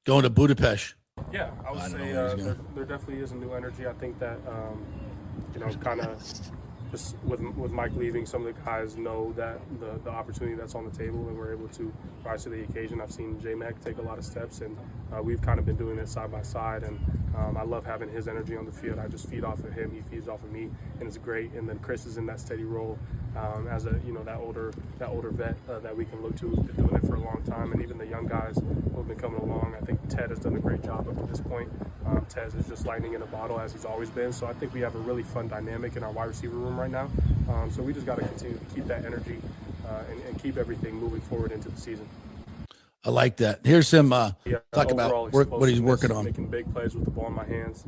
Going to Budapest. Yeah, I would say there definitely is a new energy. I think that kind of just with Mike leaving, some of the guys know that the opportunity that's on the table, and we're able to rise to the occasion. I've seen J-Mac take a lot of steps, and we've kind of been doing it side by side, and I love having his energy on the field. I just feed off of him, he feeds off of me, and it's great. And then Chris is in that steady role as a that older vet that we can look to, who's been doing it for a long time, and even the young guys who have been coming along. I think Ted has done a great job up to this point. Ted is just lightning in a bottle, as he's always been. So I think we have a really fun dynamic in our wide receiver room right now. So we just got to continue to keep that energy and keep everything moving forward into the season. I like that. Here's him talk about what he's working on. Making big plays with the ball in my hands.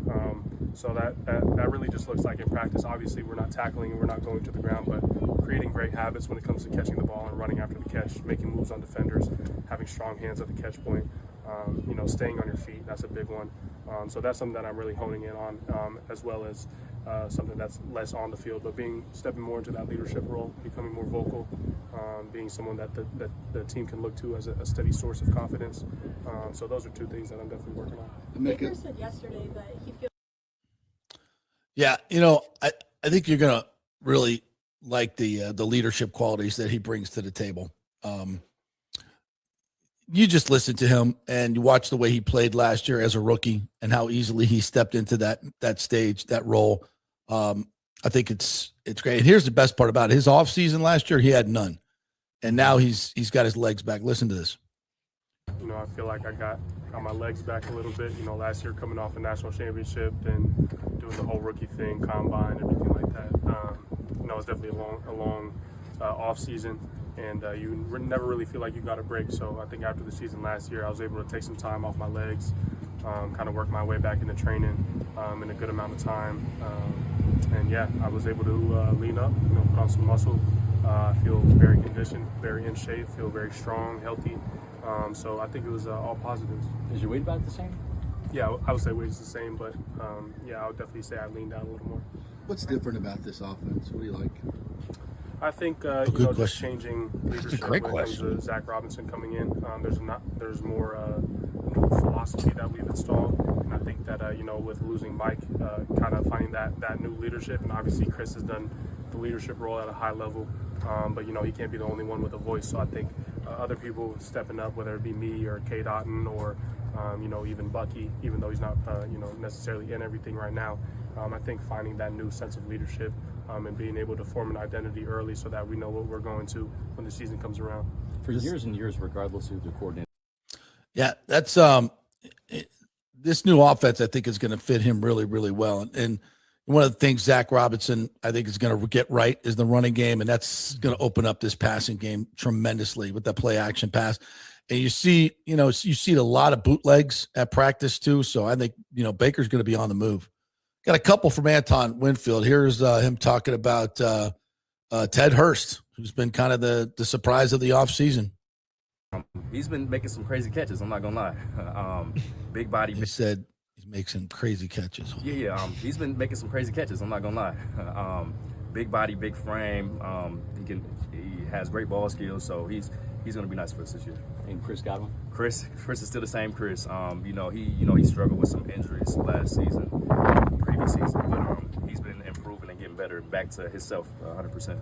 So that really just looks like in practice. Obviously, we're not tackling and we're not going to the ground, but creating great habits when it comes to catching the ball and running after the catch, making moves on defenders, having strong hands at the catch point, staying on your feet. That's a big one. So that's something that I'm really honing in on, as well as something that's less on the field, but stepping more into that leadership role, becoming more vocal, being someone that the team can look to as a steady source of confidence. So those are two things that I'm definitely working on. Baker said yesterday that he feels. Yeah, I think you're gonna really like the leadership qualities that he brings to the table. You just listen to him and you watch the way he played last year as a rookie and how easily he stepped into that stage, that role. I think it's great. And here's the best part about it. His offseason last year, he had none. And now he's got his legs back. Listen to this. I feel like I got my legs back a little bit. Last year coming off a national championship and doing the whole rookie thing, combine, everything like that. It's definitely a long off season, and you never really feel like you got a break. So I think after the season last year, I was able to take some time off my legs, kind of work my way back into training in a good amount of time. I was able to lean up, put on some muscle. I feel very conditioned, very in shape, feel very strong, healthy. So I think it was all positives. Is your weight about the same? Yeah, I would say weight is the same, but I would definitely say I leaned out a little more. What's different about this offense? What do you like? I think just changing leadership when it comes to Zach Robinson coming in. There's more new philosophy that we've installed, and I think that with losing Mike, kind of finding that new leadership, and obviously Chris has done the leadership role at a high level, but he can't be the only one with a voice. So I think other people stepping up, whether it be me or K. Dotton or even Bucky, even though he's not necessarily in everything right now. I think finding that new sense of leadership and being able to form an identity early so that we know what we're going to when the season comes around. For years and years, regardless of the coordinator. Yeah, that's this new offense I think is going to fit him really, really well. And one of the things Zach Robinson I think is going to get right is the running game, and that's going to open up this passing game tremendously with that play action pass. And you see a lot of bootlegs at practice too. So I think Baker's going to be on the move. Got a couple from Anton Winfield. Here's him talking about Ted Hurst, who's been kind of the surprise of the offseason. He's been making some crazy catches. I'm not gonna lie. Big body. He said he's making crazy catches. Yeah. He's been making some crazy catches. I'm not gonna lie. Big body, big frame. He has great ball skills. So he's gonna be nice for us this year. And Chris Godwin. Chris is still the same Chris. He struggled with some injuries previous season, but he's been improving and getting better, back to himself 100%.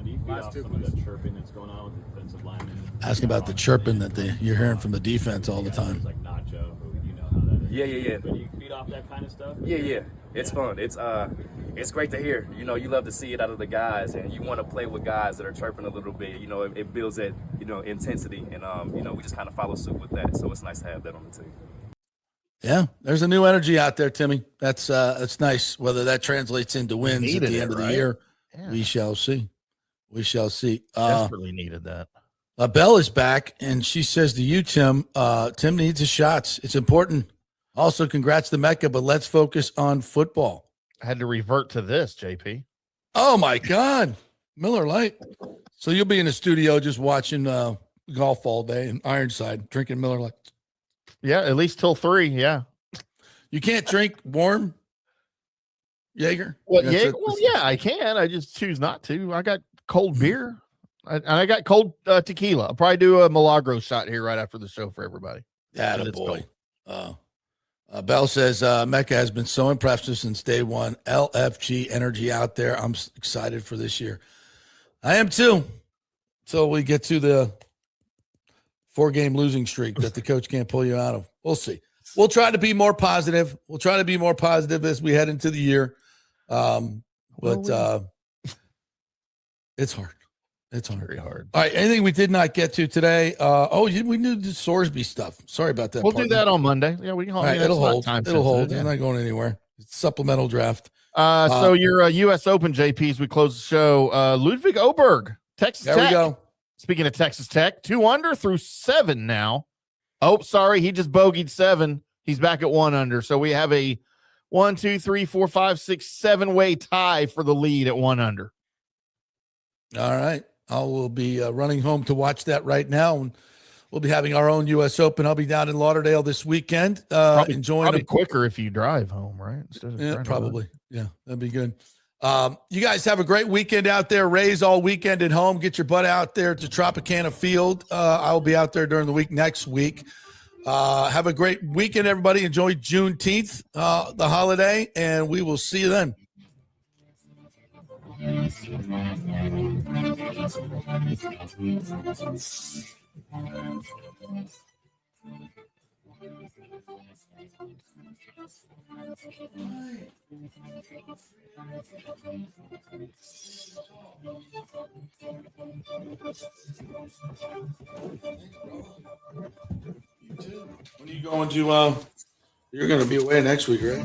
Do you feed off some of the chirping that's going on with the defensive linemen? Asking about the chirping that you're hearing from the defense all the time. Like Nacho, who how that is. Yeah. But you feed off that kind of stuff? Yeah. It's fun. It's great to hear. You love to see it out of the guys, and you want to play with guys that are chirping a little bit. It builds that intensity, and we just kind of follow suit with that. So it's nice to have that on the team. Yeah, there's a new energy out there, Timmy. That's nice. Whether that translates into wins at the end of the year, we shall see. We shall see. Desperately needed that. Belle is back, and she says to you, Tim, Tim needs his shots. It's important. Also, congrats to Emeka, but let's focus on football. I had to revert to this, JP. Oh, my God. Miller Lite. So you'll be in the studio just watching golf all day in Ironside, drinking Miller Lite. Yeah, at least till 3, yeah. You can't drink warm Jaeger? Well, That's yeah, it. well, yeah, I can. I just choose not to. I got cold beer. I got cold tequila. I'll probably do a Milagro shot here right after the show for everybody. That boy. Bell says Mecca has been so impressive since day one. LFG energy out there. I'm excited for this year. I am too. So we get to the 4-game losing streak that the coach can't pull you out of. We'll see. We'll try to be more positive. We'll try to be more positive as we head into the year. But it's hard. It's very hard. All right. Anything we did not get to today? We knew the Sorsby stuff. Sorry about that. We'll do that on Monday. Yeah, we can hold. Right, Yeah, it'll hold. It'll hold. Yeah. It's not going anywhere. It's supplemental draft. So your U.S. Open JPs. We close the show. Ludwig Oberg, Texas Tech. There we go. Speaking of Texas Tech, 2 under through 7 now. Oh, sorry, he just bogeyed 7. He's back at 1 under. So we have a 1, 2, 3, 4, 5, 6, 7-way tie for the lead at 1 under. All right. I will be running home to watch that right now. And we'll be having our own U.S. Open. I'll be down in Lauderdale this weekend. Enjoying probably quicker if you drive home, right? Yeah, probably. Yeah, that'd be good. You guys have a great weekend out there. Raise all weekend at home. Get your butt out there to Tropicana Field. I will be out there during the week next week. Have a great weekend, everybody. Enjoy Juneteenth, the holiday, and we will see you then. When are you going to you're going to be away next week, right?